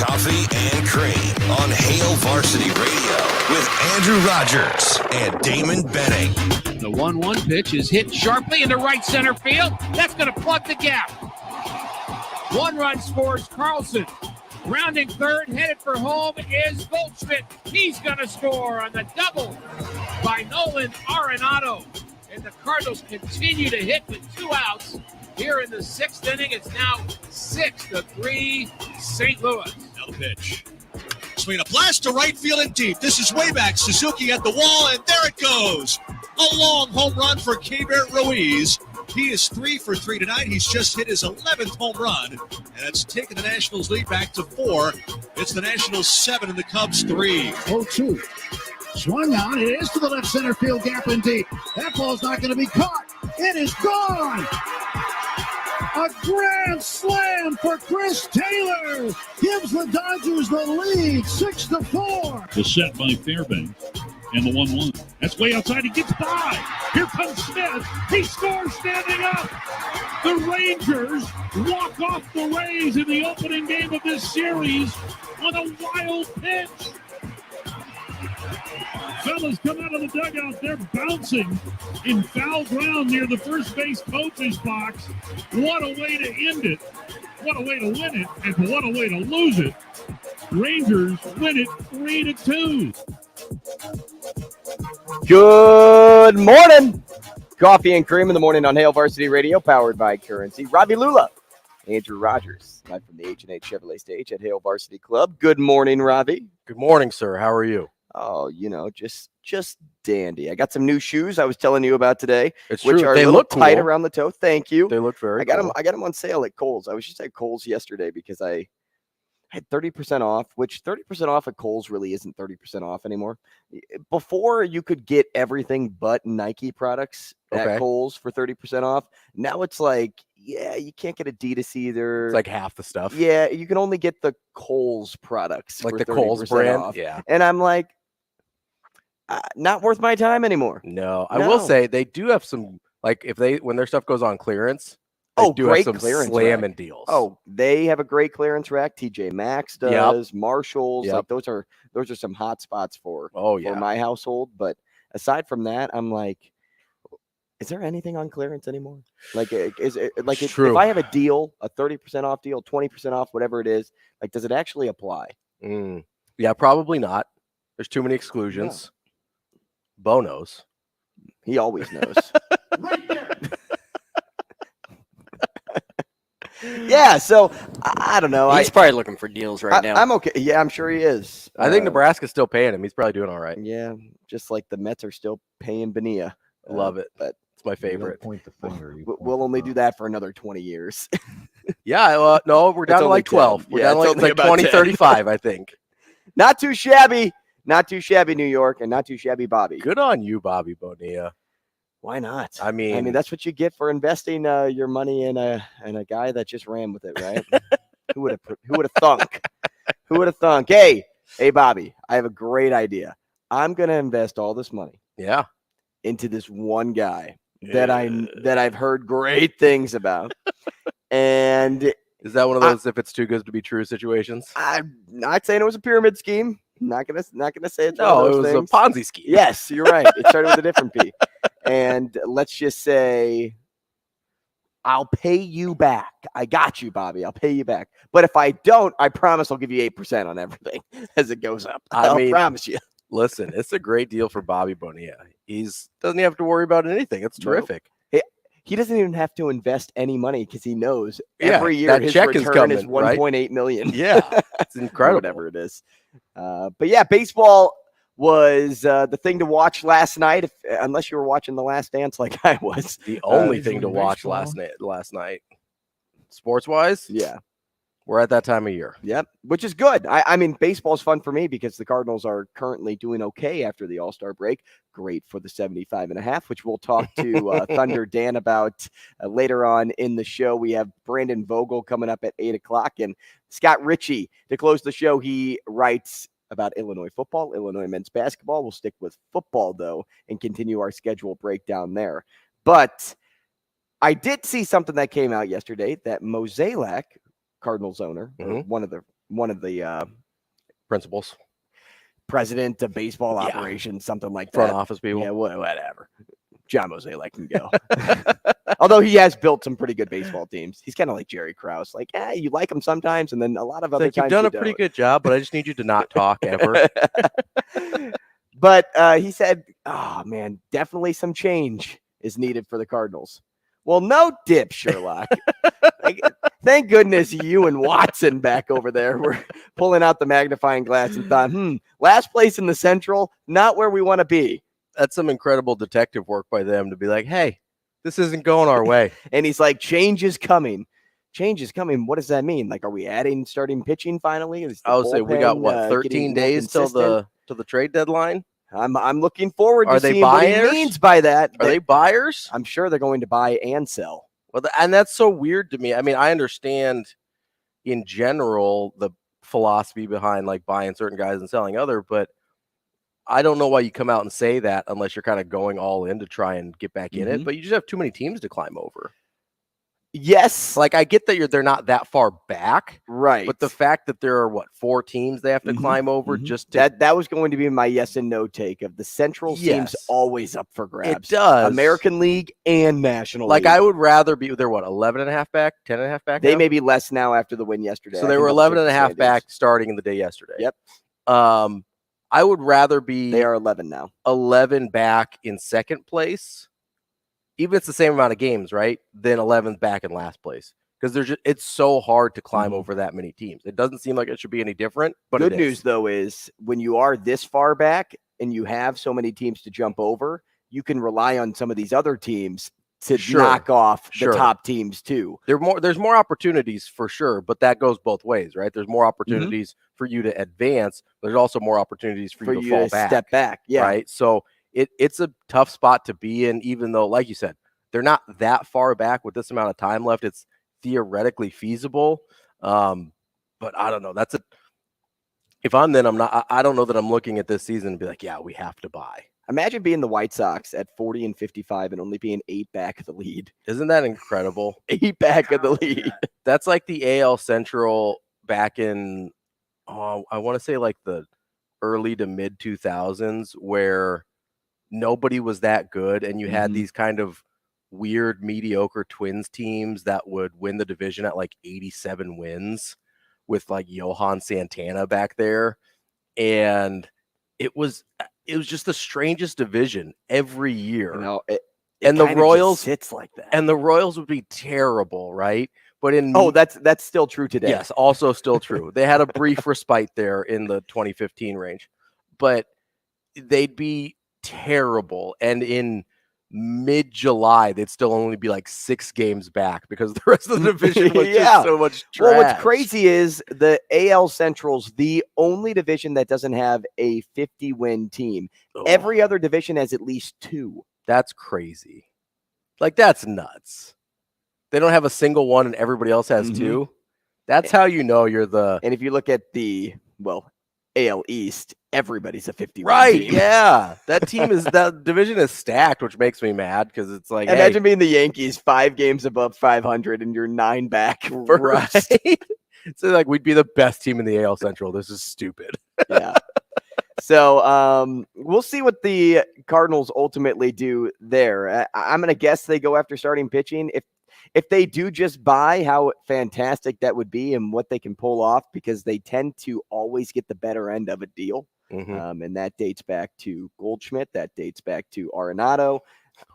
Coffee and Cream on Hail Varsity Radio with Andrew Rogers and Damon Benning. The 1-1 pitch is hit sharply into right center field. That's going to plug the gap. 1 run scores Carlson. Rounding third, headed for home is Goldschmidt. He's going to score on the double by Nolan Arenado. And the Cardinals continue to hit with 2 outs. Here in the 6th inning, it's now 6-3 St. Louis. Now the pitch. Swing a blast to right field and deep. This is way back. Suzuki at the wall, and there it goes. A long home run for Keibert Ruiz. He is 3 for 3 tonight. He's just hit his 11th home run, and that's taken the Nationals lead back to 4. It's the Nationals 7 and the Cubs 3. 0-2. Swung on. It is to the left center field gap and deep. That ball's not going to be caught. It is gone. A grand slam for Chris Taylor gives the Dodgers the lead, 6-4. The set by Fairbanks and the 1-1. That's way outside. He gets by. Here comes Smith. He scores standing up. The Rangers walk off the Rays in the opening game of this series on a wild pitch. Fellas come out of the dugout. They're bouncing in foul ground near the first base coach's box. What a way to end it. What a way to win it. And what a way to lose it. Rangers win it 3-2. Good morning. Coffee and Cream in the morning on Hail Varsity Radio, powered by Currency. Ravi, Lulla, Andrew Rogers, live from the H&H Chevrolet stage at Hail Varsity Club. Good morning, Ravi. Good morning, sir. How are you? Oh, just dandy. I got some new shoes I was telling you about today, It's which true. are They a little look tight cool. around the toe. Thank you. They look very I got cool. them. I got them on sale at Kohl's. I was just at Kohl's yesterday because I had 30% off, which 30% off at Kohl's really isn't 30% off anymore. Before, you could get everything but Nike products at Kohl's for 30% off. Now it's like, yeah, you can't get Adidas either. It's like half the stuff. Yeah, you can only get the Kohl's products, Like for the Kohl's 30% brand. off. Yeah. And I'm like, not worth my time anymore. No, I will say they do have some, like when their stuff goes on clearance, they do great have some clearance slamming rack. deals. Oh, they have a great clearance rack. TJ Maxx does, Marshalls. Yep. Like those are some hot spots for yeah. for my household. But aside from that, I'm like, is there anything on clearance anymore? Like, is it like if I have a deal, a 30% off deal, 20% off, whatever it is, like, does it actually apply? Yeah, probably not. There's too many exclusions. Yeah. Bo knows. He always knows. Right there. Yeah, so I don't know. He's probably looking for deals right now. I'm okay. Yeah, I'm sure he is. I think Nebraska's still paying him. He's probably doing all right. Yeah, just like the Mets are still paying Bonilla. Love it. But it's my favorite. Point the finger. We'll only do that for another 20 years. Yeah, no, we're down to like 12. 10. We're Yeah, down to it's like only about 2035, I think. Not too shabby. Not too shabby, New York, and not too shabby, Bobby. Good on you, Bobby Bonilla. Why not? I mean, that's what you get for investing your money in a guy that just ran with it, right? Who would have thunk? Who would have thunk? Hey, Bobby, I have a great idea. I'm gonna invest all this money, into this one guy that I've heard great things about, and is that one of those if it's too good to be true situations? I'm not saying it was a pyramid scheme. Not gonna say it's no, one of it those was things. a Ponzi scheme. Yes, you're right. It started with a different P. And let's just say, I'll pay you back. I got you, Bobby. I'll pay you back. But if I don't, I promise I'll give you 8% on everything as it goes up. I promise you. Listen, it's a great deal for Bobby Bonilla. Doesn't have to worry about anything. It's terrific. He doesn't even have to invest any money because he knows every year his check return is is 1.8 million. Yeah, it's incredible. Whatever it is. But yeah, baseball was the thing to watch last night, unless you were watching The Last Dance like I was. The only thing to watch last night. Sports-wise? Yeah. We're at that time of year. Yep, which is good. I mean, baseball's fun for me because the Cardinals are currently doing okay after the All-Star break. Great for the 75.5, which we'll talk to Thunder Dan about later on in the show. We have Brandon Vogel coming up at 8 o'clock, and Scott Richey to close the show. He writes about Illinois football, Illinois men's basketball. We'll stick with football, though, and continue our schedule breakdown there. But I did see something that came out yesterday that Mozeliak, Cardinals owner, or one of the one of the Principals, president of baseball operations, something like front that. office people. Yeah, whatever. John Mosaic can go. Although he has built some pretty good baseball teams. He's kind of like Jerry Krause. Like, you like him sometimes, and then a lot of other times you've done a pretty good job, but I just need you to not talk ever. But he said, oh, man, definitely some change is needed for the Cardinals. Well, no dip, Sherlock. Thank goodness you and Watson back over there were pulling out the magnifying glass and thought, last place in the Central, not where we want to be. That's some incredible detective work by them to be like, hey, this isn't going our way. And he's like, change is coming. Change is coming. What does that mean? Like, are we adding starting pitching finally? I would say we got, 13 days till the trade deadline? I'm looking forward to seeing buyers? What he means by that. Are they buyers? I'm sure they're going to buy and sell. Well, and that's so weird to me. I mean, I understand in general the philosophy behind like buying certain guys and selling other, but I don't know why you come out and say that unless you're kind of going all in to try and get back in it. But you just have too many teams to climb over. Yes. Like, I get that they're not that far back. Right. But the fact that there are, 4 teams they have to climb over just to... That was going to be my yes and no take of the Central seems always up for grabs. It does. American League and National League. League. I would rather be... They're 11.5 back? 10.5 back They now? may be less now after the win yesterday. So they were 11.5 back starting in the day yesterday. Yep. I would rather be... They are 11 now. 11 back in second place, even if it's the same amount of games, right? Then 11th back in last place. Because it's so hard to climb over that many teams. It doesn't seem like it should be any different. But good news, though, is when you are this far back and you have so many teams to jump over, you can rely on some of these other teams to knock off the top teams too. There's more opportunities for sure, but that goes both ways, right? There's more opportunities for you to advance. There's also more opportunities for you to fall back. Step back. Yeah. Right. So it's a tough spot to be in, even though, like you said, they're not that far back with this amount of time left. It's theoretically feasible. But I don't know. If I'm then, I'm not, I don't know that I'm looking at this season and be like, yeah, we have to buy. Imagine being the White Sox at 40-55 and only being 8 back of the lead. Isn't that incredible? 8 back of the lead. That's like the AL Central back in, I want to say like the early to mid 2000s, where nobody was that good. And you had these kind of weird, mediocre Twins teams that would win the division at like 87 wins with like Johan Santana back there. And it was just the strangest division every year. And the Royals sits like that. And the Royals would be terrible, right? But that's still true today. Yes, also still true. They had a brief respite there in the 2015 range, but they'd be terrible. And in mid-July, they'd still only be like 6 games back because the rest of the division was just so much trash. Well, what's crazy is the AL Central's the only division that doesn't have a 50-win team. Every other division has at least 2. That's crazy. Like, that's nuts. They don't have a single one and everybody else has 2. That's how you know you're the... And if you look at the, AL East, everybody's a 50 right team. Yeah, that division is stacked, which makes me mad because it's like, imagine being the Yankees 5 games above 500 and you're 9 back first. Right? So like, we'd be the best team in the AL Central. This is stupid. Yeah. So we'll see what the Cardinals ultimately do there. I'm going to guess they go after starting pitching. If they do just buy, how fantastic that would be and what they can pull off, because they tend to always get the better end of a deal. And that dates back to Goldschmidt. That dates back to Arenado.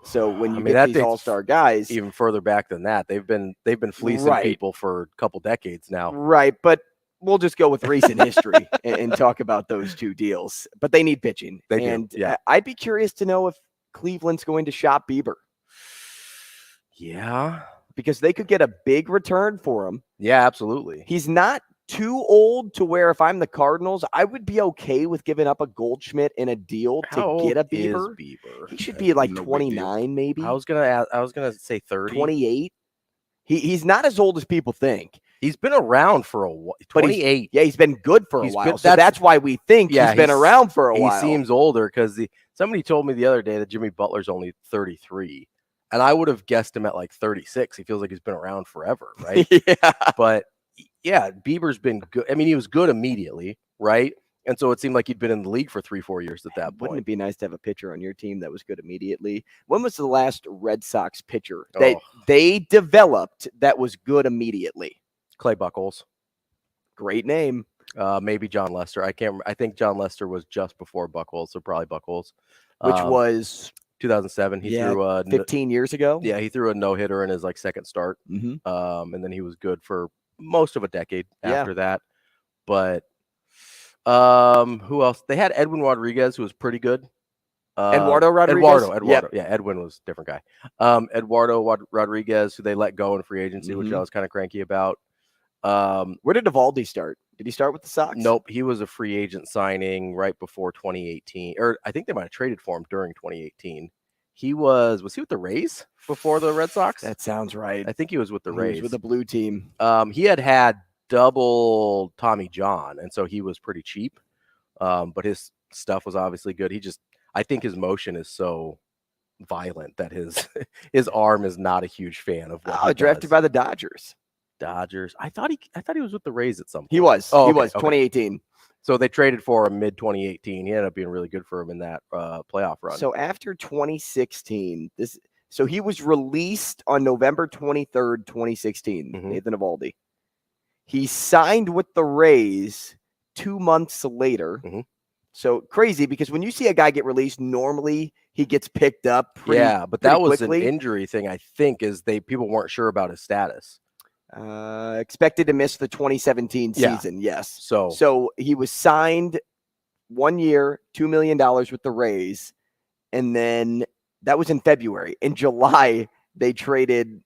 So when you get these all-star guys, even further back than that, they've been fleecing people for a couple decades now. Right. But we'll just go with recent history and talk about those 2 deals. But they need pitching. I'd be curious to know if Cleveland's going to shop Bieber. Yeah. Because they could get a big return for him. Yeah, absolutely. He's not too old to where if I'm the Cardinals, I would be okay with giving up a Goldschmidt in a deal to get a Bieber. He should be like 29, maybe. I was gonna say 30. 28. He's not as old as people think. He's been around for a while. 28. He's been good for a while. So that's why we think he's been around for a while. He seems older because somebody told me the other day that Jimmy Butler's only 33. And I would have guessed him at like 36. He feels like he's been around forever, right? Yeah. But Yeah, Bieber's been good. I mean, he was good immediately, right? And so it seemed like he'd been in the league for 3-4 years at that point. Wouldn't it be nice to have a pitcher on your team that was good immediately? When was the last Red Sox pitcher that they developed that was good immediately? Clay Buchholz. Great name. Maybe John Lester. I can't. I think John Lester was just before Buchholz, so probably Buchholz. Which was 2007. He threw 15 years ago. Yeah, he threw a no-hitter in his second start. And then he was good for most of a decade after that. But who else? They had Edwin Rodriguez, who was pretty good. Eduardo Rodriguez. Eduardo. Yep. Yeah, Edwin was a different guy. Eduardo Rodriguez, who they let go in free agency, which I was kind of cranky about. Where did Eovaldi start? Did he start with the Sox? Nope, he was a free agent signing right before 2018, or I think they might have traded for him during 2018. Was he with the Rays before the Red Sox? That sounds right. I think he was with the Rays. He was with the blue team. He had double Tommy John, and so he was pretty cheap. But his stuff was obviously good. I think his motion is so violent that his arm is not a huge fan of what he drafted does. by the Dodgers. I thought he was with the Rays at some point. He was. Oh, he was 2018. So they traded for him mid 2018. He ended up being really good for him in that playoff run. So after 2016, so he was released on November 23rd, 2016. Nathan Eovaldi. He signed with the Rays 2 months later. So crazy, because when you see a guy get released, normally he gets picked up. But that was quickly. An injury thing. I think people weren't sure about his status. Expected to miss the 2017 season. Yes. So he was signed 1 year, $2 million with the Rays. And then that was in February. In July, they traded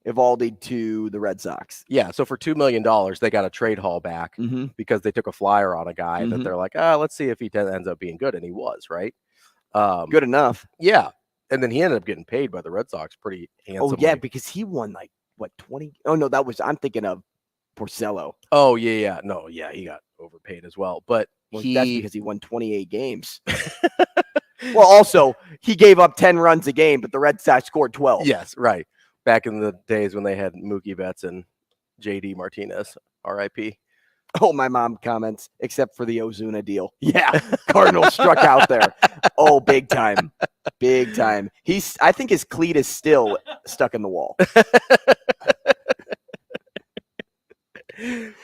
Eovaldi to the Red Sox. Yeah. So for $2 million, they got a trade haul back because they took a flyer on a guy that they're like, let's see if he ends up being good. And he was, right? Good enough. Yeah. And then he ended up getting paid by the Red Sox pretty handsomely. Oh, yeah, because he won 20? Oh, no, I'm thinking of Porcello. Oh, yeah. No, yeah, he got overpaid as well. But that's because he won 28 games. Well, also, he gave up 10 runs a game, but the Red Sox scored 12. Yes, right. Back in the days when they had Mookie Betts and J.D. Martinez, R.I.P. Oh, my mom comments, except for the Ozuna deal. Yeah, Cardinals struck out there. Oh, big time. Big time. I think his cleat is still stuck in the wall.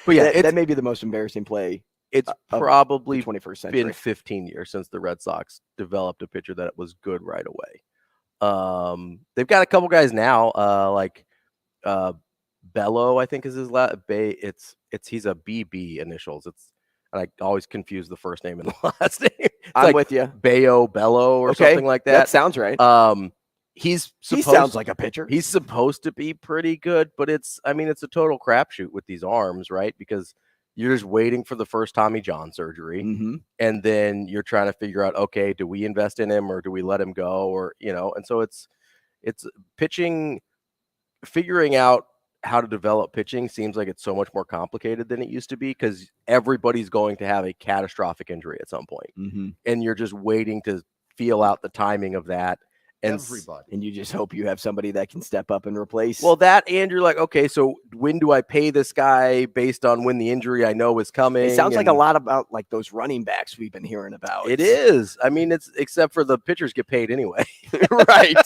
But yeah, that may be the most embarrassing play. It's probably 21st century. Been 15 years since the Red Sox developed a pitcher that was good right away. They've got a couple guys now, Bello, I think is his last. He's a BB initials. And I always confuse the first name and the last name. I'm with you. Bello or something like that. That sounds right. He sounds like a pitcher. He's supposed to be pretty good, but it's a total crapshoot with these arms, right? Because you're just waiting for the first Tommy John surgery, and then you're trying to figure out, okay, do we invest in him or do we let him go, or and so it's pitching, figuring out how to develop pitching seems like it's so much more complicated than it used to be because everybody's going to have a catastrophic injury at some point, and you're just waiting to feel out the timing of that. And you just hope you have somebody that can step up and replace. Well, that, and you're like, okay, so when do I pay this guy based on when the injury I know is coming? It sounds like a lot about those running backs we've been hearing about. It is. It's except for the pitchers get paid anyway. Right.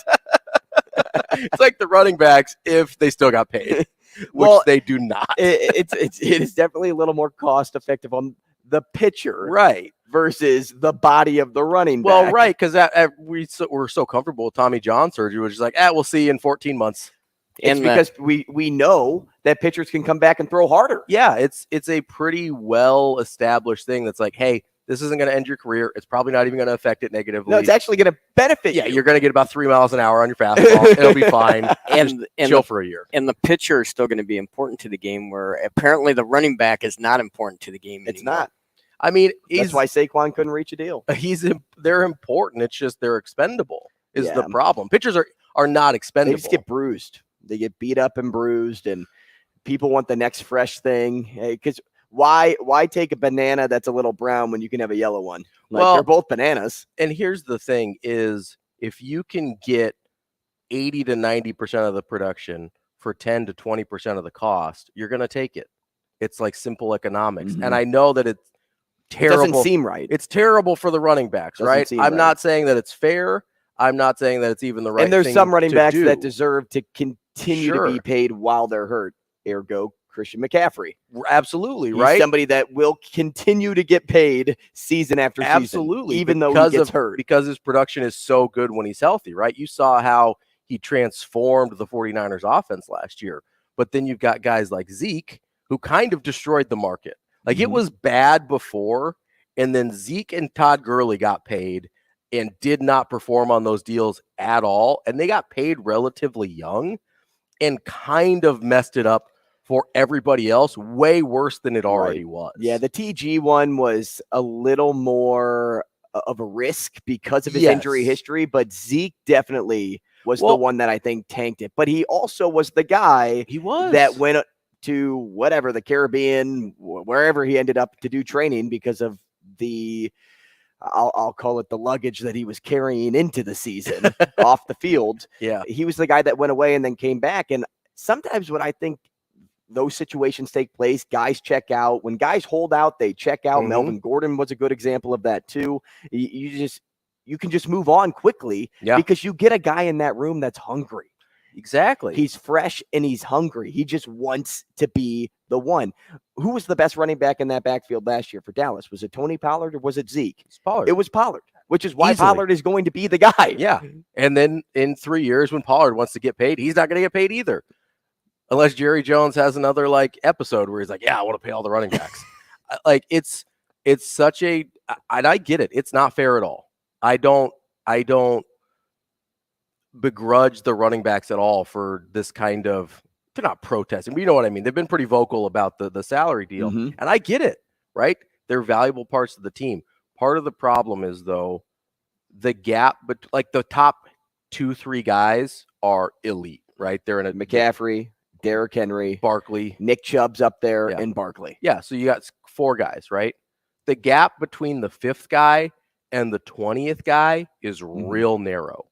It's like the running backs if they still got paid, which they do not. It is definitely a little more cost effective on the pitcher, right, versus the body of the running back. Well, right, because we're so comfortable with Tommy John surgery, which is like, we'll see you in 14 months. It's because we know that pitchers can come back and throw harder. Yeah, it's a pretty well established thing that's like, hey, this isn't going to end your career. It's probably not even going to affect it negatively. No, it's actually going to benefit you. Yeah, you're going to get about 3 miles an hour on your fastball. It'll be fine. and chill for a year. And the pitcher is still going to be important to the game, where apparently the running back is not important to the game anymore. It's not. That's why Saquon couldn't reach a deal. They're important. It's just they're expendable is the problem. Pitchers are not expendable. They just get bruised. They get beat up and bruised, and people want the next fresh thing. Because why take a banana that's a little brown when you can have a yellow one? They're both bananas. And here's the thing is, if you can get 80 to 90% of the production for 10 to 20% of the cost, you're going to take it. It's like simple economics. And I know that it's terrible. It doesn't seem right. It's terrible for the running backs, right? I'm not saying that it's fair. I'm not saying that it's even the right thing. And there's some running backs do. that deserve to continue to be paid while they're hurt. Ergo, Christian McCaffrey. Absolutely, He's right? somebody that will continue to get paid season after season. Absolutely. Even though he gets hurt. Because his production is so good when he's healthy, right? You saw how he transformed the 49ers offense last year. But then you've got guys like Zeke who kind of destroyed the market. Like it was bad before, and then Zeke and Todd Gurley got paid and did not perform on those deals at all. And they got paid relatively young and kind of messed it up for everybody else way worse than it already was. Yeah, the TG one was a little more of a risk because of his injury history, but Zeke definitely was the one that I think tanked it. But he also was the guy that went to whatever, the Caribbean, wherever he ended up to do training because of the, I'll call it the luggage that he was carrying into the season off the field. Yeah. He was the guy that went away and then came back. And sometimes when I think those situations take place, guys check out. When guys hold out, they check out. Melvin Gordon was a good example of that too. You can just move on quickly because you get a guy in that room that's hungry. Exactly. He's fresh and he's hungry. He just wants to be the one. Who was the best running back in that backfield last year for Dallas? Was it Tony Pollard or was it Zeke? It's Pollard. It was Pollard, which is why Pollard is going to be the guy. Yeah. And then in 3 years when Pollard wants to get paid, he's not going to get paid either. Unless Jerry Jones has another episode where he's like, yeah, I want to pay all the running backs. It's such a, and I get it. It's not fair at all. I don't begrudge the running backs at all for this kind of, they're not protesting, but you know what I mean? They've been pretty vocal about the salary deal, and I get it, right? They're valuable parts of the team. Part of the problem is, though, the gap, but the top 2-3 guys are elite, right? They're in a McCaffrey, Derrick Henry, Barkley, Nick Chubb's up there, and Barkley. Yeah, so you got 4 guys, right? The gap between the 5th guy and the 20th guy is real narrow.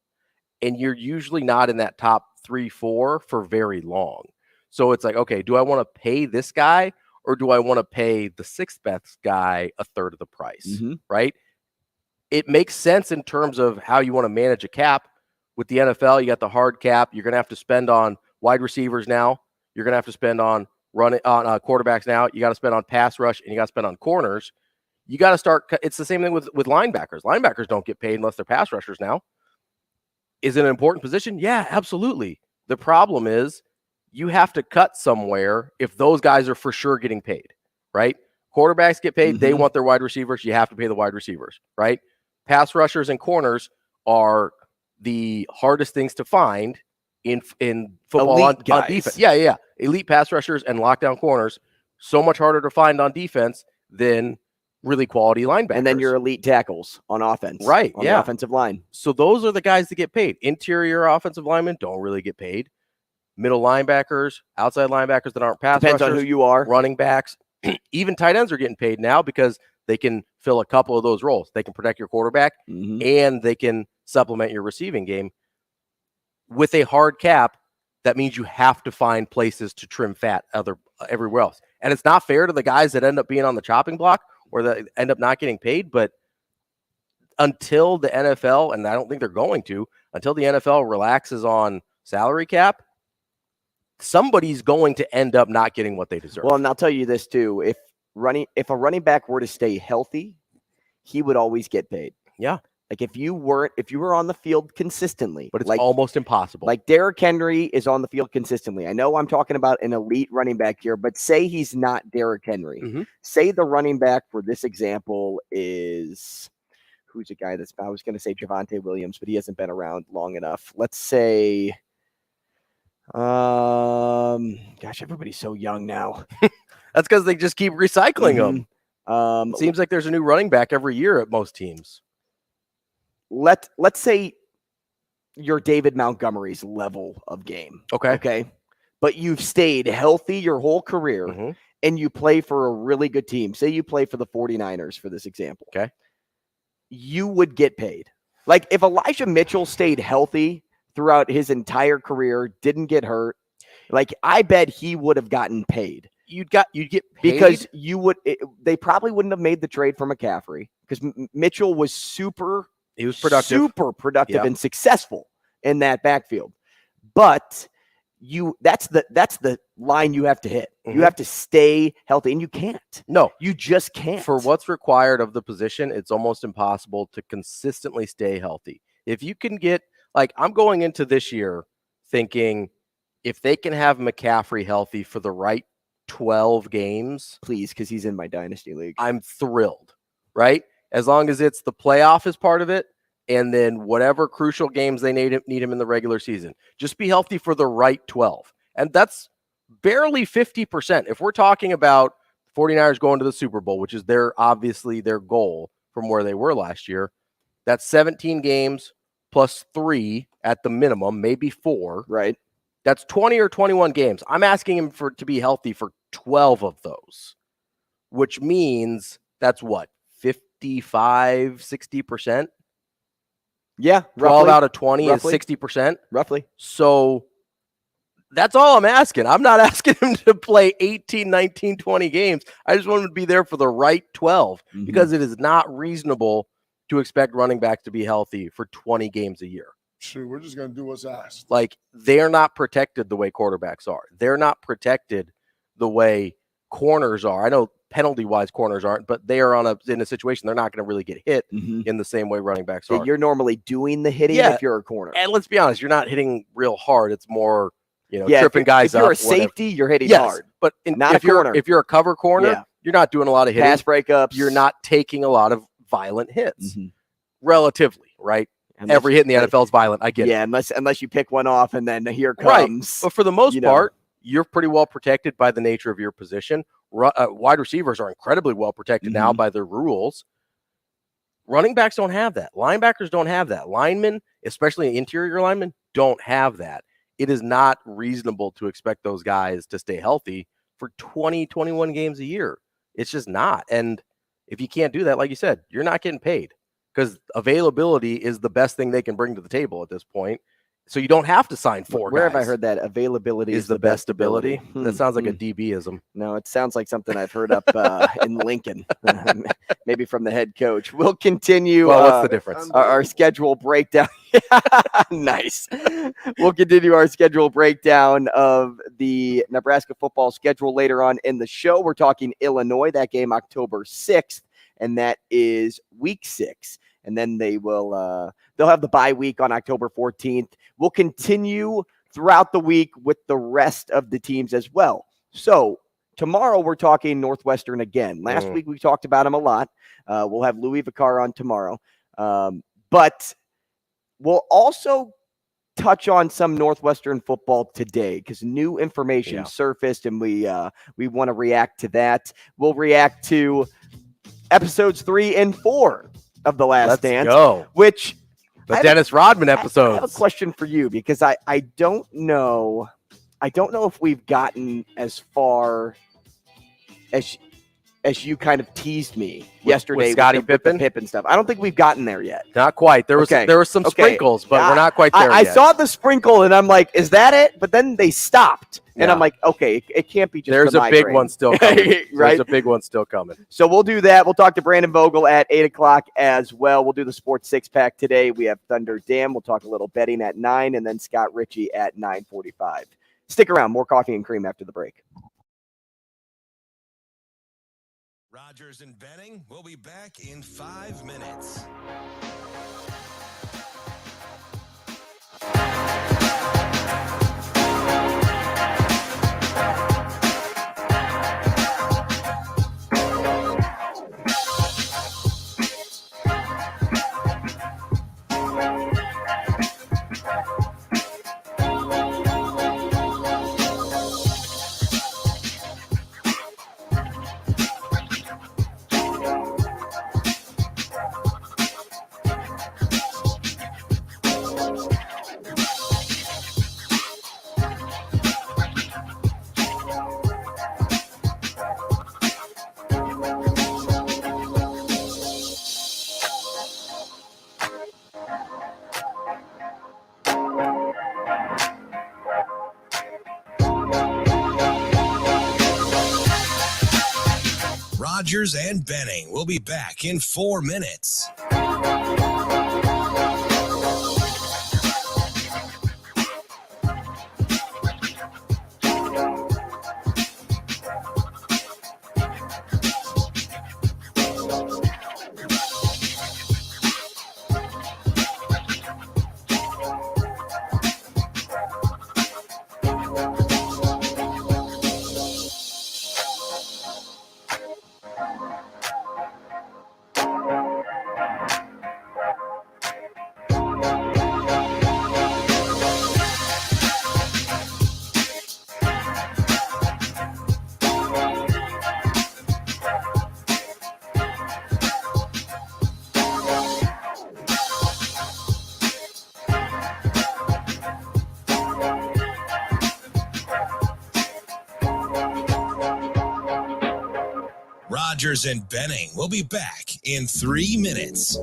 And you're usually not in that top 3-4 for very long. So it's like, okay, do I want to pay this guy or do I want to pay the 6th best guy a third of the price, right? It makes sense in terms of how you want to manage a cap. With the NFL, you got the hard cap. You're going to have to spend on wide receivers now. You're going to have to spend on quarterbacks now. You got to spend on pass rush, and you got to spend on corners. You got to start. It's the same thing with linebackers. Linebackers don't get paid unless they're pass rushers now. Is it an important position? Yeah, absolutely. The problem is you have to cut somewhere if those guys are for sure getting paid, right? Quarterbacks get paid. They want their wide receivers. You have to pay the wide receivers, right? Pass rushers and corners are the hardest things to find in football on defense. Yeah. Elite pass rushers and lockdown corners, so much harder to find on defense than really quality linebackers. And then your elite tackles on offense. Right, on the offensive line. So those are the guys that get paid. Interior offensive linemen don't really get paid. Middle linebackers, outside linebackers that aren't pass rushers. Depends on who you are. Running backs. Even tight ends are getting paid now because they can fill a couple of those roles. They can protect your quarterback and they can supplement your receiving game. With a hard cap, that means you have to find places to trim fat everywhere else. And it's not fair to the guys that end up being on the chopping block or that end up not getting paid. But until the NFL, and I don't think they're going to, until the NFL relaxes on salary cap, somebody's going to end up not getting what they deserve. Well, and I'll tell you this too. If a running back were to stay healthy, he would always get paid. Yeah. Like if you were on the field consistently, but it's almost impossible. Like Derrick Henry is on the field consistently. I know I'm talking about an elite running back here, but say he's not Derrick Henry. Say the running back for this example is, who's a guy that's, I was going to say Javonte Williams, but he hasn't been around long enough. Let's say, gosh, everybody's so young now. That's because they just keep recycling them. It seems like there's a new running back every year at most teams. Let's say you're David Montgomery's level of game. Okay. But you've stayed healthy your whole career and you play for a really good team. Say you play for the 49ers for this example. Okay. You would get paid. Like if Elijah Mitchell stayed healthy throughout his entire career, didn't get hurt, like I bet he would have gotten paid you'd get paid. Because they probably wouldn't have made the trade for McCaffrey because Mitchell was he was productive, and successful in that backfield. But that's the line you have to hit. You have to stay healthy, and you can't. No, you just can't. For what's required of the position, it's almost impossible to consistently stay healthy. If you can get, like, I'm going into this year thinking if they can have McCaffrey healthy for the right 12 games, please, because he's in my dynasty league, I'm thrilled, right? As long as it's the playoff is part of it, and then whatever crucial games they need him in the regular season. Just be healthy for the right 12. And that's barely 50%. If we're talking about 49ers going to the Super Bowl, which is obviously their goal from where they were last year, that's 17 games plus 3 at the minimum, maybe 4. Right. That's 20 or 21 games. I'm asking him to be healthy for 12 of those, which means that's what, 55, 60%? Yeah, 12 out of 20 is 60%. Roughly. So that's all I'm asking. I'm not asking him to play 18, 19, 20 games. I just want him to be there for the right 12 because it is not reasonable to expect running backs to be healthy for 20 games a year. Sure, we're just going to do what's asked. Like, they're not protected the way quarterbacks are. They're not protected the way corners are. I know penalty-wise corners aren't, but they are in a situation they're not going to really get hit in the same way running backs are. You're normally doing the hitting if you're a corner. And let's be honest, you're not hitting real hard. It's more, tripping guys up. If you're a safety, you're hitting hard. But if you're a cover corner, you're not doing a lot of hitting. Pass breakups. You're not taking a lot of violent hits, relatively, right? Every hit in the NFL is violent. I get it. Yeah, unless you pick one off and then here comes. Right. But for the most part, you're pretty well protected by the nature of your position. Wide receivers are incredibly well protected now by their rules. Running backs don't have that. Linebackers don't have that. Linemen, especially interior linemen, don't have that. It is not reasonable to expect those guys to stay healthy for 20, 21 games a year. It's just not. And if you can't do that, like you said, you're not getting paid because availability is the best thing they can bring to the table at this point. So you don't have to sign 4 Where guys. have I heard that? Availability is the best ability. That sounds like a DB-ism. No, it sounds like something I've heard up in Lincoln, maybe from the head coach. We'll continue. Well, what's the difference? Our schedule breakdown. Nice. We'll continue our schedule breakdown of the Nebraska football schedule later on in the show. We're talking Illinois, that game October 6th, and that is week 6. And then they'll have the bye week on October 14th. We'll continue throughout the week with the rest of the teams as well. So tomorrow we're talking Northwestern again. Last week we talked about them a lot. We'll have Louis Vicar on tomorrow. But we'll also touch on some Northwestern football today because new information surfaced and we want to react to that. We'll react to episodes 3 and 4 of The Last Dance, which the Dennis Rodman episodes. I have a question for you because I don't know if we've gotten as far as you kind of teased me yesterday with Scotty Pippen? With the Pippen stuff. I don't think we've gotten there yet. Not quite. There were some sprinkles, but we're not quite there I yet. saw the sprinkle and I'm like, is that it? But then they stopped. And I'm like, okay, it can't be just There's a big one still coming. Right? There's a big one still coming. So we'll do that. We'll talk to Brandon Vogel at 8 o'clock as well. We'll do the Sports Six-Pack today. We have Thunder Dam. We'll talk a little betting at 9, and then Scott Richey at 9:45. Stick around. More coffee and cream after the break. Rogers and Benning will be back in 5 minutes. Rogers and Benning will be back in 4 minutes. Rogers and Benning will be back in 3 minutes.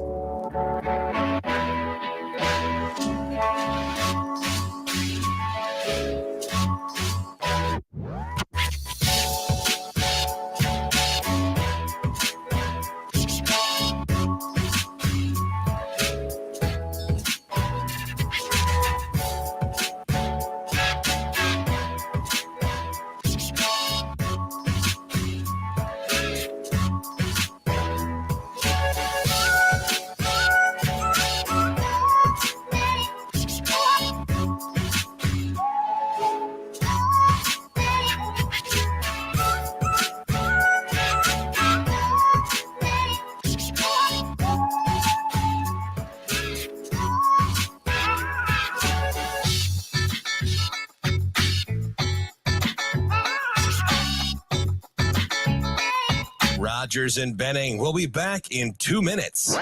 Rogers and Benning will be back in 2 minutes.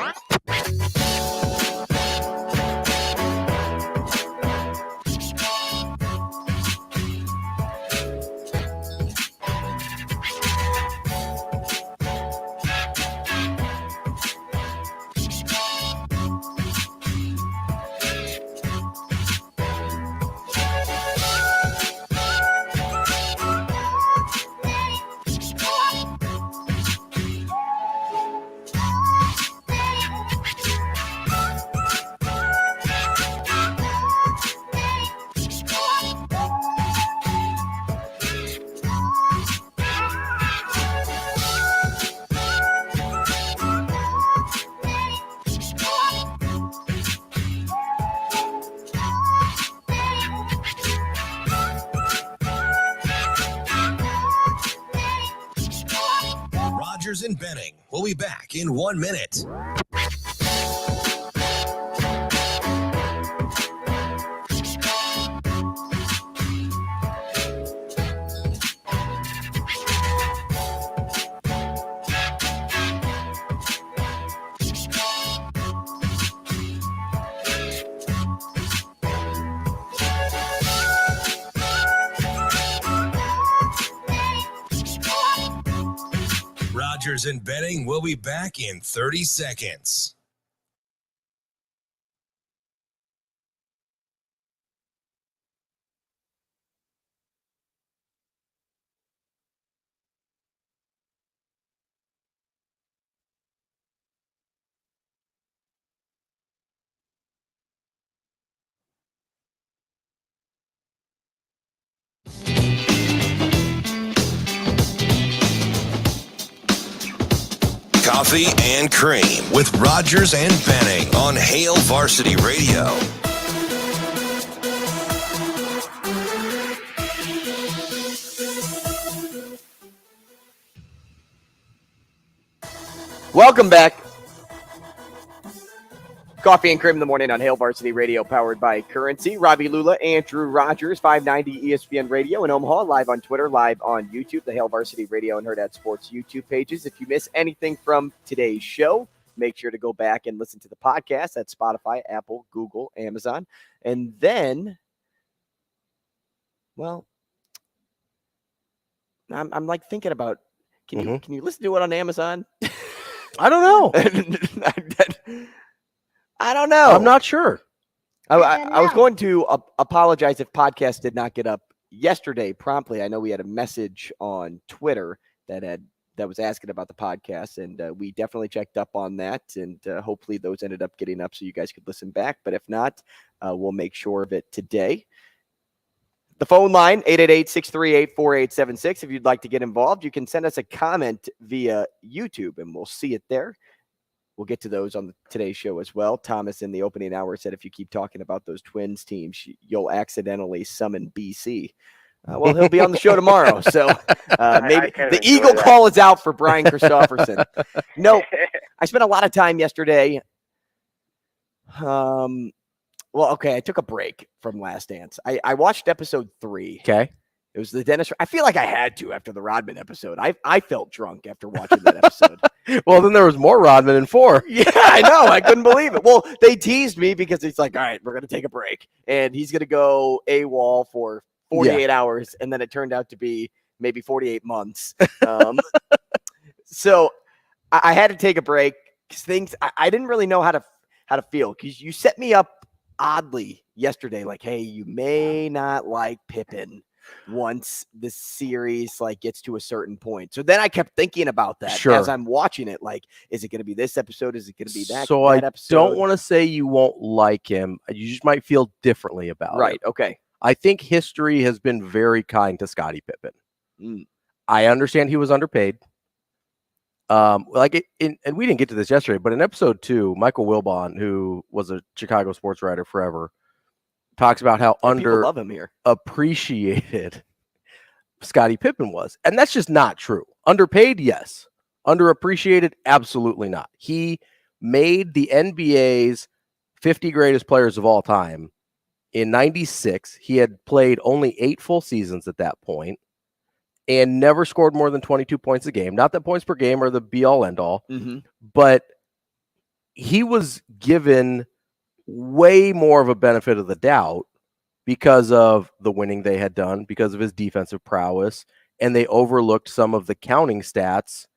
Rogers and Benning will be back in 1 minute. Rogers and Benning will be back in 30 seconds. Coffee and Cream with Rogers and Benning on Hail Varsity Radio. Welcome back. Coffee and Cream in the morning on Hail Varsity Radio, powered by Currency. Ravi, Lulla, Andrew Rogers, 590 ESPN Radio in Omaha, live on Twitter, live on YouTube, the Hail Varsity Radio and Hurrdat Sports YouTube pages. If you miss anything from today's show, make sure to go back and listen to the podcast at Spotify, Apple, Google, Amazon. And then, well, I'm like thinking about, can you listen to it on Amazon? I don't know. I don't know. I'm not sure. I was going to apologize if podcast did not get up yesterday promptly. I know we had a message on Twitter that had that was asking about the podcast, and we definitely checked up on that, and hopefully those ended up getting up so you guys could listen back. But if not, we'll make sure of it today. The phone line, 888-638-4876. If you'd like to get involved, you can send us a comment via YouTube, and we'll see it there. We'll get to those on today's show as well. Thomas in the opening hour said if you keep talking about those Twins teams, you'll accidentally summon BC. Well, he'll be on the show tomorrow, so maybe the Eagle call is out for Brian Christopherson. No, I spent a lot of time yesterday. Well, okay, I took a break from Last Dance. I watched episode 3. Okay. It was the Dennis. I feel like I had to after the Rodman episode. I felt drunk after watching that episode. Well, then there was more Rodman in 4. Yeah, I know. I couldn't believe it. Well, they teased me because it's like, all right, we're going to take a break. And he's going to go AWOL for 48 hours. And then it turned out to be maybe 48 months. So I had to take a break because I didn't really know how to feel, because you set me up oddly yesterday. Like, hey, you may not like Pippen once the series gets to a certain point. So then I kept thinking about that as I'm watching it. Like, is it going to be this episode? Is it going to be that? So that I episode? don't want to say you won't like him. You just might feel differently about it. Right. Okay. I think history has been very kind to Scotty Pippen. I understand he was underpaid. And we didn't get to this yesterday, but in episode 2, Michael Wilbon, who was a Chicago sports writer forever, talks about how love him here. Appreciated Scottie Pippen was. And that's just not true. Underpaid, yes. Underappreciated, absolutely not. He made the NBA's 50 greatest players of all time in 96. He had played only 8 full seasons at that point and never scored more than 22 points a game. Not that points per game are the be-all, end-all, but he was given way more of a benefit of the doubt because of the winning they had done, because of his defensive prowess, and they overlooked some of the counting stats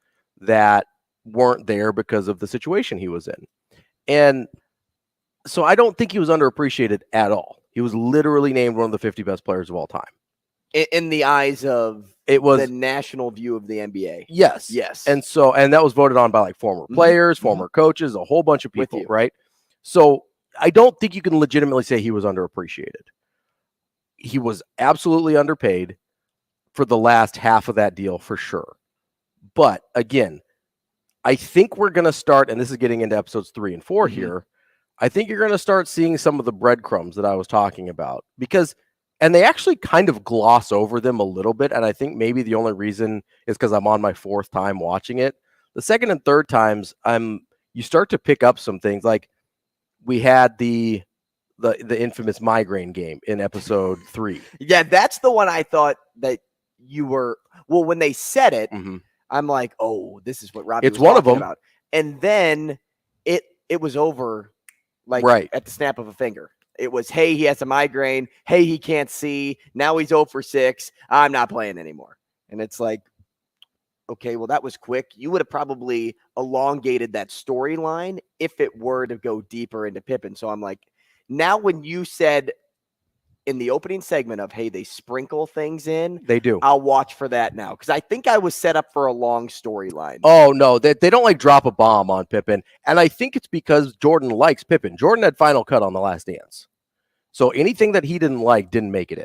that weren't there because of the situation he was in. And so I don't think he was underappreciated at all. He was literally named one of the 50 best players of all time. In the eyes of the national view of the NBA. Yes. And that was voted on by former players, former coaches, a whole bunch of people, right? So I don't think you can legitimately say he was underappreciated. He was absolutely underpaid for the last half of that deal for sure. But again, I think we're going to start, and this is getting into episodes 3 and 4 here, I think you're going to start seeing some of the breadcrumbs that I was talking about, and they actually kind of gloss over them a little bit. And I think maybe the only reason is because I'm on my 4th time watching it. The 2nd and 3rd times, you start to pick up some things. Like we had the infamous migraine game in episode 3. Yeah, that's the one I thought that you were. Well, when they said it, I'm like, oh, this is what Ravi was one of them about. And then it was over, at the snap of a finger. It was, hey, he has a migraine. Hey, he can't see. Now he's 0 for 6. I'm not playing anymore. And it's like, okay, well, that was quick. You would have probably elongated that storyline if it were to go deeper into Pippen. So I'm like, now when you said in the opening segment of, hey, they sprinkle things in. They do. I'll watch for that now, because I think I was set up for a long storyline. Oh, no, they don't drop a bomb on Pippen. And I think it's because Jordan likes Pippen. Jordan had final cut on The Last Dance. So anything that he didn't like didn't make it in.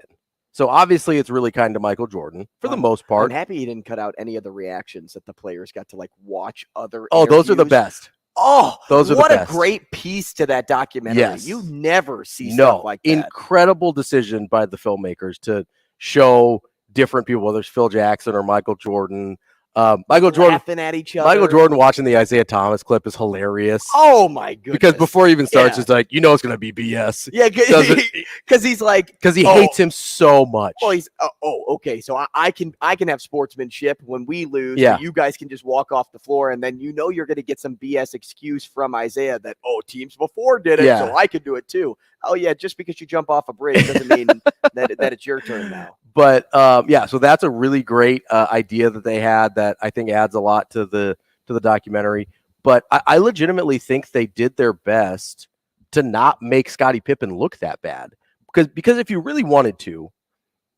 So obviously it's really kind to Michael Jordan for the most part. I'm happy he didn't cut out any of the reactions that the players got to watch other interviews. Those are the best. Oh, those are what the best. A great piece to that documentary. Yes. You never see stuff like that. Incredible decision by the filmmakers to show different people, whether it's Phil Jackson or Michael Jordan. Michael Jordan laughing at each other. Michael Jordan watching the Isaiah Thomas clip is hilarious. Oh my goodness! Because before he even starts, it's like, it's going to be BS. Yeah, because he's like, because he hates him so much. Oh, he's okay. So I can have sportsmanship when we lose. Yeah, you guys can just walk off the floor, and then you're going to get some BS excuse from Isaiah that teams before did it, so I could do it too. Oh yeah, just because you jump off a bridge doesn't mean that it's your turn now. But so that's a really great idea that they had that I think adds a lot to the documentary. But I legitimately think they did their best to not make Scottie Pippen look that bad. Because if you really wanted to,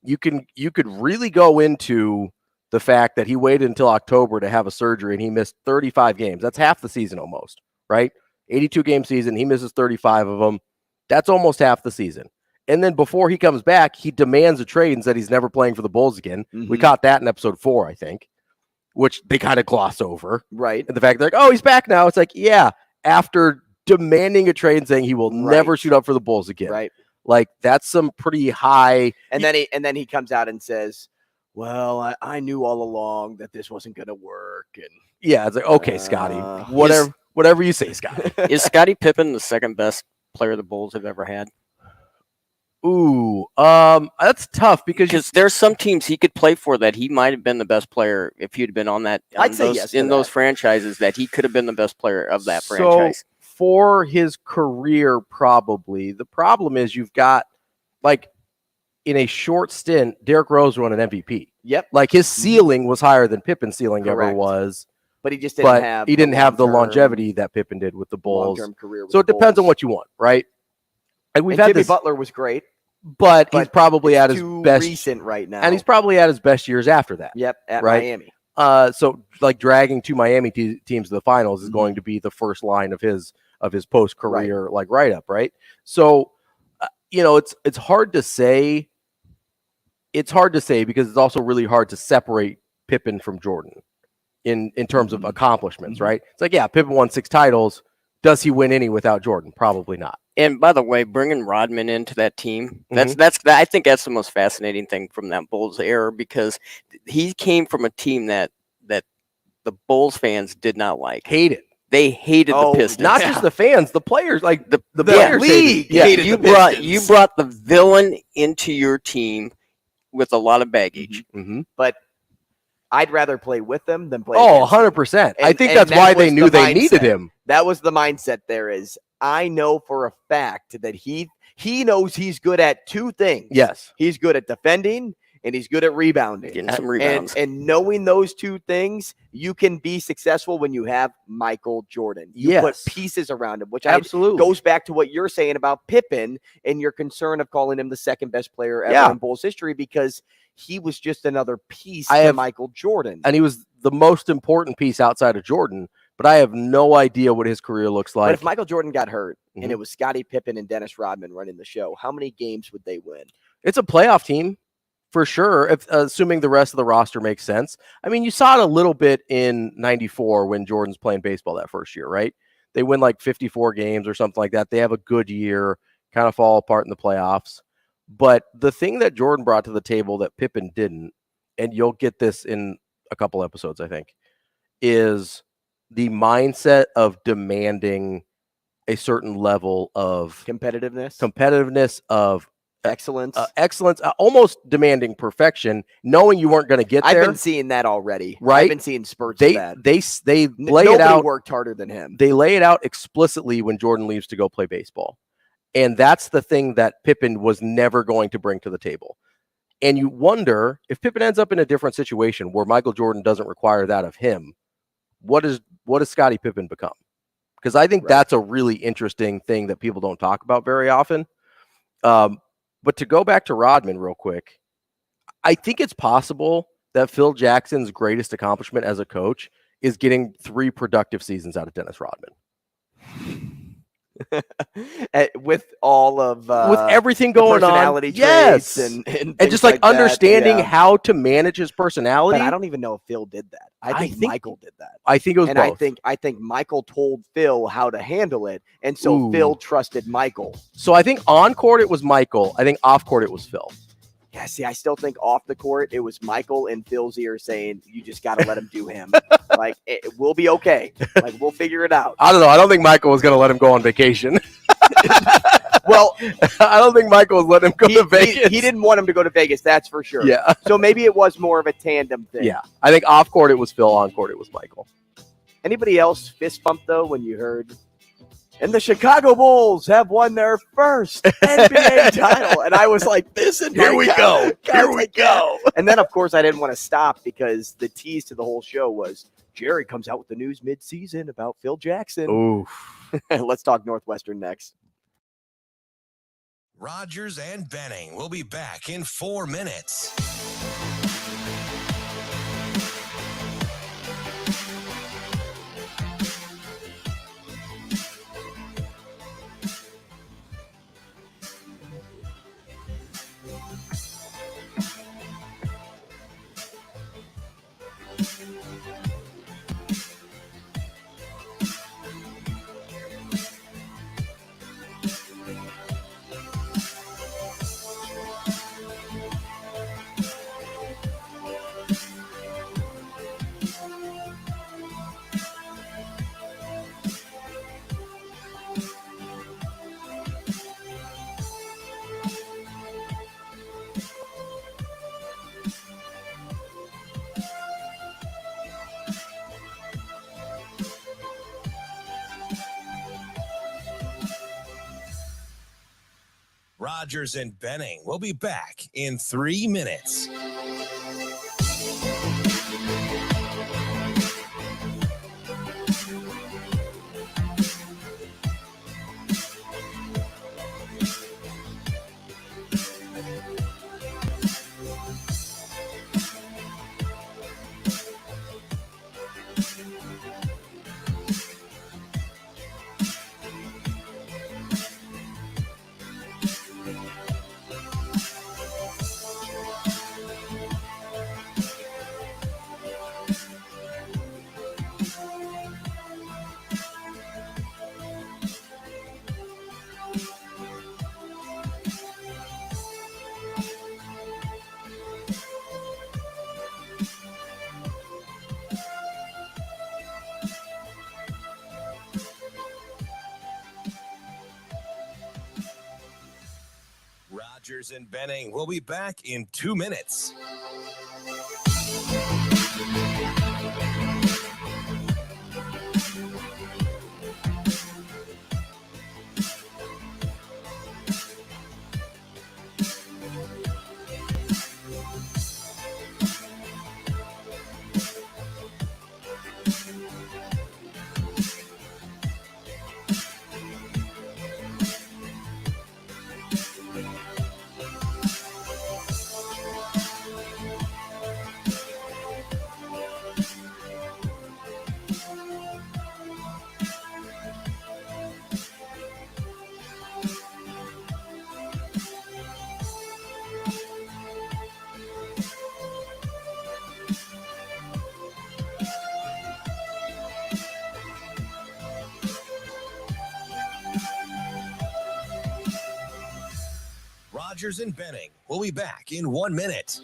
you could really go into the fact that he waited until October to have a surgery and he missed 35 games. That's half the season almost, right? 82-game season. He misses 35 of them. That's almost half the season. And then before he comes back, he demands a trade and said he's never playing for the Bulls again. Mm-hmm. We caught that in episode 4, I think, which they kind of gloss over. Right. And the fact they're like, oh, he's back now. It's like, yeah, after demanding a trade and saying he will never shoot up for the Bulls again. Right. Like, that's some pretty high. And then he comes out and says, well, I knew all along that this wasn't going to work. And yeah, it's like, okay, Scotty, whatever you say, Scotty. Is Scottie Pippen the second best player the Bulls have ever had? Ooh, that's tough because there's some teams he could play for that he might have been the best player if he'd been on that. I'd say yes in those franchises that he could have been the best player of that franchise. For his career, probably. The problem is you've got, like, in a short stint, Derrick Rose won an MVP. Yep. Like, his ceiling was higher than Pippen's ceiling ever was. But he just didn't have the longevity that Pippen did with the Bulls. Long-term career with so it depends on what you want, right? And we've had Jimmy Butler was great. But he's probably at his best recent right now. And he's probably at his best years after that. Yep, at Miami. So like dragging two Miami teams to the finals is going to be the first line of his post-career like write-up, right? So it's hard to say. It's hard to say because it's also really hard to separate Pippen from Jordan in terms of accomplishments, right? It's like, yeah, Pippen won 6 titles. Does he win any without Jordan? Probably not. And by the way, bringing Rodman into that team, I think that's the most fascinating thing from that Bulls era because he came from a team that the Bulls fans did not like. Hated. They hated the Pistons. Not just the fans, the players, like the players league. Hated you brought the villain into your team with a lot of baggage. But I'd rather play with them than play against 100%. I think that's why they knew they needed him. That was the mindset there is. I know for a fact that he knows he's good at 2 things. Yes. He's good at defending and he's good at rebounding. Getting some rebounds. And knowing those 2 things, you can be successful when you have Michael Jordan. You put pieces around him, which absolutely goes back to what you're saying about Pippen and your concern of calling him the second best player ever in Bulls history because he was just another piece to Michael Jordan. And he was the most important piece outside of Jordan, but I have no idea what his career looks like. But if Michael Jordan got hurt and it was Scottie Pippen and Dennis Rodman running the show, how many games would they win? It's a playoff team for sure, if assuming the rest of the roster makes sense. I mean, you saw it a little bit in 94 when Jordan's playing baseball that first year, right? They win like 54 games or something like that. They have a good year, kind of fall apart in the playoffs. But the thing that Jordan brought to the table that Pippen didn't, and you'll get this in a couple episodes, I think, is the mindset of demanding a certain level of competitiveness of excellence, almost demanding perfection, knowing you weren't going to get there. I've been seeing that already. Right? I've been seeing spurts of that. They lay it out. Nobody worked harder than him. They lay it out explicitly when Jordan leaves to go play baseball. And that's the thing that Pippen was never going to bring to the table. And you wonder if Pippen ends up in a different situation where Michael Jordan doesn't require that of him, what does Scottie Pippen become? Because I think that's a really interesting thing that people don't talk about very often. But to go back to Rodman real quick, I think it's possible that Phil Jackson's greatest accomplishment as a coach is getting 3 productive seasons out of Dennis Rodman. With all of with everything going on, yes, and just like understanding how to manage his personality. But I don't even know if Phil did that. I think Michael did that. I think it was both. I think Michael told Phil how to handle it, and so Phil trusted Michael. So I think on court it was Michael. I think off court it was Phil. Yeah, see, I still think off the court it was Michael in Phil's ear saying, "You just got to let him do him. Like we'll be okay. Like we'll figure it out." I don't know. I don't think Michael was going to let him go on vacation. Well, I don't think Michael was letting him go to Vegas. He didn't want him to go to Vegas, that's for sure. Yeah. So maybe it was more of a tandem thing. Yeah. I think off court it was Phil, on court it was Michael. Anybody else fist bump though when you heard? And the Chicago Bulls have won their first NBA title. And I was like, here we go. Here we go. And then, of course, I didn't want to stop because the tease to the whole show was Jerry comes out with the news mid-season about Phil Jackson. Oof. Let's talk Northwestern next. Rogers and Benning will be back in 4 minutes. Rogers and Benning will be back in 3 minutes. Rogers and Benning will be back in 2 minutes. Rogers and Benning will be back in 1 minute.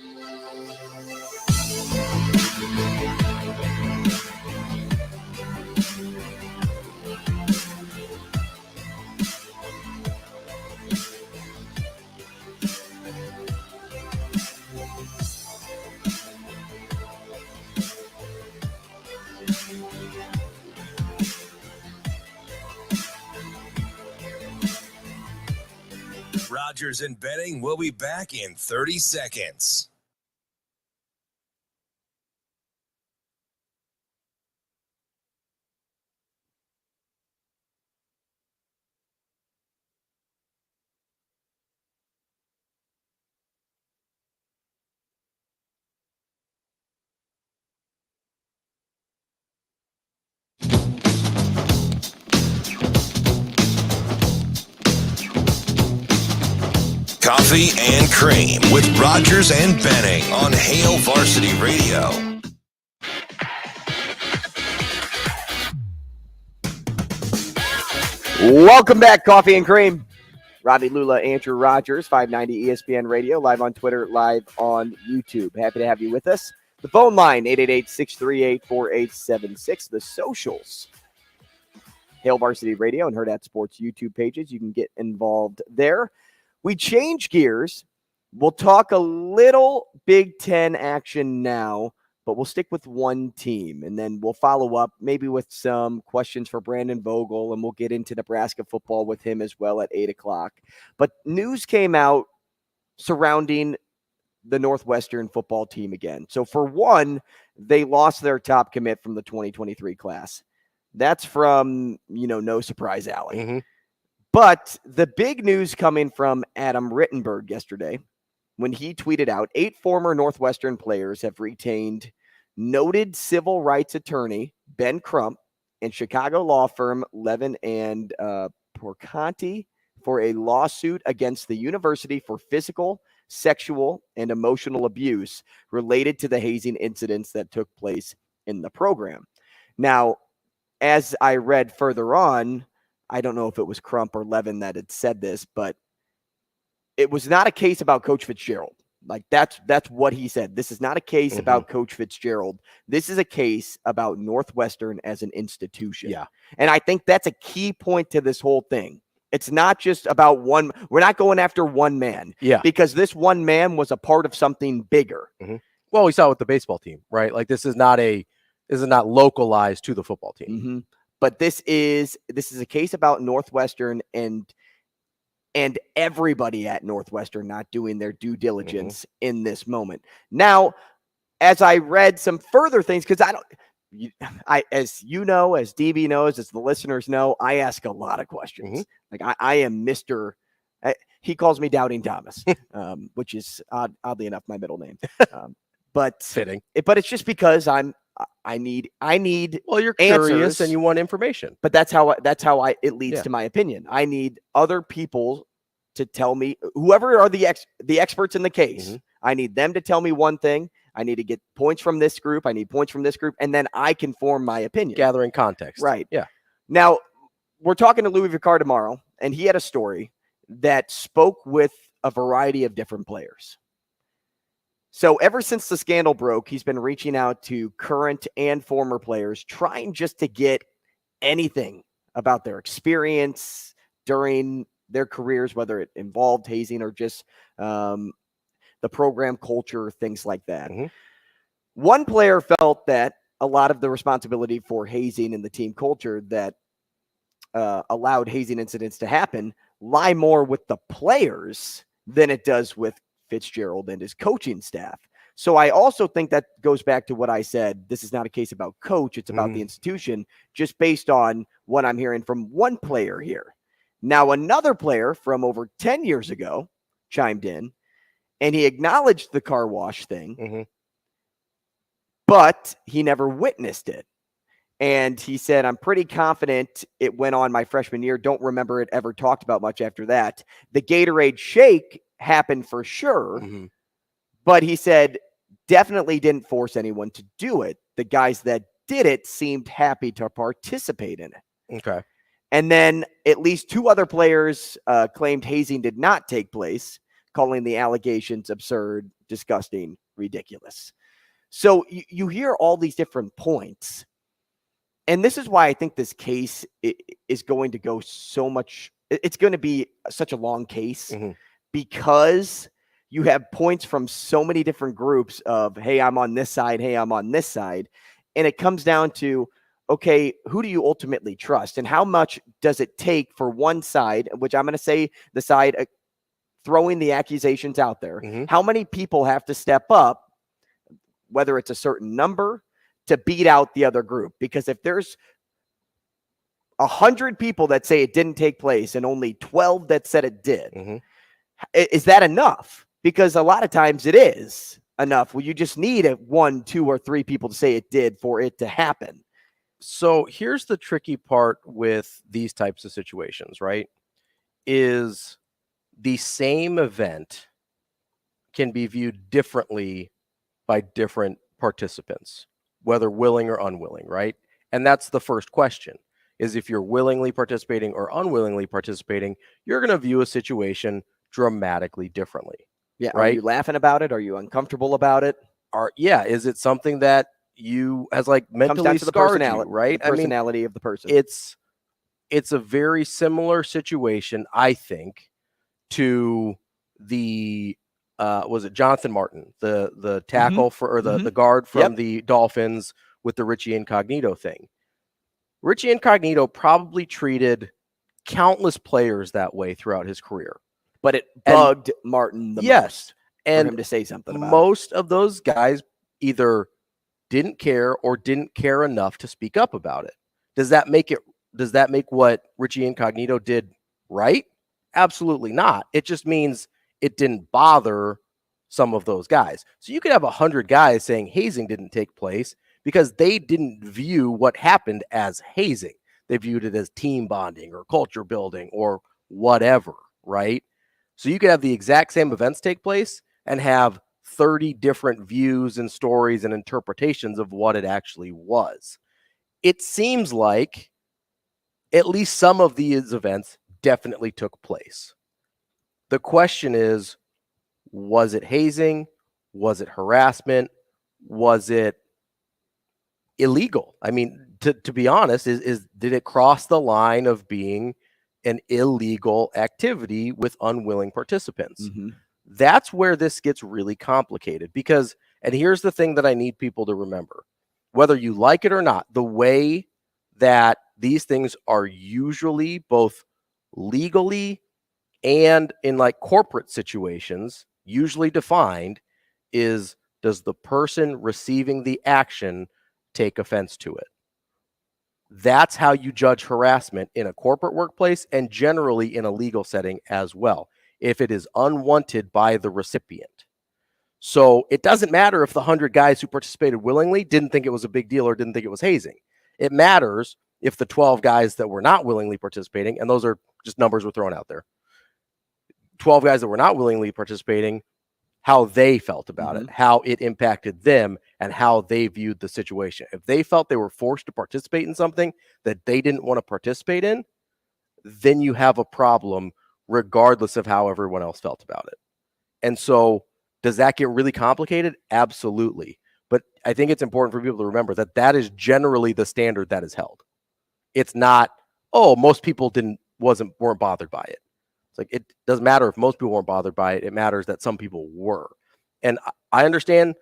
Rogers and Benning will be back in 30 seconds. Coffee and Cream with Rogers and Benning on Hail Varsity Radio. Welcome back, Coffee and Cream. Ravi, Lulla, Andrew Rogers, 590 ESPN Radio, live on Twitter, live on YouTube. Happy to have you with us. The phone line, 888-638-4876. The socials, Hail Varsity Radio and Hurrdat Sports YouTube pages. You can get involved there. We change gears. We'll talk a little Big Ten action now, but we'll stick with one team, and then we'll follow up maybe with some questions for Brandon Vogel, and we'll get into Nebraska football with him as well at 8 o'clock. But news came out surrounding the Northwestern football team again. So for one, they lost their top commit from the 2023 class. That's from, No Surprise Alley. Mm-hmm. But the big news coming from Adam Rittenberg yesterday, when he tweeted out, 8 former Northwestern players have retained noted civil rights attorney Ben Crump and Chicago law firm Levin and Porcanti for a lawsuit against the university for physical, sexual, and emotional abuse related to the hazing incidents that took place in the program. Now, as I read further on, I don't know if it was Crump or Levin that had said this, but it was not a case about Coach Fitzgerald. Like that's what he said. This is not a case about Coach Fitzgerald. This is a case about Northwestern as an institution. Yeah. And I think that's a key point to this whole thing. It's not just about one. We're not going after one man. Yeah. Because this one man was a part of something bigger. Mm-hmm. Well, we saw it with the baseball team, right? Like this is not localized to the football team. Mm-hmm. But this is a case about Northwestern, and and everybody at Northwestern not doing their due diligence in this moment. Now, as I read some further things, because as you know, as DB knows, as the listeners know, I ask a lot of questions. Like I am Mr. He calls me Doubting Thomas, which is oddly enough my middle name. But fitting. But it's just because I need. Well, you're answers, curious and you want information. But that's how it leads to my opinion. I need other people to tell me, whoever are the experts in the case. I need them to tell me one thing. I need to get points from this group. I need points from this group, and then I can form my opinion. Gathering context. Right. Yeah. Now, we're talking to Louis Vicar tomorrow, and he had a story that spoke with a variety of different players. So ever since the scandal broke, he's been reaching out to current and former players, trying just to get anything about their experience during their careers, whether it involved hazing or just the program culture, things like that. One player felt that a lot of the responsibility for hazing and the team culture that allowed hazing incidents to happen lie more with the players than it does with Fitzgerald and his coaching staff. So I also think that goes back to what I said. This is not a case about coach. It's about the institution, just based on what I'm hearing from one player here. Now, another player from over 10 years ago chimed in, and he acknowledged the car wash thing, but he never witnessed it. And he said, I'm pretty confident it went on my freshman year. Don't remember it ever talked about much after that. The Gatorade shake happened for sure, but he said definitely didn't force anyone to do it. The guys that did it seemed happy to participate in it. Okay. And then at least two other players claimed hazing did not take place, calling the allegations absurd, disgusting, ridiculous. So you hear all these different points. And this is why I think this case is going to go so much. It's going to be such a long case because you have points from so many different groups of, hey, I'm on this side. Hey, I'm on this side. And it comes down to, okay, who do you ultimately trust? And how much does it take for one side, which I'm going to say the side throwing the accusations out there, how many people have to step up, whether it's a certain number, to beat out the other group? Because if there's 100 people that say it didn't take place and only 12 that said it did, is that enough? Because a lot of times it is enough. Well, you just need 1, 2, or 3 people to say it did for it to happen. So here's the tricky part with these types of situations, right? Is the same event can be viewed differently by different participants, whether willing or unwilling, right? And that's the first question, is if you're willingly participating or unwillingly participating, you're going to view a situation dramatically differently. Yeah. Right? Are you laughing about it? Are you uncomfortable about it? Is it something that you has like mentally scarred you, right? The personality of the person. It's a very similar situation, I think, to the was it Jonathan Martin, the tackle for the guard from the Dolphins with the Richey Incognito thing. Richey Incognito probably treated countless players that way throughout his career, but it bugged Martin the most for him to say something about most of those guys either didn't care or didn't care enough to speak up about it. Does that make what Richey Incognito did right? Absolutely not. It just means it didn't bother some of those guys. So you could have 100 guys saying hazing didn't take place because they didn't view what happened as hazing. They viewed it as team bonding or culture building or whatever, right? So you could have the exact same events take place and have 30 different views and stories and interpretations of what it actually was. It seems like at least some of these events definitely took place. The question is, was it hazing? Was it harassment? Was it illegal? I mean, to be honest, did it cross the line of being an illegal activity with unwilling participants? That's where this gets really complicated because, and here's the thing that I need people to remember, whether you like it or not, the way that these things are usually both legally And in like corporate situations, usually defined is, does the person receiving the action take offense to it? That's how you judge harassment in a corporate workplace and generally in a legal setting as well, if it is unwanted by the recipient. So it doesn't matter if the 100 guys who participated willingly didn't think it was a big deal or didn't think it was hazing. It matters if the 12 guys that were not willingly participating, and those are just numbers we're throwing out there, 12 guys that were not willingly participating, how they felt about it, how it impacted them, and how they viewed the situation. If they felt they were forced to participate in something that they didn't want to participate in, then you have a problem regardless of how everyone else felt about it. And so does that get really complicated? Absolutely. But I think it's important for people to remember that that is generally the standard that is held. It's not, oh, most people weren't bothered by it. It's like, it doesn't matter if most people weren't bothered by it. It matters that some people were. And I understand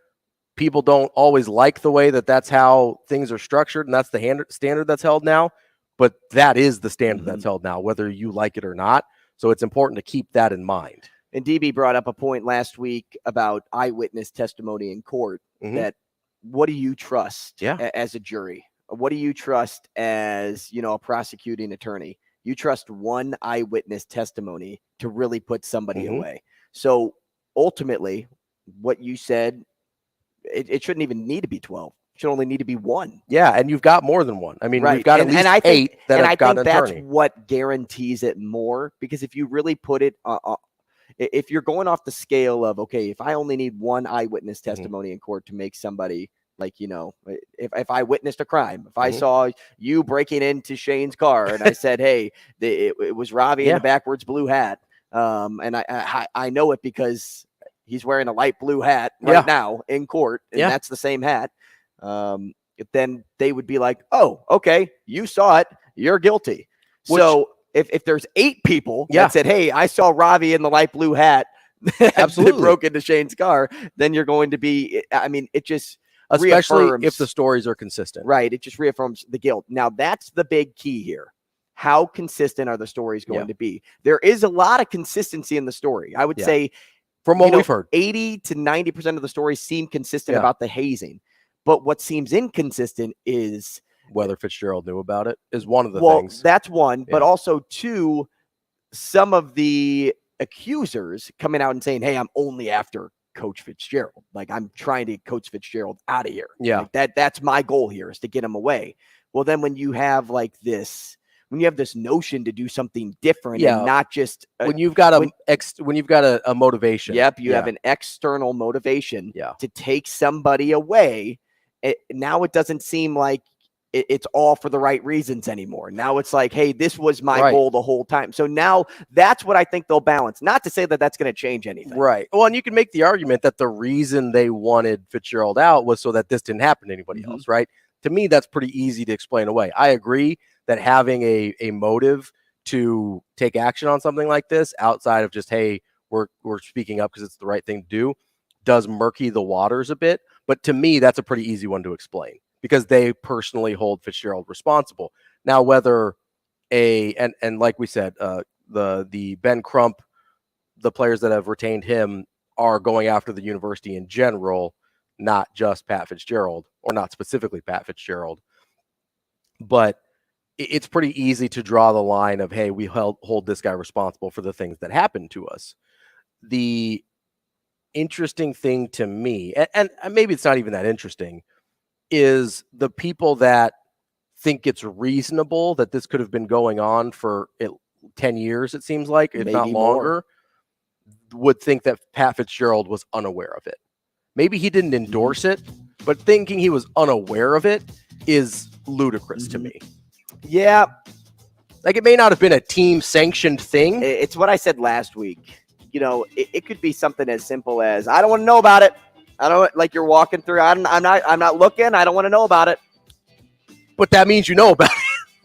people don't always like the way that that's how things are structured, and that's the standard that's held now. But that is the standard that's held now, whether you like it or not. So it's important to keep that in mind. And DB brought up a point last week about eyewitness testimony in court, that what do you trust as a jury? What do you trust as, a prosecuting attorney? You trust one eyewitness testimony to really put somebody away. So ultimately, what you said, it shouldn't even need to be 12. It should only need to be one. Yeah, and you've got more than one. I mean, we've got at least I think, 8 that have got an that's attorney. what guarantees it more, because if you really put it if you're going off the scale of, okay, if I only need one eyewitness testimony in court to make somebody, like, if I witnessed a crime, if I saw you breaking into Shane's car and I said, hey, it was Ravi in the backwards blue hat, and I know it because he's wearing a light blue hat right now in court, and that's the same hat, then they would be like, oh, okay, you saw it, you're guilty. So if there's 8 people that said, hey, I saw Ravi in the light blue hat, absolutely broke into Shane's car, then you're going to be, it just, especially if the stories are consistent. Right. It just reaffirms the guilt. Now, that's the big key here. How consistent are the stories going to be? There is a lot of consistency in the story. I would say, from what we've heard, 80 to 90% of the stories seem consistent about the hazing. But what seems inconsistent is whether Fitzgerald knew about it is one of the things. That's one. But also, 2, some of the accusers coming out and saying, hey, I'm only after Coach Fitzgerald. Like, I'm trying to get Coach Fitzgerald out of here. Yeah. Like that's my goal here, is to get him away. Well, then when you have this notion to do something different and not just when you've got a motivation. Yep. You have an external motivation to take somebody away. Now it doesn't seem like it's all for the right reasons anymore. Now it's like, hey, this was my goal the whole time. So now that's what I think they'll balance. Not to say that that's going to change anything. Right. Well, and you can make the argument that the reason they wanted Fitzgerald out was so that this didn't happen to anybody else, right? To me, that's pretty easy to explain away. I agree that having a motive to take action on something like this, outside of just, hey, we're speaking up because it's the right thing to do, does murky the waters a bit. But to me, that's a pretty easy one to explain, because they personally hold Fitzgerald responsible. Now, whether and like we said, the Ben Crump, the players that have retained him are going after the university in general, not just Pat Fitzgerald, or not specifically Pat Fitzgerald. But it's pretty easy to draw the line of, hey, we hold this guy responsible for the things that happened to us. The interesting thing to me, and maybe it's not even that interesting, is the people that think it's reasonable that this could have been going on for 10 years, it seems like, if not longer, would think that Pat Fitzgerald was unaware of it. Maybe he didn't endorse it, but thinking he was unaware of it is ludicrous to me. Yeah. Like, it may not have been a team-sanctioned thing. It's what I said last week. It could be something as simple as, I don't want to know about it. I don't, like, you're walking through. I'm not looking. I don't want to know about it. But that means you know about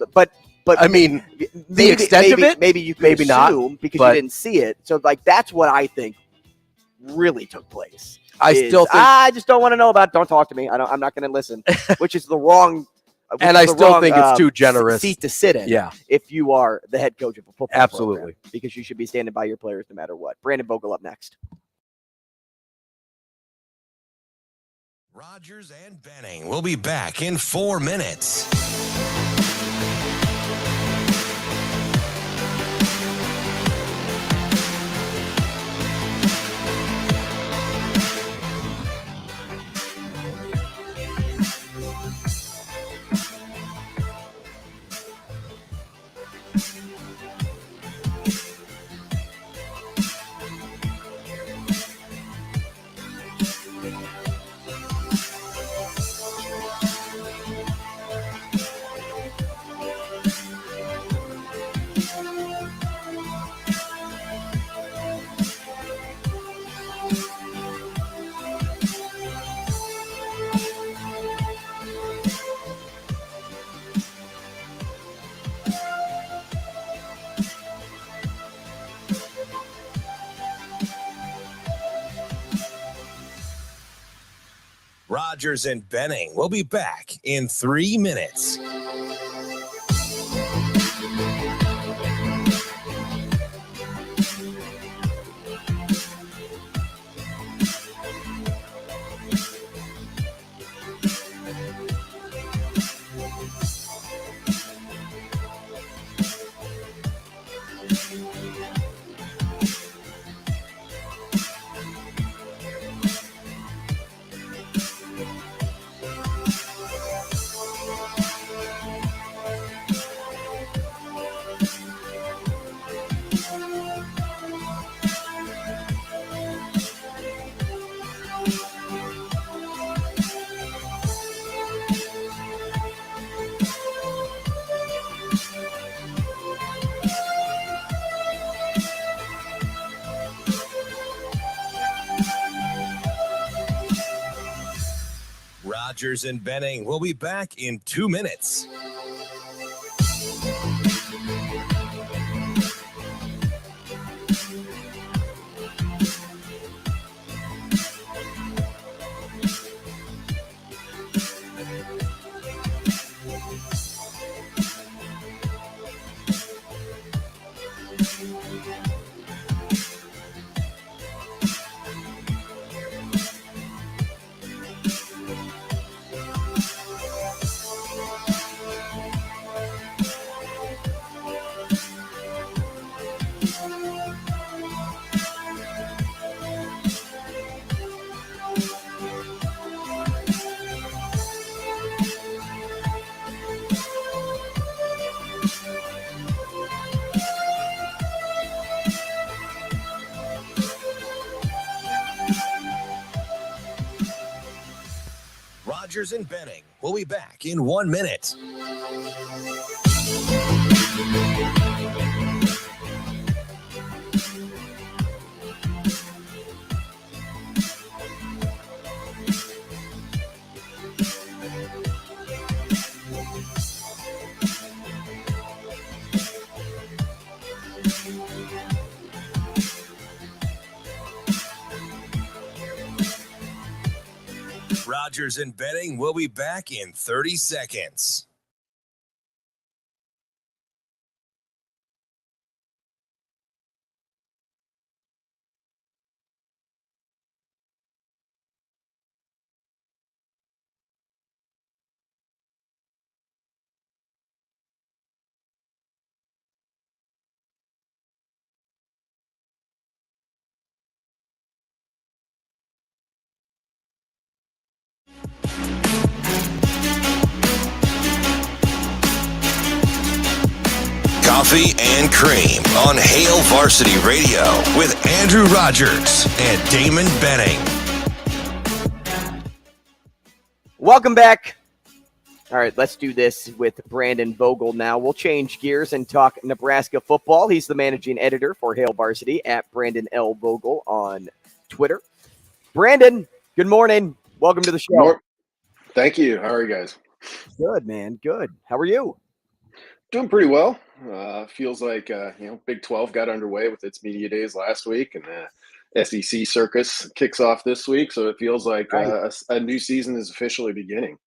it. But I mean, the extent of it, maybe you could maybe assume not, because you didn't see it. So, like, that's what I think really took place. I still think I just don't want to know about it. Don't talk to me. I'm not going to listen. Which is the wrong And I still think it's too generous. Seat to sit in. Yeah. If you are the head coach of a football Absolutely. program, because you should be standing by your players no matter what. Brandon Vogel up next. Rogers and Benning will be back in 4 minutes. Rogers and Benning will be back in 3 minutes. Rogers and Benning will be back in 2 minutes. Rogers and Benning will be back in 1 minute. Rogers and Benning will be back in 30 seconds. Coffee and Cream on Hail Varsity Radio with Andrew Rogers and Damon Benning. Welcome back. All right, let's do this with Brandon Vogel now. We'll change gears and talk Nebraska football. He's the managing editor for Hail Varsity at Brandon L. Vogel on Twitter. Brandon, good morning. Welcome to the show. Thank you. How are you guys? Good, man. Good. How are you? Doing pretty well. Feels like Big 12 got underway with its media days last week, and the SEC circus kicks off this week. So it feels like a new season is officially beginning.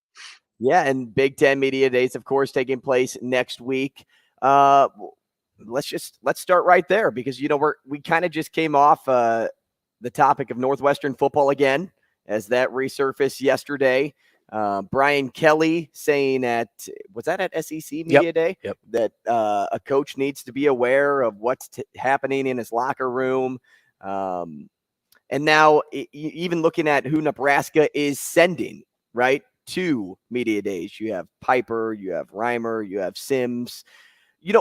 Yeah, and Big Ten Media Days, of course, taking place next week. Let's start right there because we kind of just came off the topic of Northwestern football again as that resurfaced yesterday. Brian Kelly saying was that at SEC Media Day? Yep. That a coach needs to be aware of what's happening in his locker room. And now even looking at who Nebraska is sending, right, to Media Days. You have Piper, you have Reimer, you have Sims.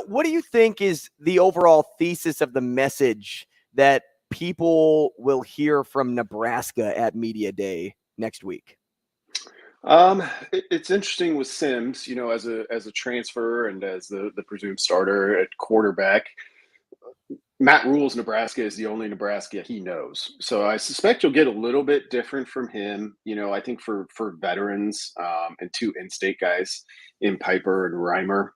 What do you think is the overall thesis of the message that people will hear from Nebraska at Media Day next week? It's interesting with Sims, as a transfer and as the presumed starter at quarterback. Matt Rule's Nebraska is the only Nebraska he knows. So I suspect you'll get a little bit different from him. I think for veterans and two in-state guys in Piper and Reimer,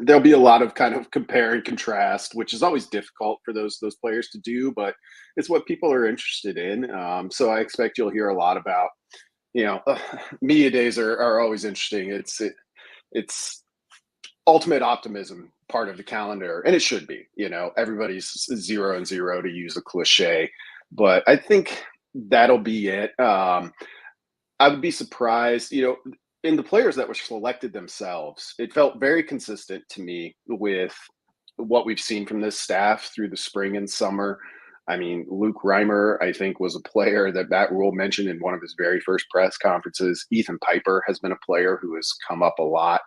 there'll be a lot of kind of compare and contrast, which is always difficult for those players to do, but it's what people are interested in. So I expect you'll hear a lot about, media days are always interesting. It's ultimate optimism part of the calendar, and it should be. Everybody's 0-0 to use a cliche, but I think that'll be it. I would be surprised, in the players that were selected themselves, it felt very consistent to me with what we've seen from this staff through the spring and summer. I mean, Luke Reimer, I think, was a player that Matt Rule mentioned in one of his very first press conferences. Ethan Piper has been a player who has come up a lot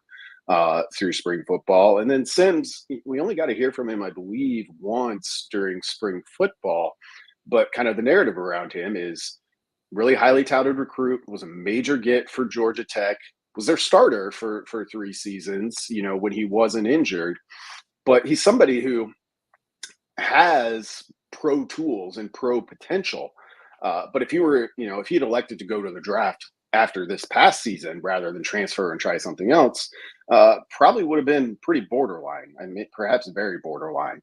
through spring football. And then Sims, we only got to hear from him, I believe, once during spring football. But kind of the narrative around him is really highly touted recruit, was a major get for Georgia Tech, was their starter for 3 seasons, when he wasn't injured. But he's somebody who has pro tools and pro potential. But if if he'd elected to go to the draft after this past season rather than transfer and try something else, probably would have been pretty borderline. I mean, perhaps very borderline.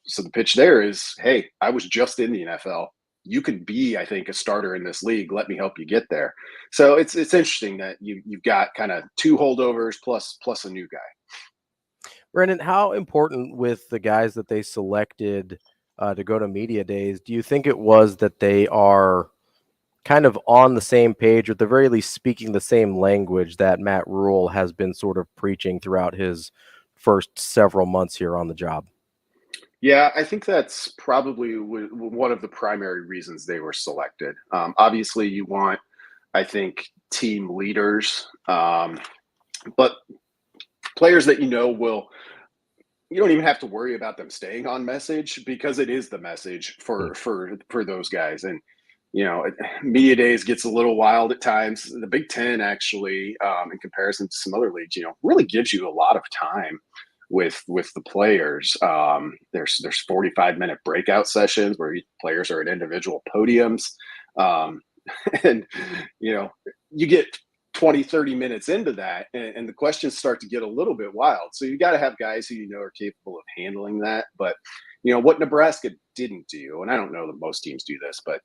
So the pitch there is, hey, I was just in the NFL. You could be, I think, a starter in this league. Let me help you get there. So it's interesting that you've got kind of 2 holdovers plus a new guy. Brendan, how important with the guys that they selected to go to Media Days, do you think it was that they are kind of on the same page, or at the very least speaking the same language that Matt Rule has been sort of preaching throughout his first several months here on the job? Yeah, I think that's probably one of the primary reasons they were selected. Obviously, you want, I think, team leaders, but players that you don't even have to worry about them staying on message because it is the message for those guys. And Media Days gets a little wild at times. The Big Ten actually, in comparison to some other leagues, really gives you a lot of time with the players. There's 45-minute breakout sessions where players are at individual podiums. And, you get 20, 30 minutes into that and the questions start to get a little bit wild. So you got to have guys who are capable of handling that. But, what Nebraska didn't do, and I don't know that most teams do this, but,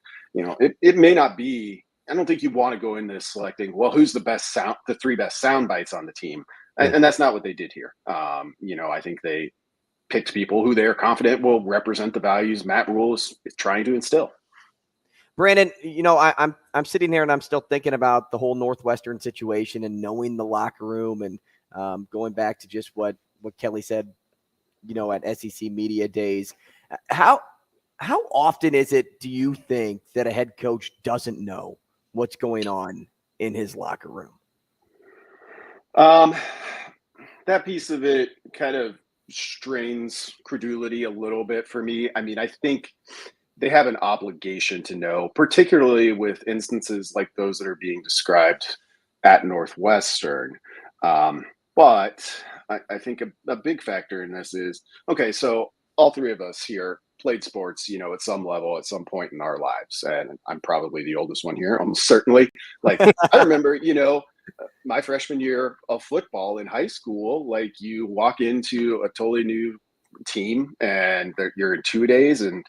it may not be, I don't think you want to go into selecting, well, who's the 3 best sound bites on the team. And that's not what they did here. I think they picked people who they are confident will represent the values Matt Rule is trying to instill. Brandon, I'm sitting here and I'm still thinking about the whole Northwestern situation and knowing the locker room and going back to just what Kelly said, at SEC Media Days. How often is it, do you think, that a head coach doesn't know what's going on in his locker room? That piece of it kind of strains credulity a little bit for me. I mean, I think they have an obligation to know, particularly with instances like those that are being described at Northwestern. But I think a big factor in this is, okay, so all 3 of us here played sports, at some level, at some point in our lives. And I'm probably the oldest one here, almost certainly. Like, I remember, my freshman year of football in high school, like you walk into a totally new team and you're in 2 days, and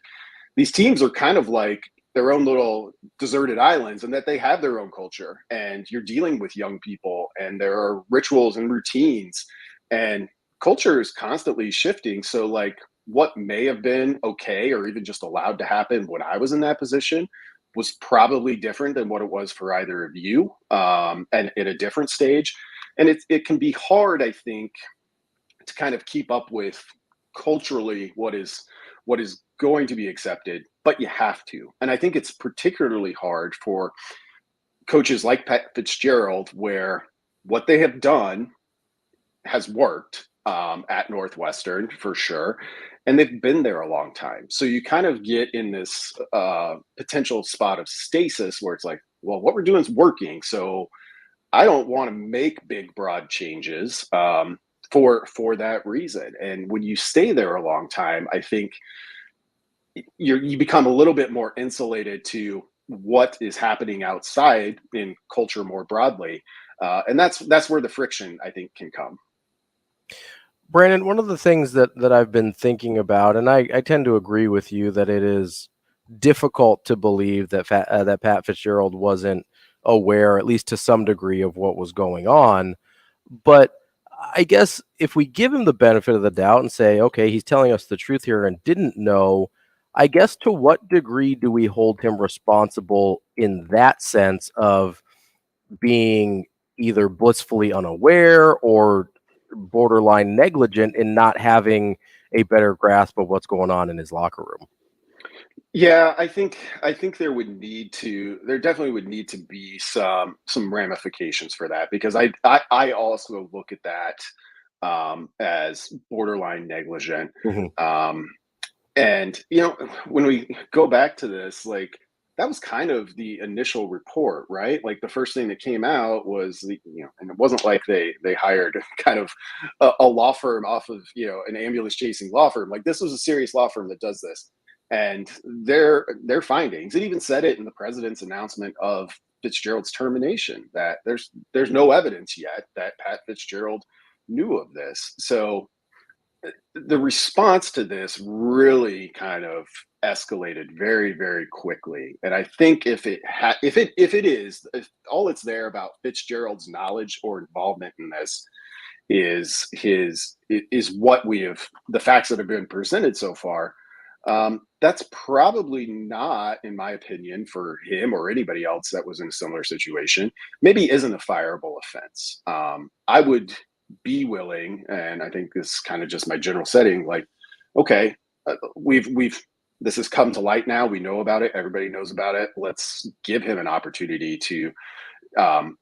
these teams are kind of like their own little deserted islands, and that they have their own culture, and you're dealing with young people, and there are rituals and routines, and culture is constantly shifting. So like what may have been okay or even just allowed to happen when I was in that position was probably different than what it was for either of you, and at a different stage. And it can be hard, I think, to kind of keep up with culturally what is going to be accepted, but you have to. And I think it's particularly hard for coaches like Pat Fitzgerald, where what they have done has worked at Northwestern for sure, and they've been there a long time. So you kind of get in this potential spot of stasis where it's like, well, what we're doing is working, so I don't want to make big, broad changes for that reason. And when you stay there a long time, I think you become a little bit more insulated to what is happening outside in culture more broadly, and that's where the friction, I think, can come. Brandon, one of the things that I've been thinking about, and I tend to agree with you, that it is difficult to believe that that Pat Fitzgerald wasn't aware, at least to some degree, of what was going on. But I guess if we give him the benefit of the doubt and say, okay, he's telling us the truth here and didn't know, I guess to what degree do we hold him responsible in that sense of being either blissfully unaware or borderline negligent in not having a better grasp of what's going on in his locker room? Yeah, I think there definitely would need to be some ramifications for that, because I also look at that as borderline negligent. Mm-hmm. And when we go back to this, like, that was kind of the initial report, right? Like the first thing that came out was and it wasn't like they hired kind of a law firm off of an ambulance chasing law firm. Like, this was a serious law firm that does this. And their findings, it even said it in the president's announcement of Fitzgerald's termination, that there's no evidence yet that Pat Fitzgerald knew of this. So the response to this really kind of escalated very, very quickly. And I think if all it's there about Fitzgerald's knowledge or involvement in this is what the facts that have been presented so far, that's probably not, in my opinion, for him or anybody else that was in a similar situation, maybe isn't a fireable offense. I would be willing, and I think this is kind of just my general setting, like, okay, this has come to light now, we know about it, everybody knows about it, let's give him an opportunity to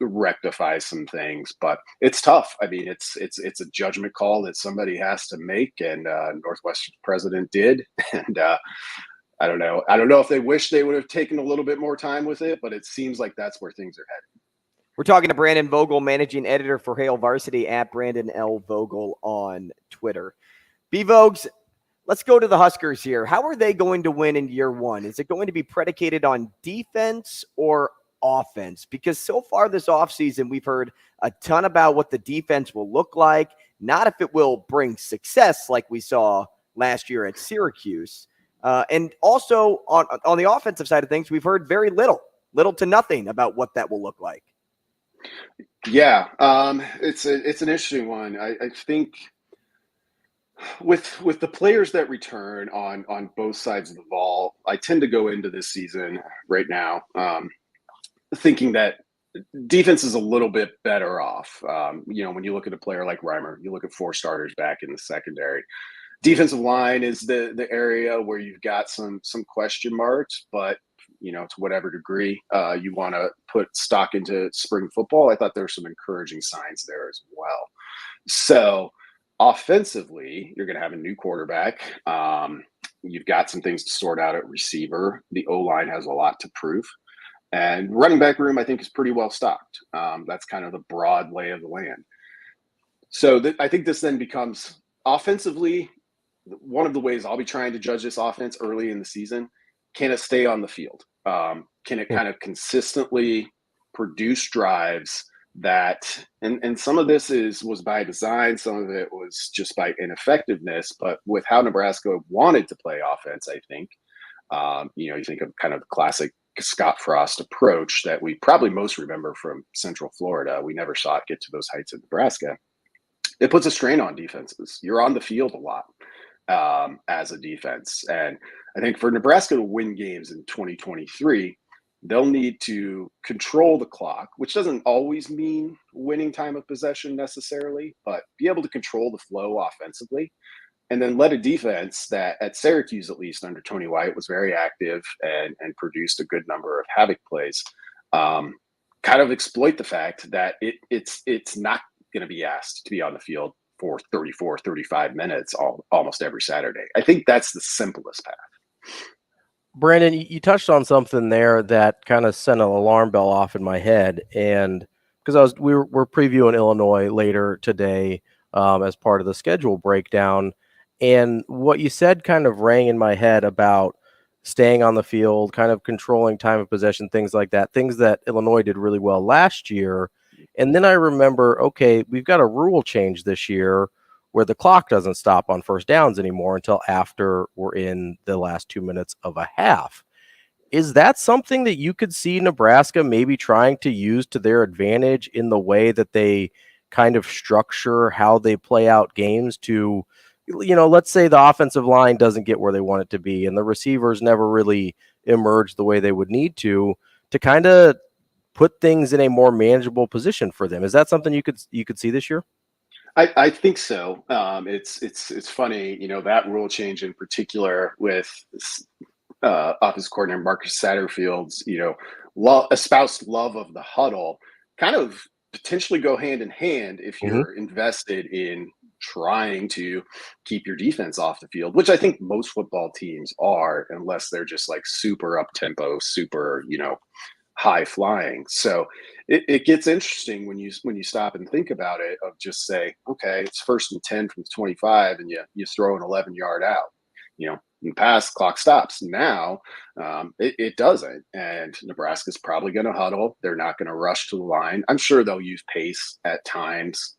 rectify some things. But it's tough. I mean, it's a judgment call that somebody has to make, and Northwestern's president did. And I don't know if they wish they would have taken a little bit more time with it, but it seems like that's where things are headed. We're talking to Brandon Vogel, managing editor for Hail Varsity, at Brandon L. Vogel on Twitter. B-Vogues, let's go to the Huskers here. How are they going to win in year one? Is it going to be predicated on defense or offense? Because so far this offseason, we've heard a ton about what the defense will look like, not if it will bring success like we saw last year at Syracuse. And also on the offensive side of things, we've heard very little to nothing about what that will look like. Yeah, it's an interesting one. I think with the players that return on both sides of the ball, I tend to go into this season right now thinking that defense is a little bit better off. When you look at a player like Reimer, you look at 4 starters back in the secondary. Defensive line is the area where you've got some question marks, but to whatever degree you want to put stock into spring football, I thought there were some encouraging signs there as well. So offensively, you're going to have a new quarterback. You've got some things to sort out at receiver. The O-line has a lot to prove. And running back room, I think, is pretty well stocked. That's kind of the broad lay of the land. So I think this then becomes offensively, one of the ways I'll be trying to judge this offense early in the season. Can it stay on the field? Can it kind of consistently produce drives that, and some of this was by design, some of it was just by ineffectiveness, but with how Nebraska wanted to play offense, I think, You think of kind of the classic Scott Frost approach that we probably most remember from Central Florida. We never saw it get to those heights in Nebraska. It puts a strain on defenses. You're on the field a lot as a defense. And I think for Nebraska to win games in 2023, they'll need to control the clock, which doesn't always mean winning time of possession necessarily, but be able to control the flow offensively. And then let a defense that at Syracuse, at least under Tony White, was very active and produced a good number of havoc plays, kind of exploit the fact that it's not going to be asked to be on the field for 34, 35 minutes almost every Saturday. I think that's the simplest path. Brandon, you touched on something there that kind of sent an alarm bell off in my head, and because we're previewing Illinois later today as part of the schedule breakdown, and what you said kind of rang in my head about staying on the field, kind of controlling time of possession, things like that, things that Illinois did really well last year. And then I remember, okay, we've got a rule change this year where the clock doesn't stop on first downs anymore until after we're in the last 2 minutes of a half. Is that something that you could see Nebraska maybe trying to use to their advantage in the way that they kind of structure how they play out games to, let's say the offensive line doesn't get where they want it to be and the receivers never really emerge the way they would need to kind of put things in a more manageable position for them? Is that something you could see this year? I think so. It's funny, that rule change in particular with offensive coordinator Marcus Satterfield's, espoused love of the huddle, kind of potentially go hand in hand if you're invested in trying to keep your defense off the field, which I think most football teams are, unless they're just like super up tempo, super, high flying. So it gets interesting when you stop and think about it, of just say, okay, it's 1st and 10 from the 25 and you throw an 11-yard out, in the past clock stops. Now it doesn't. And Nebraska's probably going to huddle. They're not going to rush to the line. I'm sure they'll use pace at times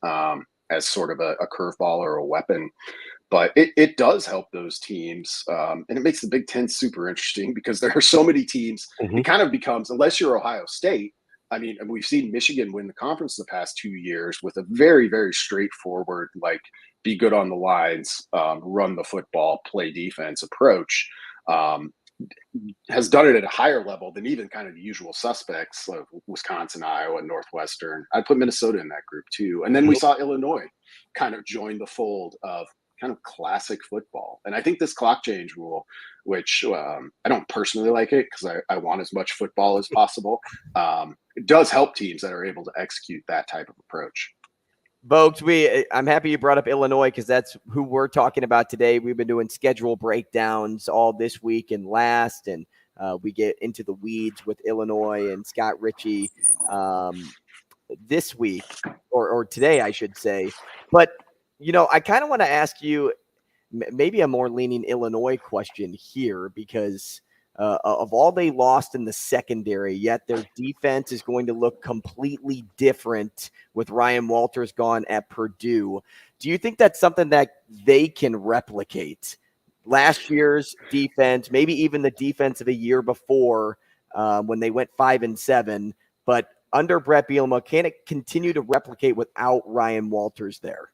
as sort of a curveball or a weapon. But it does help those teams, and it makes the Big Ten super interesting because there are so many teams. It kind of becomes, unless you're Ohio State, I mean, we've seen Michigan win the conference the past 2 years with a very, very straightforward, like, be good on the lines, run the football, play defense approach. Has done it at a higher level than even kind of the usual suspects of Wisconsin, Iowa, Northwestern. I'd put Minnesota in that group too. And then we saw Illinois kind of join the fold of kind of classic football. And I think this clock change rule, which I don't personally like it because I want as much football as possible, it does help teams that are able to execute that type of approach. Bogues, I'm happy you brought up Illinois because that's who we're talking about today. We've been doing schedule breakdowns all this week and last, and we get into the weeds with Illinois and Scott Richey this week, or today, I should say. But, I kind of want to ask you maybe a more leaning Illinois question here because of all they lost in the secondary, yet their defense is going to look completely different with Ryan Walters gone at Purdue. Do you think that's something that they can replicate? Last year's defense, maybe even the defense of a year before when they went 5-7, but under Brett Bielema, can it continue to replicate without Ryan Walters there?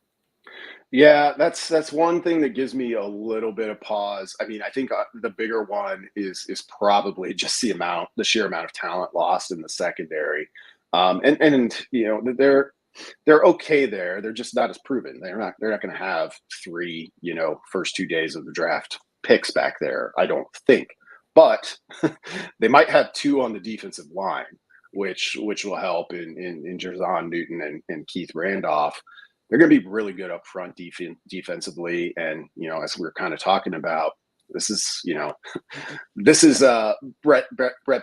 Yeah, that's one thing that gives me a little bit of pause. I mean, I think the bigger one is probably just the sheer amount of talent lost in the secondary. They're okay there. They're just not as proven. They're not going to have 3, first 2 days of the draft picks back there, I don't think. But they might have 2 on the defensive line, which will help in Jerzon Newton and Keith Randolph. They're going to be really good up front defensively. And, as we're kind of talking about, this is Brett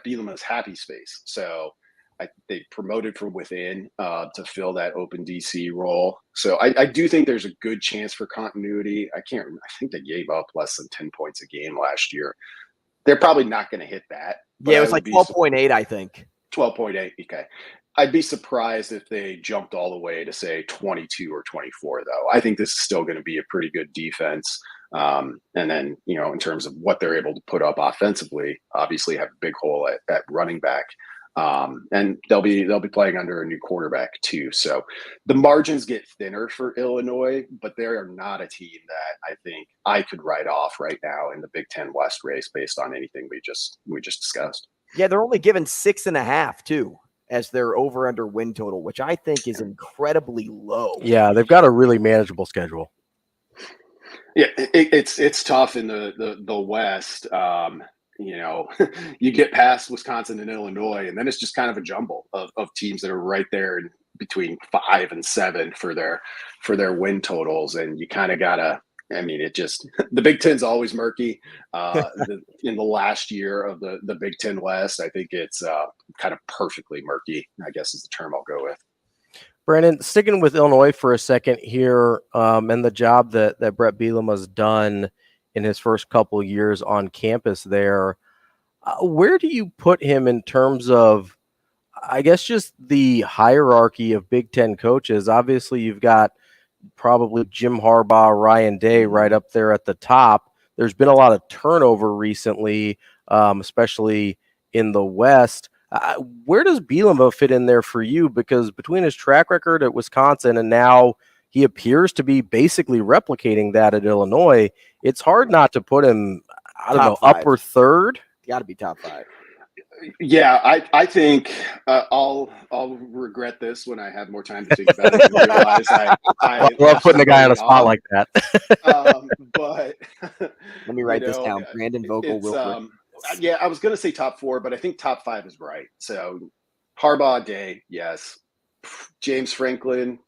Bielema's happy space. So they promoted from within to fill that open DC role. So I do think there's a good chance for continuity. I think they gave up less than 10 points a game last year. They're probably not going to hit that. Yeah, it was like 12.8, I think. 12.8. Okay. I'd be surprised if they jumped all the way to say 22 or 24, though. I think this is still going to be a pretty good defense. And then, in terms of what they're able to put up offensively, obviously have a big hole at running back. And they'll be playing under a new quarterback too. So the margins get thinner for Illinois, but they are not a team that I think I could write off right now in the Big Ten West race based on anything we just discussed. Yeah, they're only given 6.5 too as their over under win total, which I think is incredibly low. Yeah, they've got a really manageable schedule. Yeah, it's tough in the West. You get past Wisconsin and Illinois, and then it's just kind of a jumble of teams that are right there in between 5 and 7 for their win totals, and you kind of gotta. I mean, the Big Ten's always murky. In the last year of the Big Ten West, I think it's kind of perfectly murky, I guess is the term I'll go with. Brandon, sticking with Illinois for a second here, and the job that Brett Bielema's done in his first couple of years on campus there, where do you put him in terms of, I guess, just the hierarchy of Big Ten coaches? Obviously, you've got probably Jim Harbaugh, Ryan Day right up there at the top. There's been a lot of turnover recently, especially in the West. Where does Bielema fit in there for you? Because between his track record at Wisconsin and now he appears to be basically replicating that at Illinois, it's hard not to put him, upper third. Got to be top 5. Yeah, I think I'll regret this when I have more time to think about it and realize I love putting a guy on a spot like that. But let me write this down. Brandon Vogel will. Yeah, I was going to say top 4, but I think top 5 is right. So Harbaugh, Day, yes. James Franklin,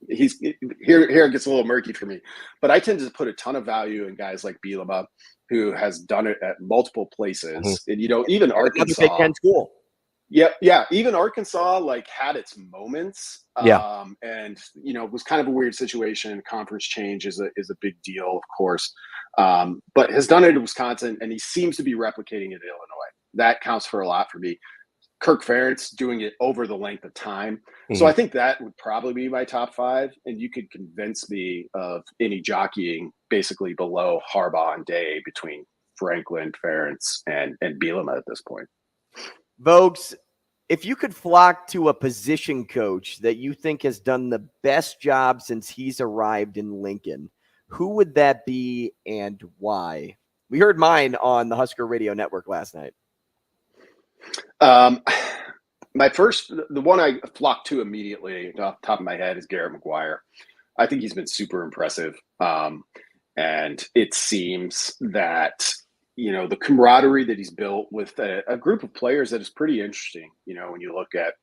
he's here. It gets a little murky for me, but I tend to put a ton of value in guys like Bielema, who has done it at multiple places, and even Arkansas. Big Ten school. Yeah. Even Arkansas had its moments. And it was kind of a weird situation. Conference change is a big deal, of course. But has done it in Wisconsin, and he seems to be replicating it in Illinois. That counts for a lot for me. Kirk Ferentz doing it over the length of time. So I think that would probably be my top 5. And you could convince me of any jockeying basically below Harbaugh and Day between Franklin, Ferentz, and Bielema at this point. Vogues, if you could flock to a position coach that you think has done the best job since he's arrived in Lincoln, who would that be and why? We heard mine on the Husker Radio Network last night. The one I flocked to immediately off the top of my head is Garrett McGuire. I think he's been super impressive. And it seems that, the camaraderie that he's built with a group of players that is pretty interesting. When you look at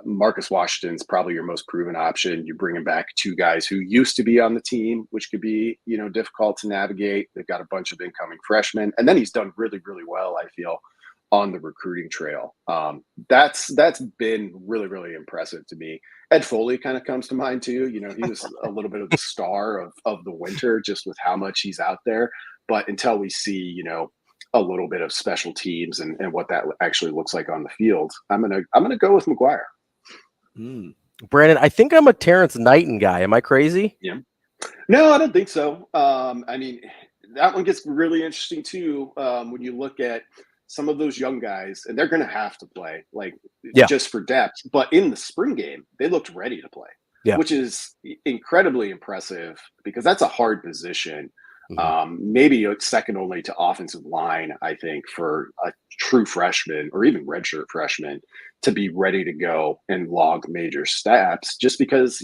Marcus Washington's probably your most proven option. You're bringing back 2 guys who used to be on the team, which could be, difficult to navigate. They've got a bunch of incoming freshmen. And then he's done really, really well, I feel, on the recruiting trail. That's been really, really impressive to me. Ed Foley kind of comes to mind too. He was a little bit of the star of the winter just with how much he's out there. But until we see, a little bit of special teams and what that actually looks like on the field, I'm gonna go with McGuire. Brandon, I think I'm a Terrence Knighton guy. Am I crazy? Yeah. No, I don't think so. That one gets really interesting too when you look at some of those young guys, and they're going to have to play just for depth. But in the spring game, they looked ready to play, which is incredibly impressive because that's a hard position. Maybe second only to offensive line, I think, for a true freshman or even redshirt freshman to be ready to go and log major stats just because,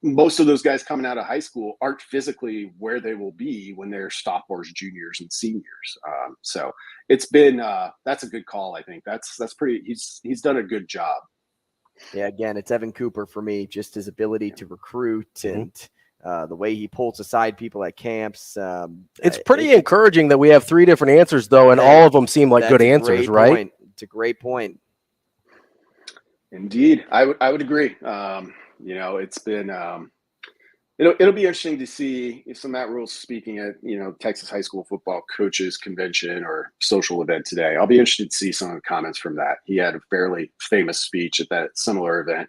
most of those guys coming out of high school aren't physically where they will be when they're sophomores, juniors, and seniors. So it's been that's a good call. I think that's pretty. He's done a good job. Yeah, again, it's Evan Cooper for me. Just his ability to recruit and the way he pulls aside people at camps. It's pretty encouraging that we have 3 different answers though, and all of them seem like good answers, right? Point. It's a great point. Indeed, I would agree. It's been it'll be interesting to see if Matt Rule's speaking at Texas high school football coaches convention or social event today. I'll be interested to see some of the comments from that. He had a fairly famous speech at that similar event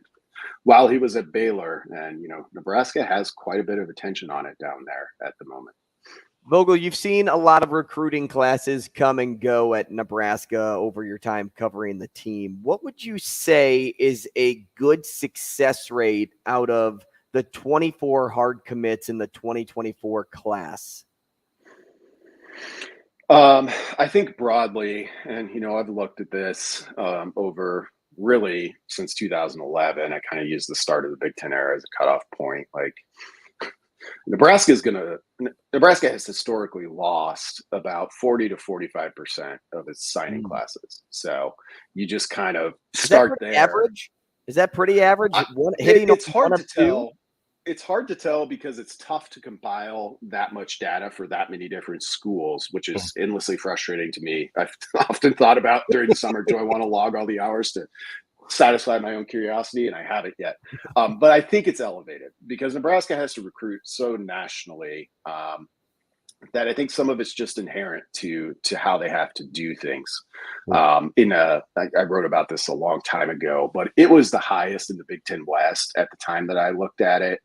while he was at Baylor. And, Nebraska has quite a bit of attention on it down there at the moment. Vogel, you've seen a lot of recruiting classes come and go at Nebraska over your time covering the team. What would you say is a good success rate out of the 24 hard commits in the 2024 class? I think broadly, and, I've looked at this over really since 2011. I kind of used the start of the Big Ten era as a cutoff point. Like, Nebraska has historically lost about 40 to 45% of its signing classes. So you just kind of start there. Average? Is that pretty average? It's hard to tell. It's hard to tell because it's tough to compile that much data for that many different schools, which is endlessly frustrating to me. I've often thought about during the summer, do I want to log all the hours to satisfy my own curiosity? And I haven't yet. But I think it's elevated because Nebraska has to recruit so nationally that I think some of it's just inherent to how they have to do things. I wrote about this a long time ago, but it was the highest in the Big Ten West at the time that I looked at it.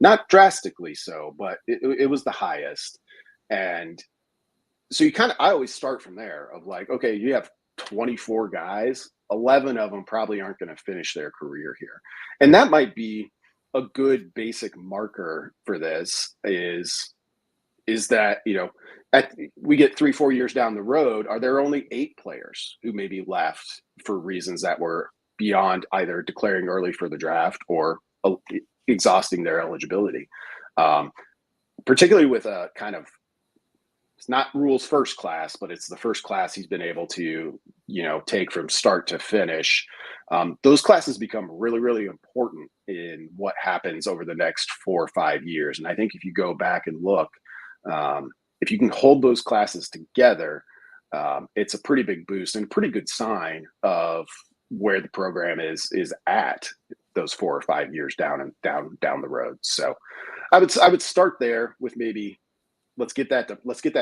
Not drastically so, but it was the highest. And so I always start from there of like, okay, you have 24 guys, 11 of them probably aren't going to finish their career here. And that might be a good basic marker for this is that, we get 3-4 years down the road, are there only 8 players who may be left for reasons that were beyond either declaring early for the draft or exhausting their eligibility? Particularly with a kind of, it's not Rule's first class, but it's the first class he's been able to, take from start to finish. Those classes become really, really important in what happens over the next 4 or 5 years. And I think if you go back and look, if you can hold those classes together, it's a pretty big boost and a pretty good sign of where the program is at those 4 or 5 years down the road. So I would start there with maybe let's get that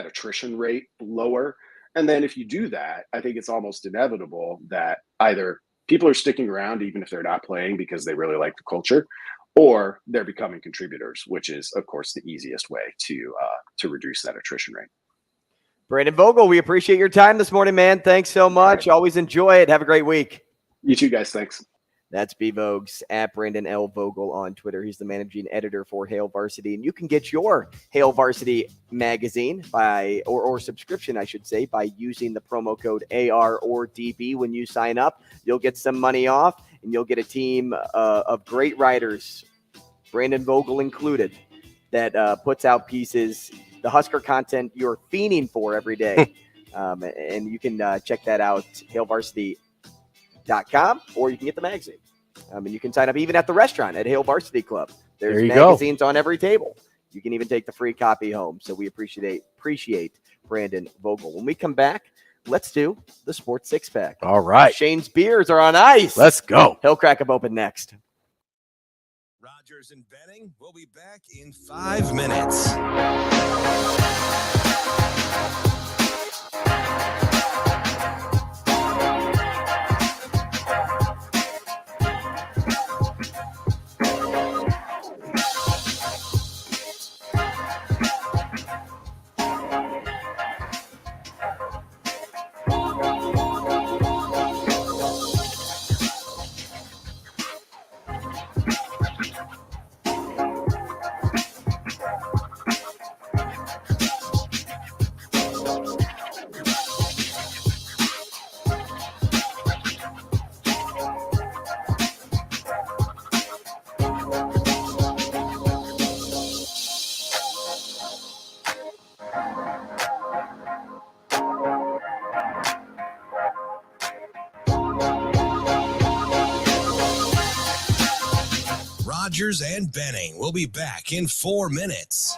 attrition rate lower. And then if you do that, I think it's almost inevitable that either people are sticking around even if they're not playing because they really like the culture, or they're becoming contributors, which is, of course, the easiest way to reduce that attrition rate. Brandon Vogel, we appreciate your time this morning, man. Thanks so much. Right. Always enjoy it. Have a great week. You too, guys. Thanks. That's B-Vogues at Brandon L. Vogel on Twitter. He's the managing editor for Hail Varsity. And you can get your Hail Varsity magazine or subscription, I should say, by using the promo code AR or DB when you sign up. You'll get some money off, and you'll get a team of great writers, Brandon Vogel included, that puts out pieces, the Husker content you're fiending for every day. And you can check that out, hailvarsity.com, or you can get the magazine. And you can sign up even at the restaurant at Hail Varsity Club. There's magazines on every table. You can even take the free copy home. So we appreciate Brandon Vogel. When we come back, let's do the Sports Six Pack. All right. Shane's beers are on ice. Let's go. He'll crack them open next. Rogers and Benning will be back in 5 minutes. Rogers and Benning will be back in 4 minutes.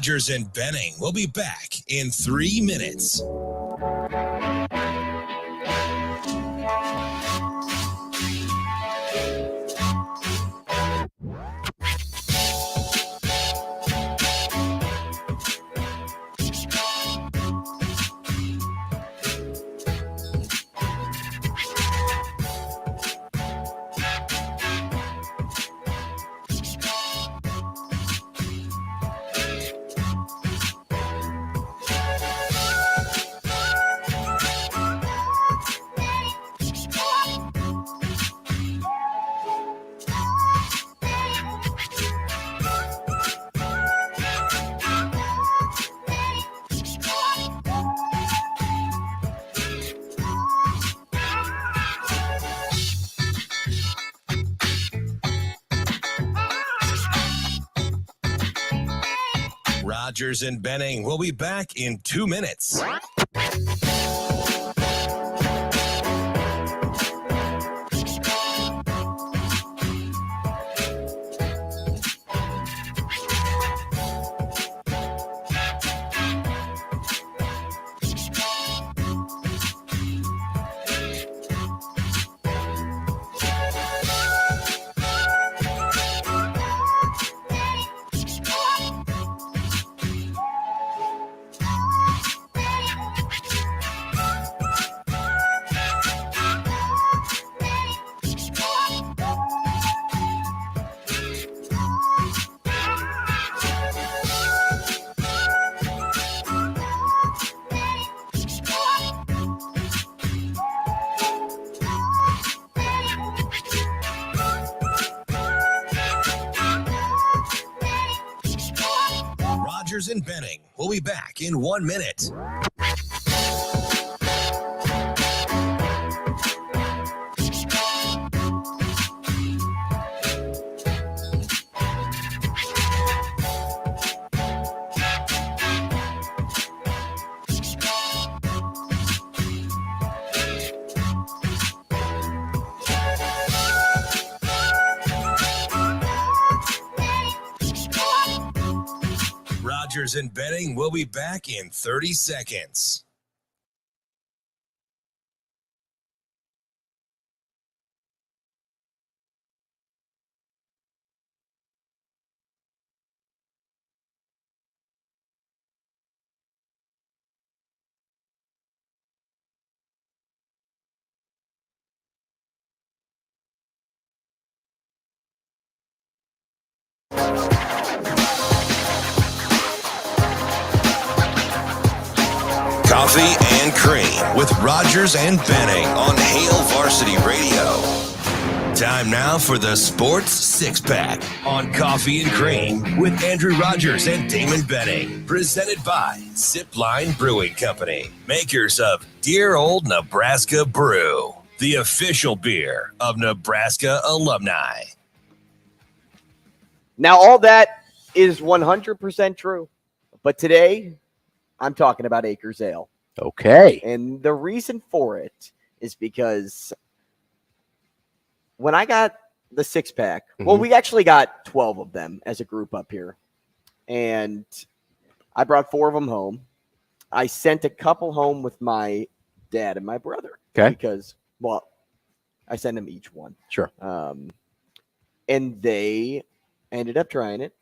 Rogers and Benning will be back in 3 minutes. Rogers and Benning will be back in 2 minutes. Rogers and Benning will be back in 1 minute. Rogers and Benning will be back in 30 seconds. Coffee and Cream with Rogers and Benning on Hail Varsity Radio. Time now for the Sports Six-Pack on Coffee and Cream with Andrew Rogers and Damon Benning. Presented by Zipline Brewing Company, makers of Dear Old Nebraska Brew, the official beer of Nebraska alumni. Now, all that is 100% true. But today, I'm talking about Acres Ale. Okay. And the reason for it is because when I got the six-pack, well, we actually got 12 of them as a group up here. And I brought 4 of them home. I sent a couple home with my dad and my brother. Okay. Because, well, I sent them each one. Sure. And they ended up trying it,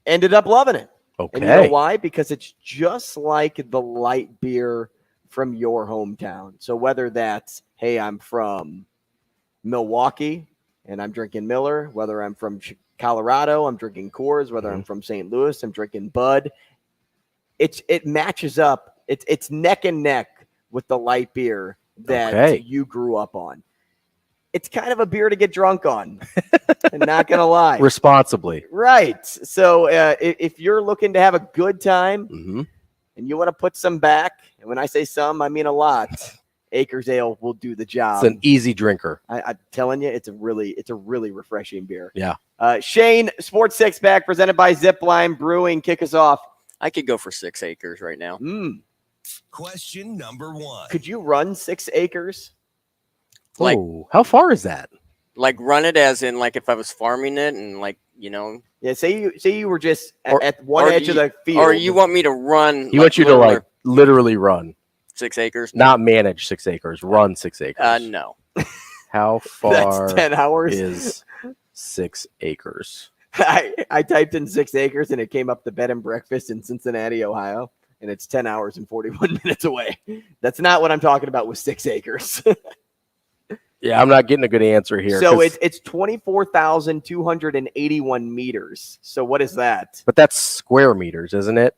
ended up loving it. Okay. And you know why? Because it's just like the light beer from your hometown. So whether that's, hey, I'm from Milwaukee and I'm drinking Miller, whether I'm from Colorado, I'm drinking Coors, whether I'm from St. Louis, I'm drinking Bud, it matches up. It's neck and neck with the light beer that you grew up on. It's kind of a beer to get drunk on. I'm not going to lie. Responsibly. Right. So if you're looking to have a good time and you want to put some back, and when I say some, I mean a lot, Acres Ale will do the job. It's an easy drinker. I'm telling you, it's a really refreshing beer. Yeah. Shane, Sports Six-Pack presented by Zipline Brewing. Kick us off. I could go for 6 acres right now. Question number 1. Could you run 6 acres? Like, how far is that? Like run it as in like if I was farming it and like, Yeah, say you were just at one or edge of the field. Or you want me to run? He wants you to literally run 6 acres? Not manage 6 acres, run 6 acres. No. How far That's 10 hours. is 6 acres? I typed in 6 acres and it came up the bed and breakfast in Cincinnati, Ohio, and it's 10 hours and 41 minutes away. That's not what I'm talking about with 6 acres. Yeah, I'm not getting a good answer here. So it's 24,281 meters. So what is that? But that's square meters, isn't it?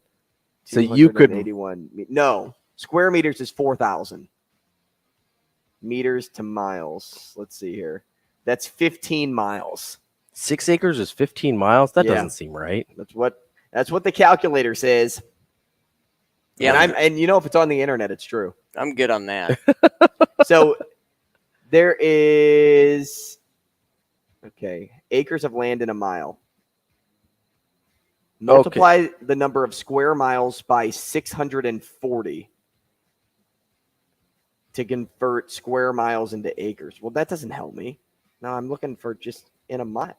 So you could 81. No, square meters is 4,000 meters to miles. Let's see here. That's 15 miles. 6 acres is 15 miles. That Yeah. doesn't seem right. That's what the calculator says. Yeah, And if it's on the internet, it's true. I'm good on that. So there is acres of land in a mile. Multiply the number of square miles by 640 to convert square miles into acres. Well, that doesn't help me. No, I'm looking for just in a mile.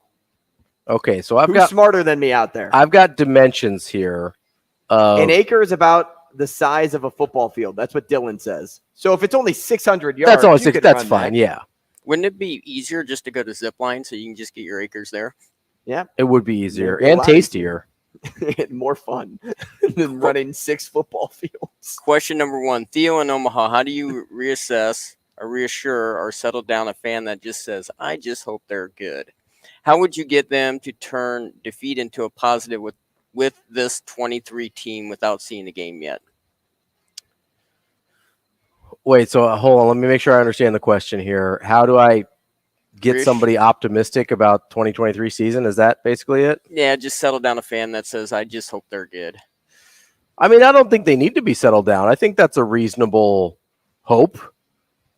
Okay, so Who's smarter than me out there? I've got dimensions here. An acre is about the size of a football field. That's what Dylan says. So if it's only 600 yards, that's only you 6. could That's run fine. that. Yeah, Wouldn't it be easier just to go to zip line so you can just get your acres there? Yeah, it would be easier It'd be a and lot tastier. more fun than running 6 football fields. Question number 1. Theo in Omaha, how do you reassess or reassure or settle down a fan that just says, I just hope they're good? How would you get them to turn defeat into a positive with this 23 team without seeing the game yet? Wait, so hold on. Let me make sure I understand the question here. How do I get somebody optimistic about 2023 season? Is that basically it? Yeah, just settle down a fan that says, I just hope they're good. I mean, I don't think they need to be settled down. I think that's a reasonable hope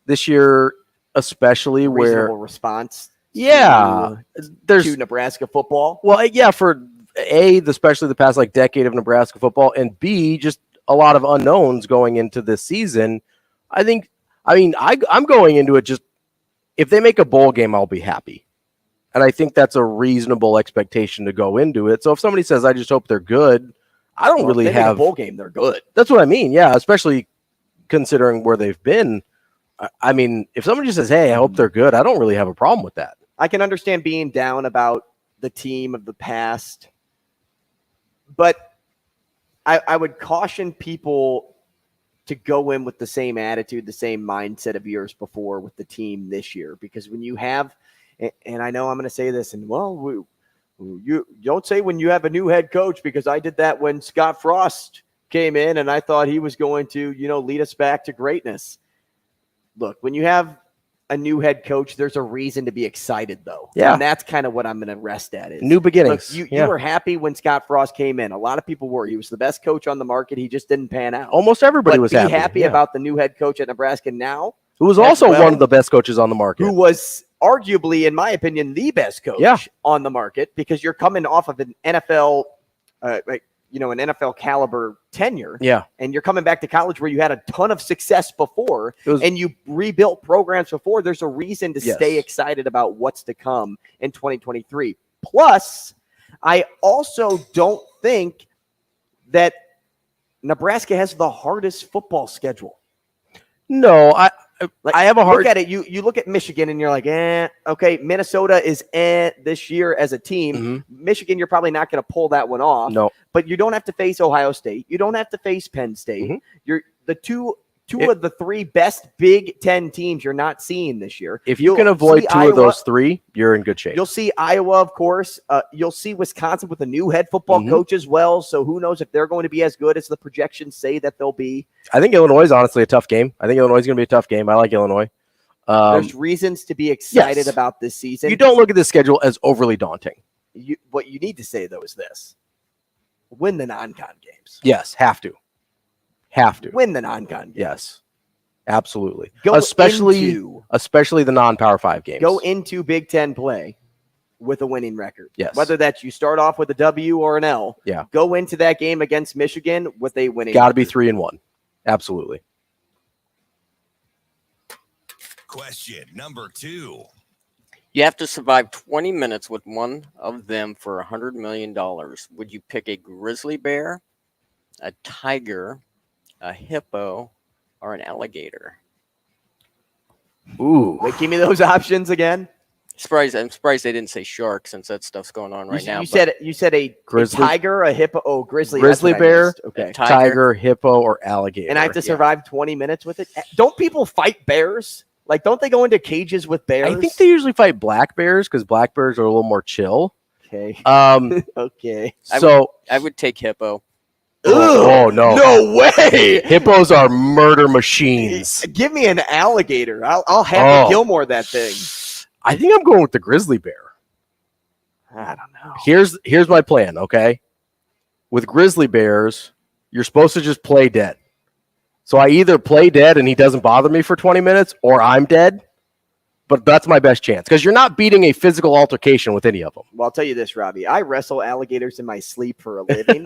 this year, especially Reasonable response. there's to Nebraska football. Well, yeah, for especially the past decade of Nebraska football, and B, just a lot of unknowns going into this season. I'm going into it just if they make a bowl game, I'll be happy. And I think that's a reasonable expectation to go into it. So if somebody says, I just hope they're good, I don't really if they make have a bowl game. They're good. That's what I mean. Yeah. Especially considering where they've been. I mean, if somebody just says, hey, I hope they're good, I don't really have a problem with that. I can understand being down about the team of the past, but I would caution people to go in with the same attitude, the same mindset of years before with the team this year. Because when you have, and I know I'm going to say this, and you don't say when you have a new head coach, because I did that when Scott Frost came in and I thought he was going to, lead us back to greatness. Look, when you have a new head coach, there's a reason to be excited, though. Yeah. And that's kind of what I'm going to rest at. Is new beginnings. Look, you were happy when Scott Frost came in. A lot of people were. He was the best coach on the market. He just didn't pan out. Almost everybody was happy about the new head coach at Nebraska now. Who was also one of the best coaches on the market. Who was arguably, in my opinion, the best coach on the market, because you're coming off of an NFL, an NFL caliber tenure. Yeah. And you're coming back to college where you had a ton of success before and you rebuilt programs before. There's a reason to stay excited about what's to come in 2023. Plus, I also don't think that Nebraska has the hardest football schedule. No, I have a hard look at it. You look at Michigan and you're like, okay. Minnesota is this year as a team. Mm-hmm. Michigan, you're probably not going to pull that one off. No, but you don't have to face Ohio State. You don't have to face Penn State. Mm-hmm. You're the two of the 3 best Big Ten teams you're not seeing this year. If you can avoid 2 of those 3, you're in good shape. You'll see Iowa, of course. You'll see Wisconsin with a new head football coach as well. So who knows if they're going to be as good as the projections say that they'll be. I think Illinois is honestly a tough game. I think Illinois is going to be a tough game. I like Illinois. There's reasons to be excited about this season. You don't look at this schedule as overly daunting. What you need to say, though, is this. Win the non-con games. Yes, have to. Win the non-con games. Yes, absolutely. Go especially the non-Power 5 games. Go into Big Ten play with a winning record. Yes. Whether that's you start off with a W or an L. Yeah. Go into that game against Michigan with a winning Got to be record. 3-1. Absolutely. Question number 2. You have to survive 20 minutes with one of them for $100 million. Would you pick a grizzly bear, a tiger, a hippo, or an alligator? Ooh. Wait, give me those options again. I'm surprised they didn't say shark since that stuff's going on right now. You said a tiger, a hippo, grizzly. Grizzly bear, okay. Tiger, hippo, or alligator. And I have to survive 20 minutes with it? Don't people fight bears? Like, don't they go into cages with bears? I think they usually fight black bears because black bears are a little more chill. Okay. Okay. I would take hippo. Oh, no. No way. Hippos are murder machines. Give me an alligator. I'll have to Gilmore that thing. I think I'm going with the grizzly bear. I don't know. Here's my plan, okay? With grizzly bears, you're supposed to just play dead. So I either play dead and he doesn't bother me for 20 minutes, or I'm dead. But that's my best chance because you're not beating a physical altercation with any of them. Well, I'll tell you this, Ravi. I wrestle alligators in my sleep for a living.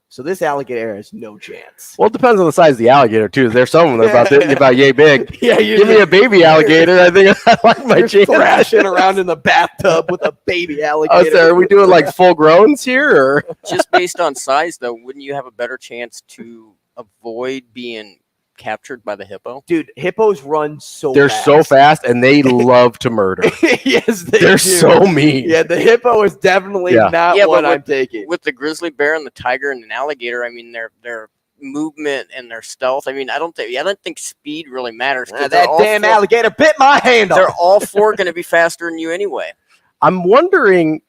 So this alligator has no chance. Well, it depends on the size of the alligator, too. There's some of them that are about yay big. Yeah, give me a baby alligator. I think I like my chance. Thrashing around in the bathtub with a baby alligator. Oh, so are we doing like full growns here? Or? Just based on size, though, wouldn't you have a better chance to avoid being captured by the hippo? Dude, hippos run so They're fast. so fast, and they love to murder. Yes, they're so mean. Yeah, the hippo is definitely not what I'm taking. With the grizzly bear and the tiger and an alligator, I mean, their movement and their stealth. I mean, I don't think speed really matters. That damn alligator bit my hand off. They're all four going to be faster than you anyway. I'm wondering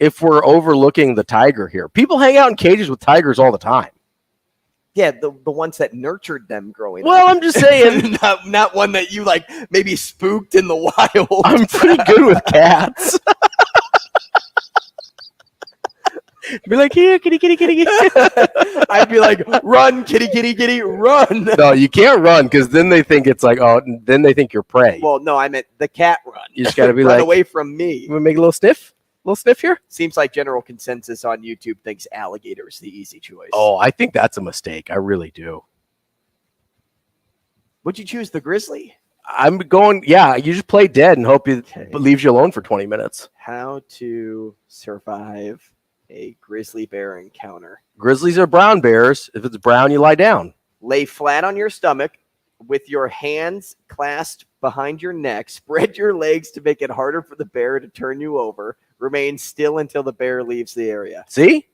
if we're overlooking the tiger here. People hang out in cages with tigers all the time. Yeah, the ones that nurtured them growing up. Well, I'm just saying. not one that you, like, maybe spooked in the wild. I'm pretty good with cats. Be like, here, kitty, kitty, kitty. I'd be like, run, kitty, kitty, kitty, run. No, you can't run because then they think it's like, then they think you're prey. Well, no, I meant the cat run. You just got to be run like, away from me. You want to make a little sniff? Little sniff here? Seems like general consensus on YouTube thinks alligator is the easy choice. Oh, I think that's a mistake. I really do. Would you choose the grizzly? I'm going, you just play dead and hope it leaves you alone for 20 minutes. How to survive a grizzly bear encounter. Grizzlies are brown bears. If it's brown, you lie down. Lay flat on your stomach with your hands clasped behind your neck. Spread your legs to make it harder for the bear to turn you over. Remain still until the bear leaves the area. See?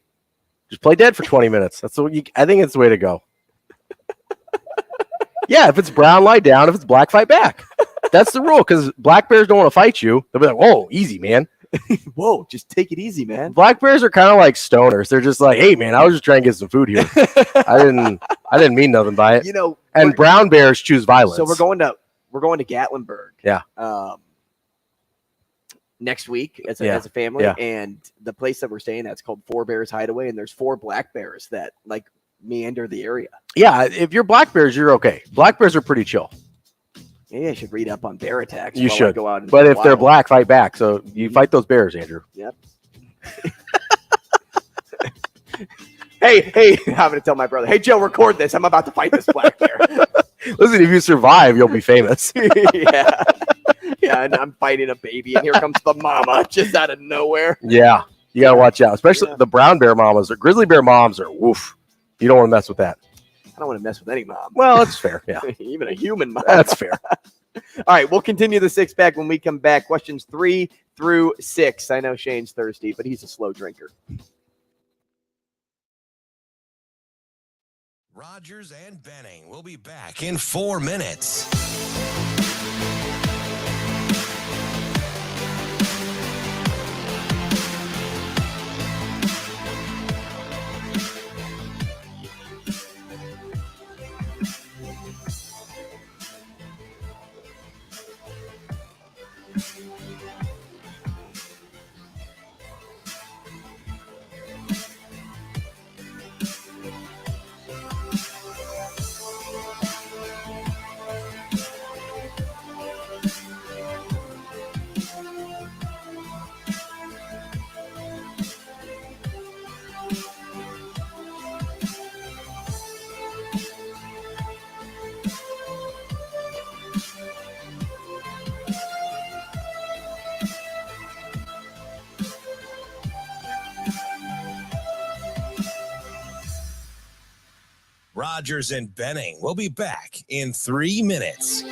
Just play dead for 20 minutes. That's what I think it's the way to go. Yeah, if it's brown, lie down. If it's black, fight back. That's the rule because black bears don't want to fight you. They'll be like, whoa, easy, man. Whoa, just take it easy, man. Black bears are kind of like stoners. They're just like, hey, man, I was just trying to get some food here. I didn't mean nothing by it. You know, and brown bears choose violence. So we're going to Gatlinburg. Yeah. Next week as a family, and the place that we're staying at is called Four Bears Hideaway, and there's 4 black bears that like meander the area. Yeah, if you're black bears, you're okay. Black bears are pretty chill. Maybe I should read up on bear attacks. You should go out. But if they're black, fight back. So you fight those bears, Andrew. Yep. Hey, I'm going to tell my brother, hey, Joe, record this. I'm about to fight this black bear. Listen, if you survive, you'll be famous. Yeah, and I'm fighting a baby, and here comes the mama just out of nowhere. Yeah, you got to watch out, especially the brown bear mamas. Or grizzly bear moms are woof. You don't want to mess with that. I don't want to mess with any mom. Well, that's fair. Yeah. Even a human mom. That's fair. All right, we'll continue the 6-pack when we come back. Questions 3 through 6. I know Shane's thirsty, but he's a slow drinker. Rogers and Benning will be back in 4 minutes. Rogers and Benning will be back in 3 minutes.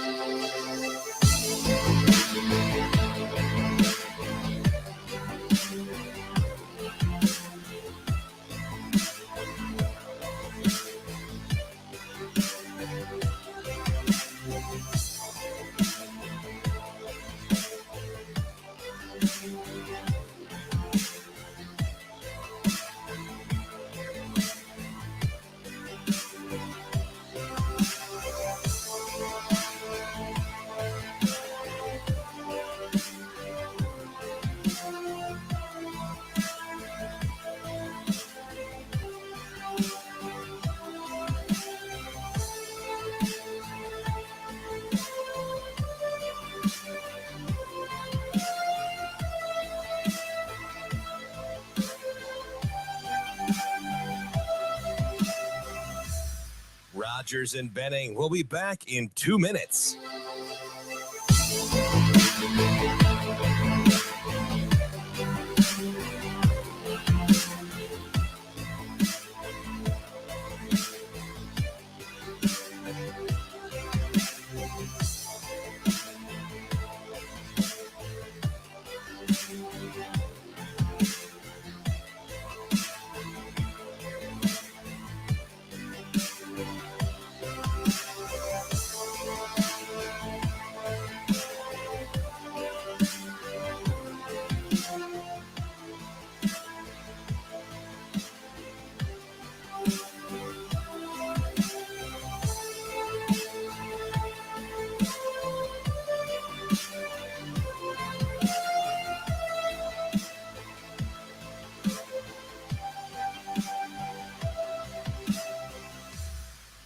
Rogers and Benning will be back in 2 minutes.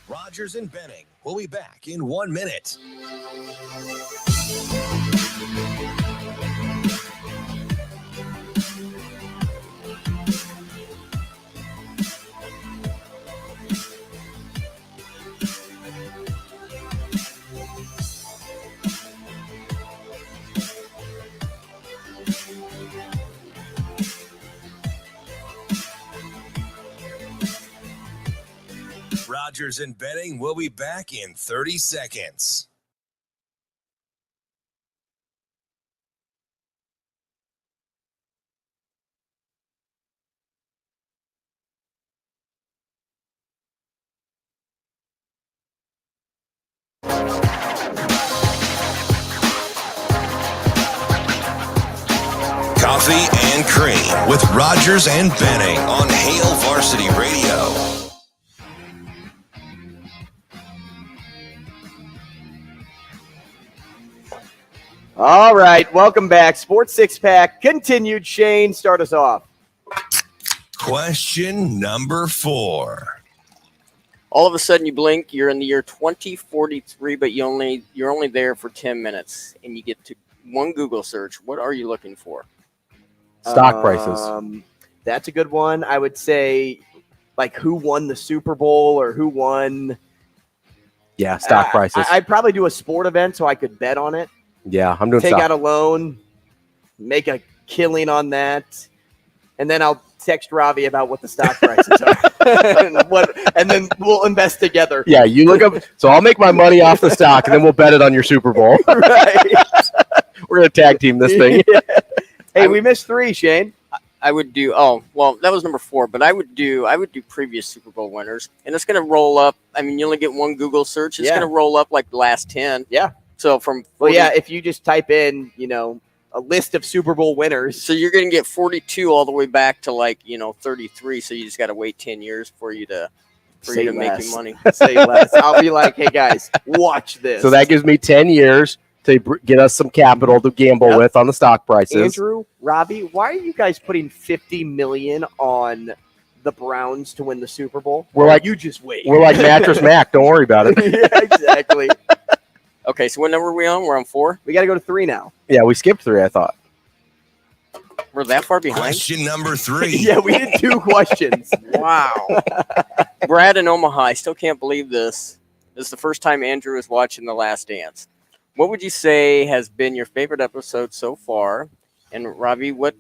Rogers and Benning will be back in 1 minute. Rogers and Benning will be back in 30 seconds. Coffee and Cream with Rogers and Benning on Hail Varsity Radio. All right, welcome back. Sports Six Pack continued. Shane, start us off. Question number 4. All of a sudden, you blink, you're in the year 2043, but you're only there for 10 minutes, and you get to one Google search. What are you looking for? Stock prices. That's a good one. I would say, like, who won the Super Bowl or who won. Yeah, stock prices. I'd probably do a sport event so I could bet on it. Yeah, I'm doing Take stock. out a loan, make a killing on that, and then I'll text Ravi about what the stock prices are. and then we'll invest together. Yeah, you look up. So I'll make my money off the stock, and then we'll bet it on your Super Bowl. Right. We're going to tag team this thing. Yeah. Hey, we missed 3, Shane. I would do. Oh, well, that was number 4, but I would do previous Super Bowl winners, and it's going to roll up. I mean, you only get one Google search. It's going to roll up like the last 10. Yeah. So from 40, well, yeah, if you just type in, a list of Super Bowl winners. So you're going to get 42 all the way back to 33. So you just got to wait 10 years for you to make your money. Say less. I'll be like, hey guys, watch this. So that gives me 10 years to get us some capital to gamble with on the stock prices. Andrew, Ravi, why are you guys putting $50 million on the Browns to win the Super Bowl? You just wait. We're like Mattress Mac. Don't worry about it. Yeah, exactly. Okay, so what number are we on? We're on 4? We got to go to 3 now. Yeah, we skipped 3, I thought. We're that far behind? Question number 3. Yeah, we did 2 questions. Wow. Brad in Omaha, I still can't believe this. This is the first time Andrew is watching The Last Dance. What would you say has been your favorite episode so far? And Ravi, what,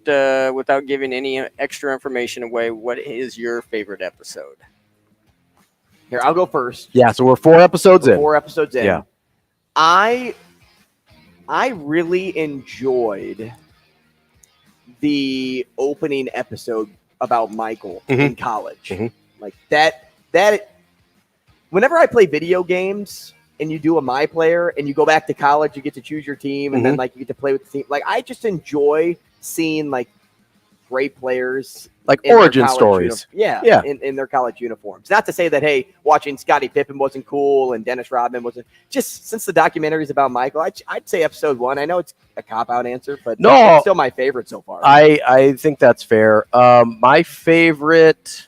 without giving any extra information away, what is your favorite episode? Here, I'll go first. Yeah, so we're 4 episodes in. 4 episodes in. Yeah. I really enjoyed the opening episode about Michael in college. Like that whenever I play video games and you do a My Player and you go back to college, you get to choose your team and then like you get to play with the team. Like I just enjoy seeing like great players, like origin stories. In their college uniforms. Not to say that, hey, watching Scotty Pippen wasn't cool and Dennis Rodman wasn't. Just since the documentary is about Michael, I'd say episode 1. I know it's a cop-out answer, but it's still my favorite so far. I think that's fair. My favorite,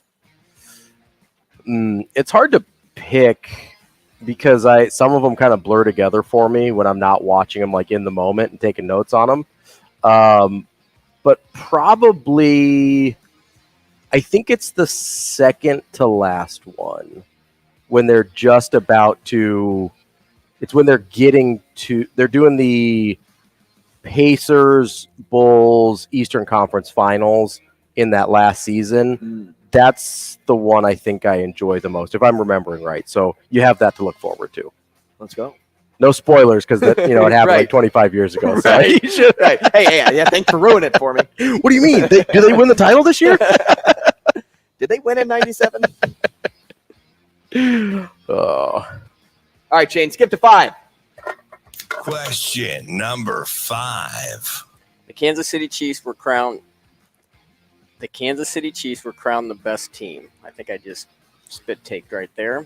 it's hard to pick because some of them kind of blur together for me when I'm not watching them like in the moment and taking notes on them. But probably, I think it's the second to last one when they're just about to. It's when they're they're doing the Pacers, Bulls, Eastern Conference Finals in that last season. That's the one I think I enjoy the most, if I'm remembering right. So you have that to look forward to. Let's go. No spoilers because it happened like 25 years ago. So. Right. Right. Hey, thanks for ruining it for me. What do you mean? Do they win the title this year? Did they win in 97? All right, Shane, skip to 5. Question number 5. The Kansas City Chiefs were crowned the best team. I think I just spit taked right there.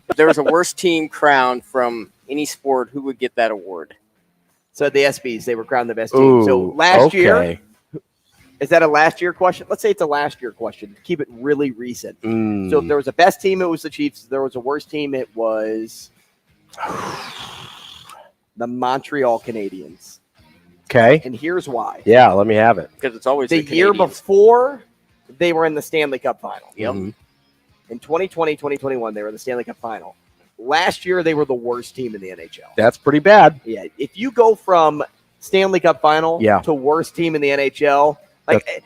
If there was a worst team crowned from any sport, who would get that award? So the SBs, they were crowned the best team. So last year, is that a last year question? Let's say it's a last year question. Keep it really recent. So if there was a best team, it was the Chiefs. If there was a worst team, it was the Montreal Canadiens. Okay. And here's why. Yeah, let me have it. Because it's always the year before they were in the Stanley Cup final. Yep. In 2020, 2021, they were in the Stanley Cup final. Last year, they were the worst team in the NHL. That's pretty bad. Yeah. If you go from Stanley Cup final to worst team in the NHL, like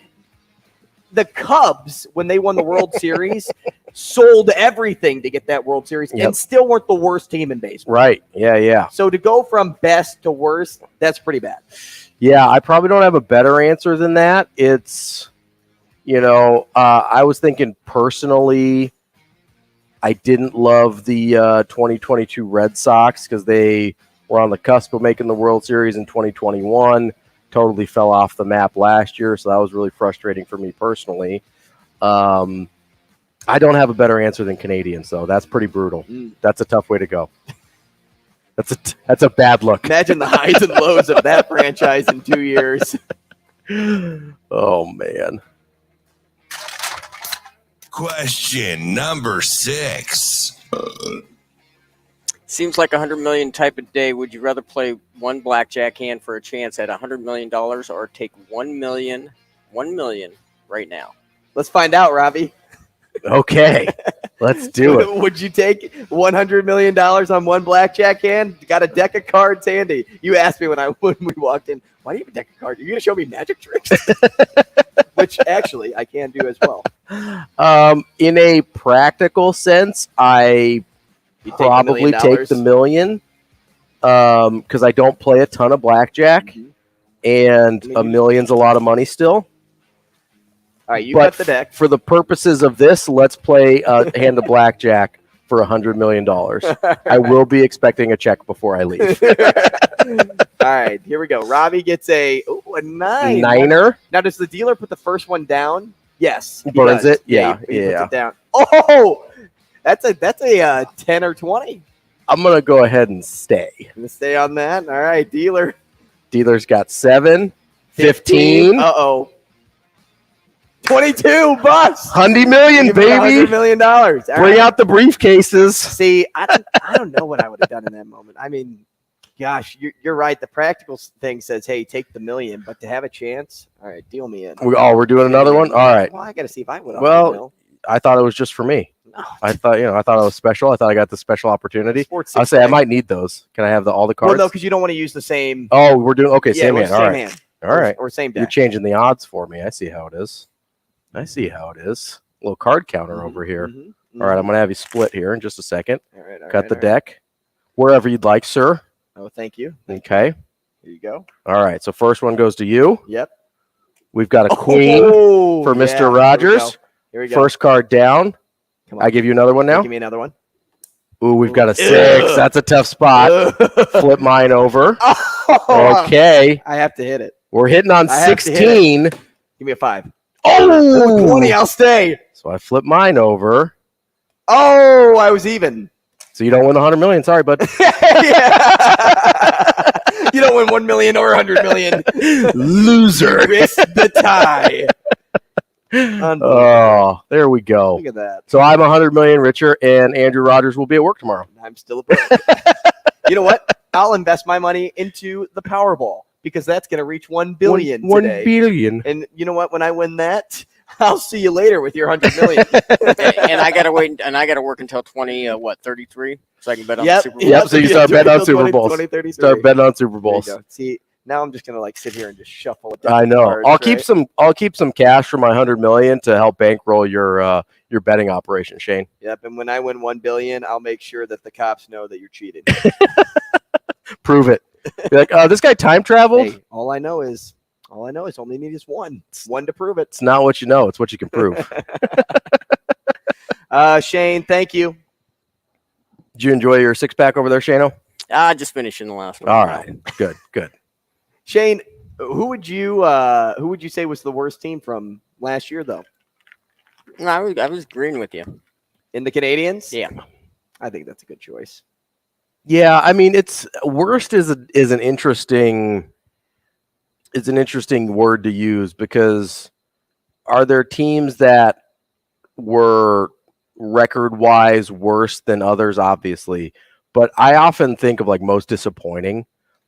the Cubs, when they won the World Series, sold everything to get that World Series and still weren't the worst team in baseball. Right. Yeah. So to go from best to worst, that's pretty bad. Yeah, I probably don't have a better answer than that. It's, I was thinking personally, I didn't love the 2022 Red Sox because they were on the cusp of making the World Series in 2021. Totally fell off the map last year, so that was really frustrating for me personally. I don't have a better answer than Canadians, though. That's pretty brutal. That's a tough way to go. That's a bad look. Imagine the highs and lows of that franchise in 2 years. Oh, man. Question number 6. Seems like $100 million type of day. Would you rather play one blackjack hand for a chance at $100 million or take $1 million right now? Let's find out, Ravi. Okay, let's do it. Would you take $100 million on one blackjack hand? Got a deck of cards handy. You asked me when we walked in, why do you have a deck of cards? Are you going to show me magic tricks? Which actually I can do as well. In a practical sense, I probably take the million because I don't play a ton of blackjack, and $1 million's a lot of money still. All right, you got the deck. For the purposes of this, let's play a hand of blackjack for $100 million. I will be expecting a check before I leave. All right, here we go. Ravi gets a 9. Niner. Now, does the dealer put the first one down? Yes. He burns it? Yeah. He puts it down. Oh, that's a 10 or 20. I'm going to go ahead and stay. Gonna stay on that. All right, dealer. Dealer's got 7, 15. Uh-oh. 22 bucks. $100 million, baby. $100 million. Bring out the briefcases. See, I don't know what I would have done in that moment. I mean, gosh, you're right. The practical thing says, hey, take the million, but to have a chance, all right, deal me in. We're doing another one? All right. Well, I got to see if I would. Well, I thought it was just for me. No. I thought it was special. I thought I got the special opportunity. I'll say I might need those. Can I have all the cards? Well, no, because you don't want to use the same. Oh, we're doing same hand. All right. All right. Or same deck. You're changing the odds for me. I see how it is. A little card counter over here. All right, I'm going to have you split here in just a second. All right. Cut the deck wherever you'd like, sir. Oh, thank you. Okay. Here you go. All right, so first one goes to you. Yep. We've got a queen for Mr. Rogers. Here we go. First card down. Come on. I give you another one now. Give me another one. Ooh, we've got a 6. That's a tough spot. Flip mine over. Okay. I have to hit it. We're hitting on I have to hit 16. Give me a 5. Oh, 20. I'll stay. So I flip mine over. Oh, I was even. So you don't win 100 million. Sorry, bud. You don't win 1 million or 100 million. Loser. You missed the tie. Oh, there we go. Look at that. So I'm 100 million richer, and Andrew Rogers will be at work tomorrow. I'm still a broke. You know what? I'll invest my money into the Powerball because that's going to reach 1 billion today. 1 billion. And you know what? When I win that, I'll see you later with your 100 million. And I gotta wait, and I gotta work until 33, so I can bet on the Super Bowl. Yep. So you start betting on Super Bowls. 2033. Start betting on Super Bowls. See, now I'm just gonna sit here and just shuffle it. I know. I'll keep some cash for my 100 million to help bankroll your betting operation, Shane. Yep. And when I win 1 billion, I'll make sure that the cops know that you're cheating. Prove it. Be like, this guy time traveled. Hey, all I know is only need is one. One to prove it. It's not what you know; it's what you can prove. Shane, thank you. Did you enjoy your 6-pack over there, Shano? Just finishing the last one. All right, good. Shane, who would you say was the worst team from last year, though? No, I was agreeing with you. In the Canadians? Yeah, I think that's a good choice. Yeah, I mean, it's worst is an interesting word to use because are there teams that were record-wise worse than others? Obviously, but I often think of like most disappointing.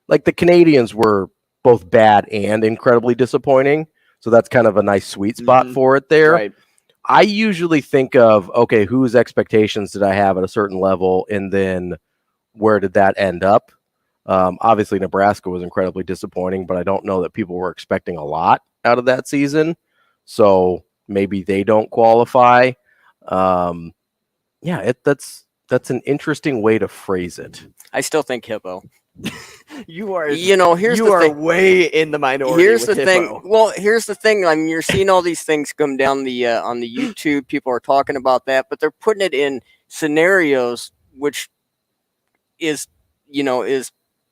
Like the Canadians were both bad and incredibly disappointing, so that's kind of a nice sweet spot for it there. Right. I usually think of, okay, whose expectations did I have at a certain level, and then where did that end up? Obviously, Nebraska was incredibly disappointing, but I don't know that people were expecting a lot out of that season. So maybe they don't qualify. That's an interesting way to phrase it. I still think Hippo. You are, here's the thing. Way in the minority. Here's the Hippo. thing. Well, here's the thing. I mean, you're seeing all these things come down the on the YouTube. People are talking about that, but they're putting it in scenarios which is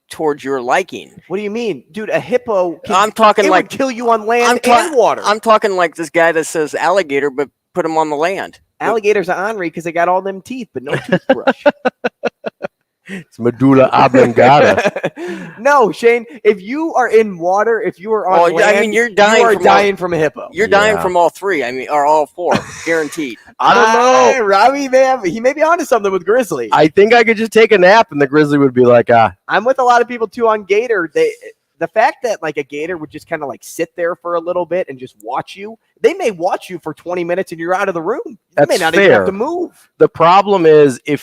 towards your liking. What do you mean, dude? A hippo? I'm talking would kill you on land and water. I'm talking like this guy that says alligator, but put him on the land. Alligators are ornery because they got all them teeth, but no toothbrush. It's medulla oblongata. No, Shane. If you are in water, if you are on land, I mean, you're dying. You are dying from a hippo. You're dying from all three. I mean, or all four, guaranteed. I don't know, Ravi. He may be onto something with grizzly. I think I could just take a nap, and the grizzly would be like, I'm with a lot of people too on gator. The fact that like a gator would just kind of like sit there for a little bit and just watch you. They may watch you for 20 minutes and you're out of the room. That's may not fair. even have to move. The problem is it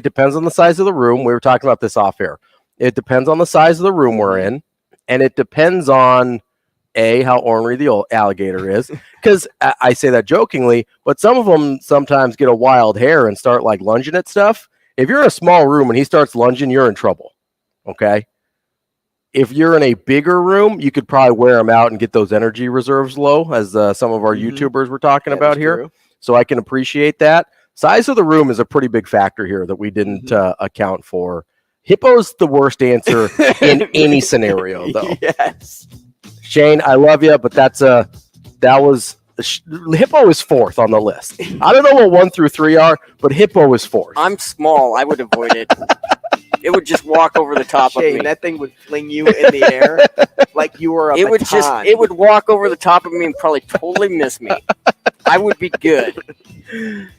depends on the size of the room. We were talking about this off air. It depends on the size of the room we're in, and it depends on how ornery the old alligator is. Because I say that jokingly, but some of them sometimes get a wild hair and start like lunging at stuff. If you're in a small room and he starts lunging, you're in trouble. Okay. If you're in a bigger room, you could probably wear them out and get those energy reserves low, as some of our YouTubers were talking about here. True. So I can appreciate that. Size of the room is a pretty big factor here that we didn't account for. Hippo's the worst answer in any scenario, though. Yes. Shane, I love you, but Hippo is fourth on the list. I don't know what 1 through 3 are, but Hippo is fourth. I'm small. I would avoid it. It would just walk over the top of me. That thing would fling you in the air like you were a baton. It would walk over the top of me and probably totally miss me. I would be good.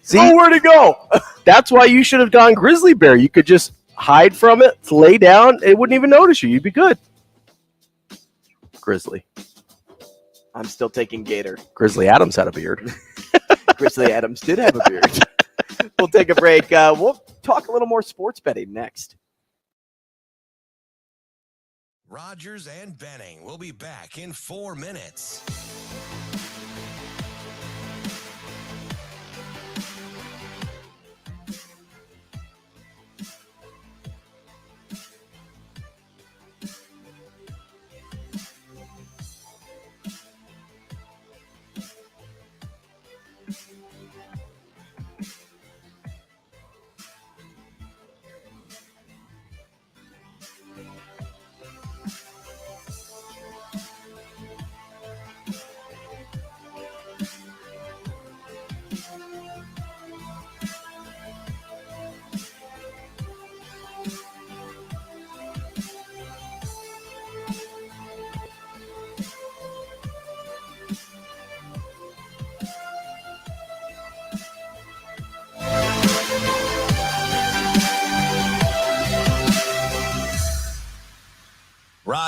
See, where to go? That's why you should have gone grizzly bear. You could just hide from it, lay down. It wouldn't even notice you. You'd be good. Grizzly. I'm still taking gator. Grizzly Adams had a beard. Grizzly Adams did have a beard. We'll take a break. We'll talk a little more sports betting next. Rogers and Benning will be back in 4 minutes.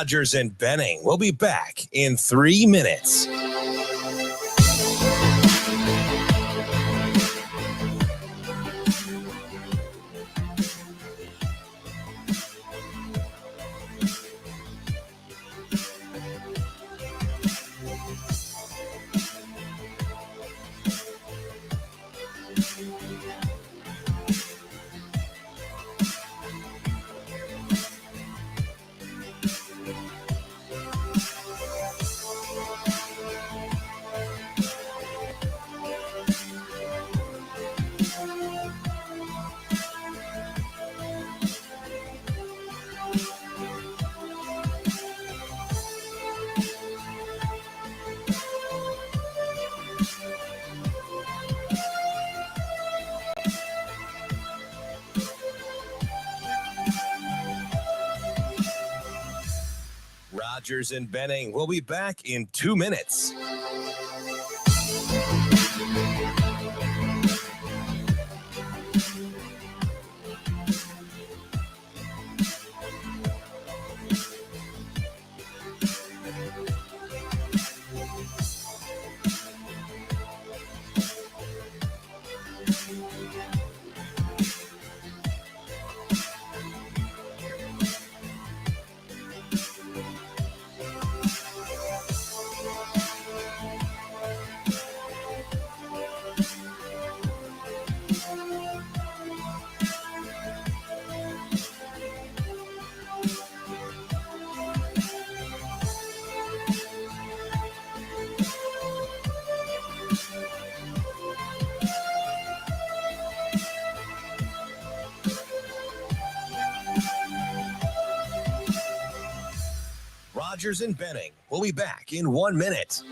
Rogers and Benning will be back in 3 minutes. Rogers and Benning will be back in 2 minutes. Rogers and Benning will be back in 1 minute.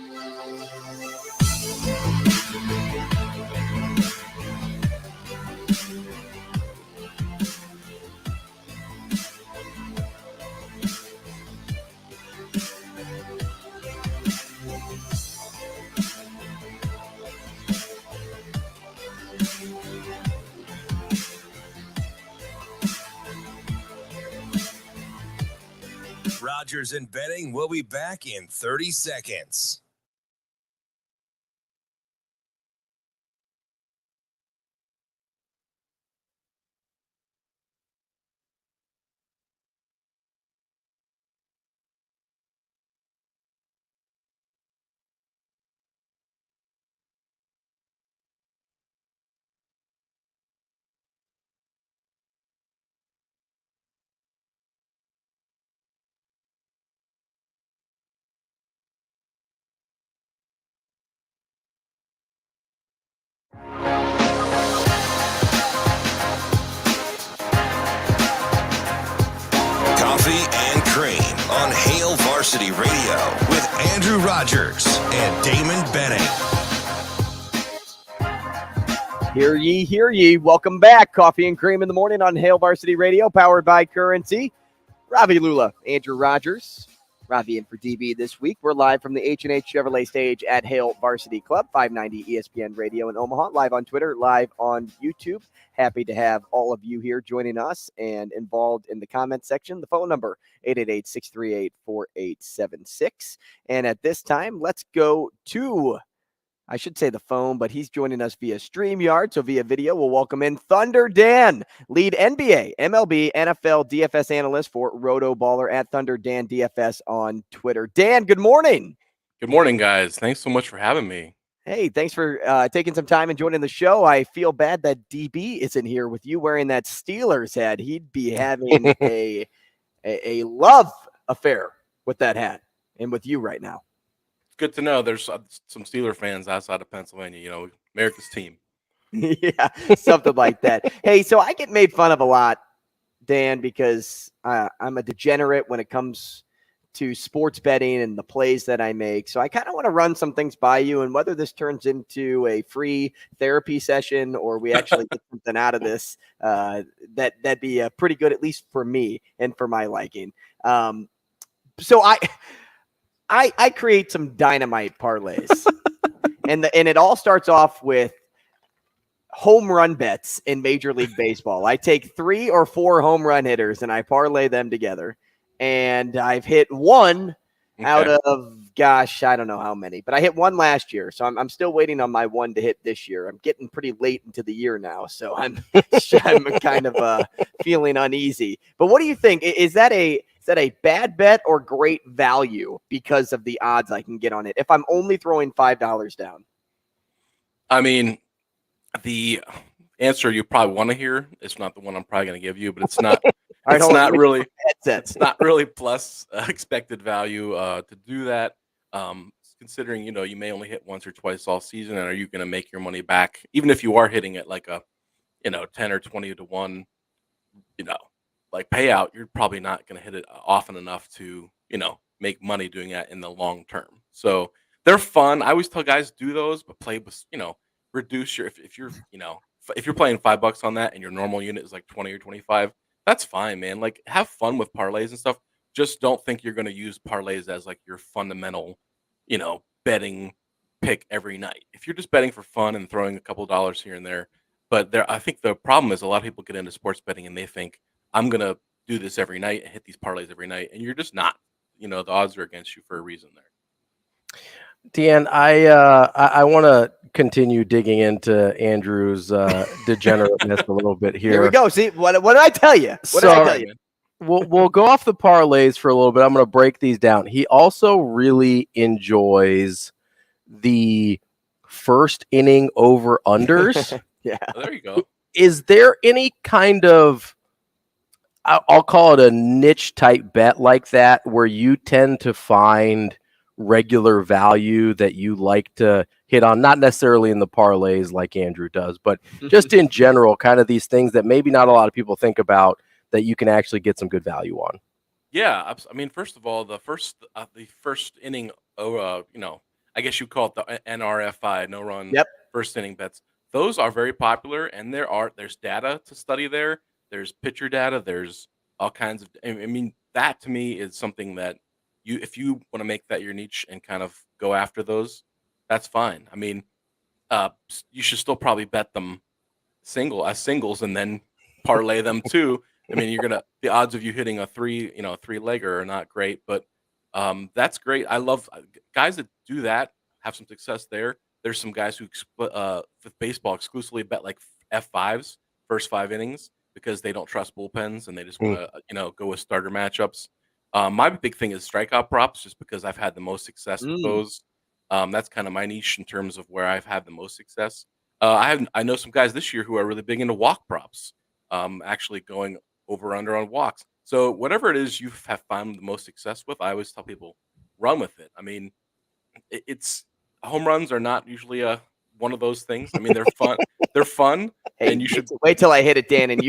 Rogers and Benning will be back in 30 seconds. Coffee and Cream on Hail Varsity Radio with Andrew Rogers and Damon Benning. Hear ye, hear ye. Welcome back. Coffee and Cream in the morning on Hail Varsity Radio, powered by Currency. Ravi, Lulla, Andrew Rogers. Ravi in for DB this week. We're live from the H&H Chevrolet stage at Hail Varsity Club, 590 ESPN Radio in Omaha, live on Twitter, live on YouTube. Happy to have all of you here joining us and involved in the comment section. The phone number, 888-638-4876. And at this time, let's go to, I should say the phone, but he's joining us via StreamYard, so via video. We'll welcome in Thunder Dan, lead NBA, MLB, NFL, DFS analyst for Roto Baller at Thunder Dan DFS on Twitter. Dan, good morning. Good morning, guys. Thanks so much for having me. Hey, thanks for taking some time and joining the show. I feel bad that DB isn't here with you wearing that Steelers hat. He'd be having a love affair with that hat and with you right now. Good to know there's some Steeler fans outside of Pennsylvania, you know, America's team. Yeah, something like that. Hey, so I get made fun of a lot, Dan, because I'm a degenerate when it comes to sports betting and the plays that I make. So I kind of want to run some things by you, and whether this turns into a free therapy session or we actually get something out of this, that'd be pretty good, at least for me and for my liking. So I create some dynamite parlays, and it all starts off with home run bets in Major League Baseball. I take 3 or 4 home run hitters and I parlay them together. and I've hit one out of, gosh, I don't know how many, but I hit one last year. So I'm still waiting on my one to hit this year. I'm getting pretty late into the year now. So I'm kind of feeling uneasy. But what do you think? Is that a bad bet or great value because of the odds I can get on it if I'm only throwing $5 down? I mean, the answer you probably want to hear is not the one I'm probably going to give you, but it's not. It's not really plus expected value to do that. Considering you may only hit once or twice all season, and are you going to make your money back even if you are hitting it like a 10 or 20 to 1 like payout? You're probably not going to hit it often enough to make money doing that in the long term. So they're fun. I always tell guys do those, but play with reduce your if you're playing $5 on that and your normal unit is like 20 or 25. That's fine, man. Like, have fun with parlays and stuff. Just don't think you're going to use parlays as like your fundamental, betting pick every night. If you're just betting for fun and throwing a couple dollars here and there, I think the problem is a lot of people get into sports betting and they think I'm going to do this every night and hit these parlays every night, and you're just not. The odds are against you for a reason there. Dan, I want to continue digging into Andrew's degenerateness a little bit here. Here we go. See, what did I tell you? What did I tell you? We'll go off the parlays for a little bit. I'm going to break these down. He also really enjoys the first inning over unders. Yeah, there you go. Is there any kind of, I'll call it a niche type bet like that, where you tend to find regular value that you like to hit on? Not necessarily in the parlays like Andrew does, but just in general, kind of these things that maybe not a lot of people think about that you can actually get some good value on. Yeah, I mean, first of all, the first inning, I guess you call it the NRFI, no run first inning bets. Those are very popular, and there's data to study there. There's pitcher data. There's all kinds of. I mean, that to me is something that if you want to make that your niche and kind of go after those, that's fine. I mean, you should still probably bet them singles and then parlay them too. I mean, the odds of you hitting a three-legger are not great, but that's great. I love guys that do that, have some success there. There's some guys who with baseball exclusively bet like F5s, first 5 innings, because they don't trust bullpens and they just want to go with starter matchups. My big thing is strikeout props, just because I've had the most success with those. That's kind of my niche in terms of where I've had the most success. I know some guys this year who are really big into walk props, actually going over under on walks. So whatever it is you have found the most success with, I always tell people run with it. I mean, it's home runs are not usually one of those things. I mean, they're fun. They're fun, hey, and you should wait till I hit it, Dan, and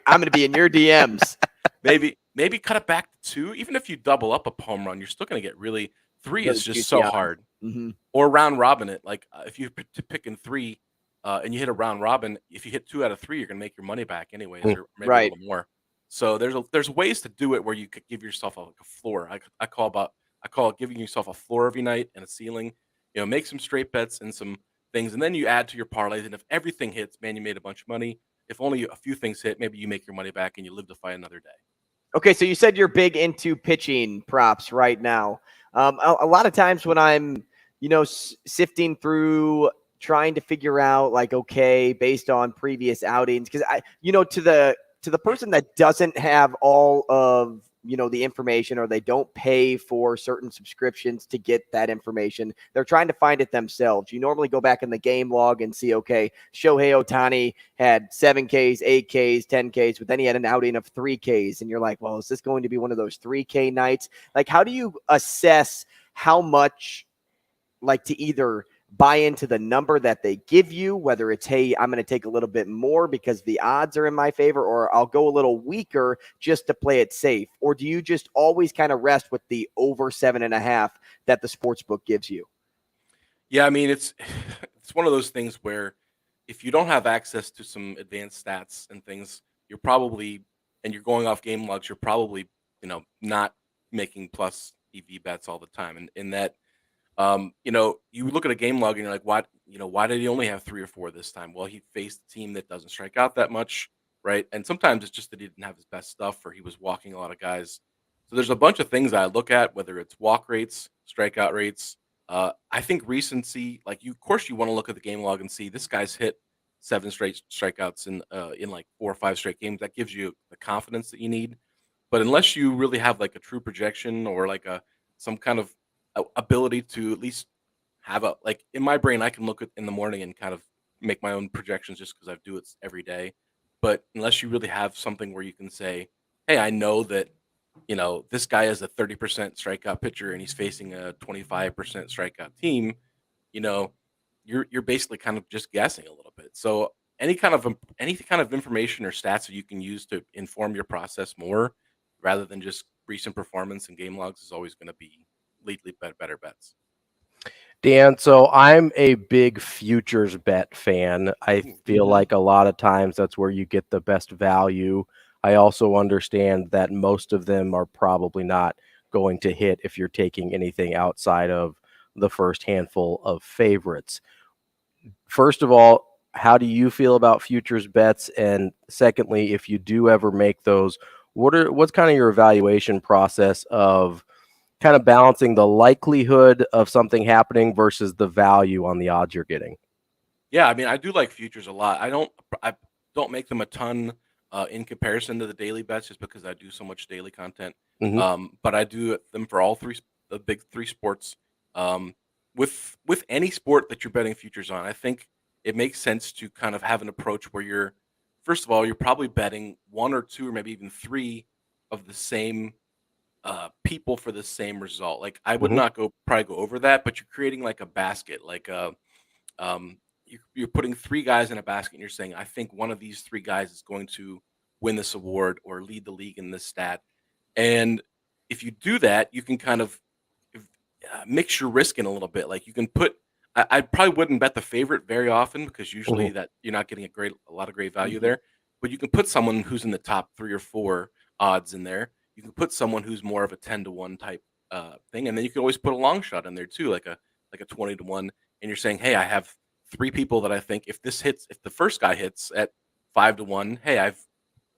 I'm going to be in your DMs. Maybe cut it back to 2. Even if you double up a home run, you're still going to get 3 is just so hard. Mm-hmm. Or round robin it. Like if you pick in 3 and you hit a round robin, if you hit 2 out of 3, you're going to make your money back anyways, or maybe a little more. So there's ways to do it where you could give yourself a floor. I call it giving yourself a floor every night and a ceiling. Make some straight bets and some things, and then you add to your parlays. And if everything hits, man, you made a bunch of money. If only a few things hit, maybe you make your money back and you live to fight another day. Okay, so you said you're big into pitching props right now. A lot of times when I'm, sifting through, trying to figure out, like, okay, based on previous outings, because to the person that doesn't have all of the information, or they don't pay for certain subscriptions to get that information, they're trying to find it themselves. You normally go back in the game log and see, okay, Shohei Ohtani had 7 Ks, 8 Ks, 10 Ks, but then he had an outing of 3 Ks. And you're like, well, is this going to be one of those 3K nights? Like, how do you assess how much, like, to either buy into the number that they give you, whether it's, hey, I'm going to take a little bit more because the odds are in my favor, or I'll go a little weaker just to play it safe? Or do you just always kind of rest with the over 7.5 that the sports book gives you? Yeah, I mean, it's one of those things where if you don't have access to some advanced stats and things, you're probably, and you're going off game logs, you're probably, not making plus EV bets all the time. And in that, you look at a game log and you're like, why did he only have 3 or 4 this time? Well, he faced a team that doesn't strike out that much, right? And sometimes it's just that he didn't have his best stuff, or he was walking a lot of guys. So there's a bunch of things I look at, whether it's walk rates, strikeout rates. I think recency, like of course you want to look at the game log and see this guy's hit 7 straight strikeouts in like 4 or 5 straight games. That gives you the confidence that you need. But unless you really have like a true projection or like some kind of ability to at least have like in my brain, I can look at in the morning and kind of make my own projections just because I do it every day. But unless you really have something where you can say, hey, I know that, this guy is a 30% strikeout pitcher and he's facing a 25% strikeout team, you're basically kind of just guessing a little bit. So any kind of information or stats that you can use to inform your process more rather than just recent performance and game logs is always going to be lead better bets. Dan, so I'm a big futures bet fan. I feel like a lot of times that's where you get the best value. I also understand that most of them are probably not going to hit if you're taking anything outside of the first handful of favorites. First of all, how do you feel about futures bets? And secondly, if you do ever make those, what's kind of your evaluation process of kind of balancing the likelihood of something happening versus the value on the odds you're getting? Yeah, I mean, I do like futures a lot. I don't make them a ton in comparison to the daily bets just because I do so much daily content. But I do them for all the big 3 sports. With any sport that you're betting futures on, I think it makes sense to kind of have an approach where first of all, you're probably betting 1 or 2 or maybe even 3 of the same people for the same result. Like I would not probably go over that, but you're creating like a basket, like you're putting 3 guys in a basket and you're saying, I think one of these 3 guys is going to win this award or lead the league in this stat. And if you do that, you can kind of mix your risk in a little bit. Like you can I probably wouldn't bet the favorite very often because usually that you're not getting a lot of great value there, but you can put someone who's in the top 3 or 4 odds in there. You can put someone who's more of a 10-1 type thing. And then you can always put a long shot in there too, like a 20-1. And you're saying, hey, I have 3 people that I think if the first guy hits at 5-1, hey,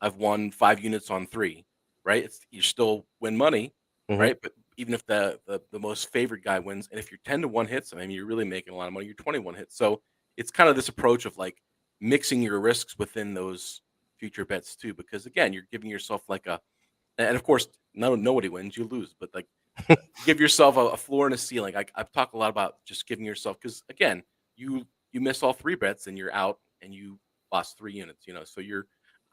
I've won 5 units on 3, right? You still win money, right? But even if the most favored guy wins, and if you're 10-1 hits, I mean, you're really making a lot of money. You're 21 hits. So it's kind of this approach of like mixing your risks within those future bets too, because again, you're giving yourself like and of course, nobody wins, you lose, but like give yourself a floor and a ceiling. I've talked a lot about just giving yourself, because again, you miss all 3 bets and you're out and you lost 3 units, so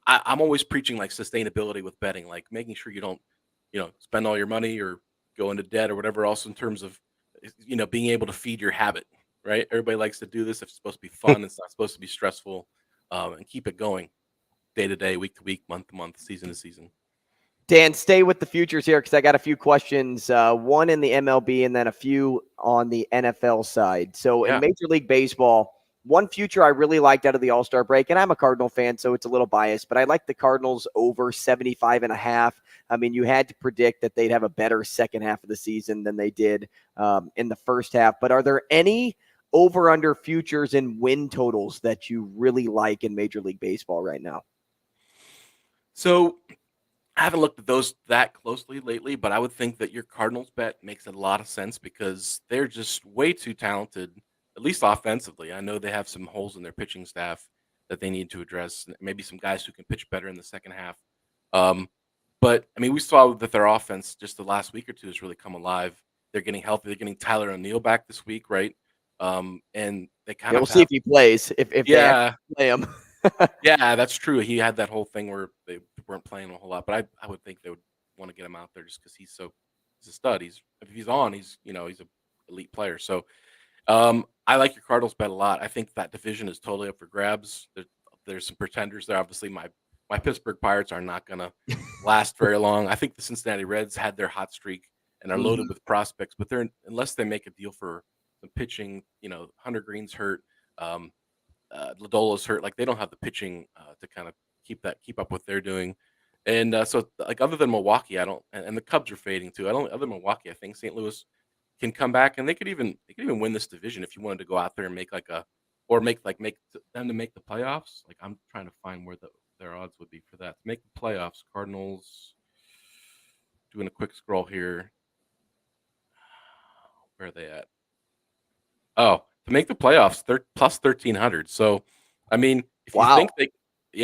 I'm always preaching like sustainability with betting, like making sure you don't, spend all your money or go into debt or whatever else in terms of, being able to feed your habit, right? Everybody likes to do this. If it's supposed to be fun, it's not supposed to be stressful, and keep it going day to day, week to week, month to month, season to season. Dan, stay with the futures here because I got a few questions, one in the MLB and then a few on the NFL side. So in Major League Baseball, one future I really liked out of the All-Star break, and I'm a Cardinal fan, so it's a little biased, but I like the Cardinals over 75.5. I mean, you had to predict that they'd have a better second half of the season than they did in the first half. But are there any over-under futures and win totals that you really like in Major League Baseball right now? So I haven't looked at those that closely lately, but I would think that your Cardinals bet makes a lot of sense because they're just way too talented, at least offensively. I know they have some holes in their pitching staff that they need to address, maybe some guys who can pitch better in the second half. But, I mean, we saw that their offense just the last week or two has really come alive. They're getting healthy. They're getting Tyler O'Neill back this week, right? And they kind of we'll see if he plays, if they play him. Yeah, that's true. He had that whole thing where they weren't playing a whole lot, but I would think they would want to get him out there just because he's a stud. If he's on, he's an elite player. So I like your Cardinals bet a lot. I think that division is totally up for grabs. There's some pretenders there. Obviously, my Pittsburgh Pirates are not going to last very long. I think the Cincinnati Reds had their hot streak and are loaded with prospects, but unless they make a deal for some pitching, Hunter Green's hurt. Lodolo's hurt. Like they don't have the pitching to kind of keep up what they're doing. And so like other than Milwaukee, and the Cubs are fading too. Other than Milwaukee, I think St. Louis can come back and they could even win this division if you wanted to go out there and make them to make the playoffs. Like I'm trying to find where their odds would be for that. To make the playoffs, Cardinals. doing a quick scroll here. Where are they at? Oh, to make the playoffs, they're plus 1,300. So, I mean, if you think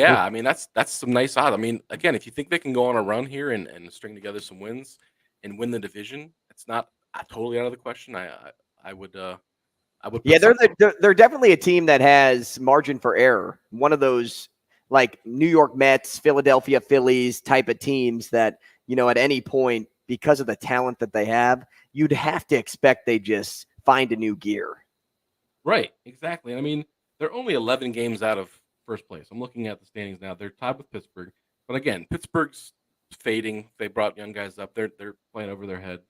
I mean, that's some nice odds. I mean, again, if you think they can go on a run here and string together some wins and win the division, it's not totally out of the question. I would put they're definitely a team that has margin for error. One of those like New York Mets, Philadelphia Phillies type of teams that, at any point, because of the talent that they have, you'd have to expect they just find a new gear. Right, exactly. And I mean, they're only 11 games out of first place. I'm looking at the standings now. They're tied with Pittsburgh. But again, Pittsburgh's fading. They brought young guys up. They're playing over their head.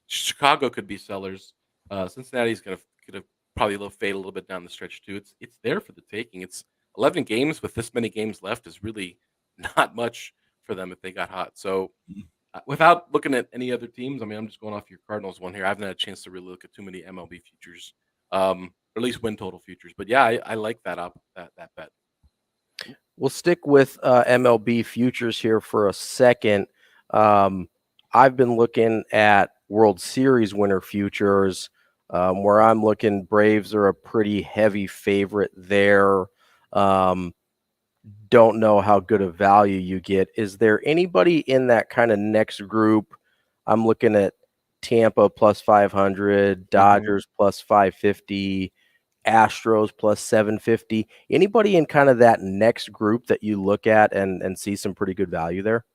Chicago could be sellers. Cincinnati's going to probably fade a little bit down the stretch too. It's there for the taking. It's 11 games with this many games left is really not much for them if they got hot. So without looking at any other teams, I mean, I'm just going off your Cardinals one here. I haven't had a chance to really look at too many MLB futures, or at least win total futures. But yeah, I like that bet. We'll stick with MLB futures here for a second. I've been looking at World Series winner futures, where I'm looking. Braves are a pretty heavy favorite there. Don't know how good a value you get. Is there anybody in that kind of next group? I'm looking at Tampa plus 500, Dodgers plus 550, Astros plus 750. Anybody in kind of that next group that you look at and see some pretty good value there?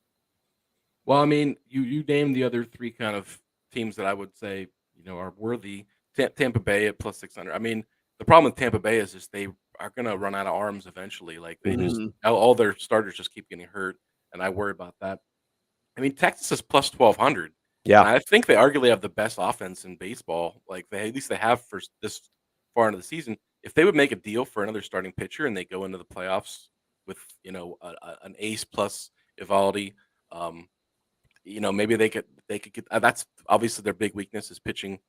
Well, I mean, you named the other three kind of teams that I would say, are worthy. Tampa Bay at plus 600. I mean, the problem with Tampa Bay is just they are going to run out of arms eventually. Like they just all their starters just keep getting hurt, and I worry about that. I mean, Texas is plus 1,200. Yeah, and I think they arguably have the best offense in baseball. Like at least they have for this far into the season. If they would make a deal for another starting pitcher and they go into the playoffs with an ace plus Eovaldi, maybe they could get. That's obviously their big weakness is pitching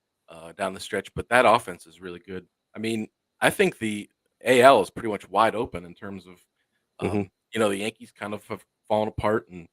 down the stretch, but that offense is really good. I mean, I think the AL is pretty much wide open in terms of, the Yankees kind of have fallen apart, and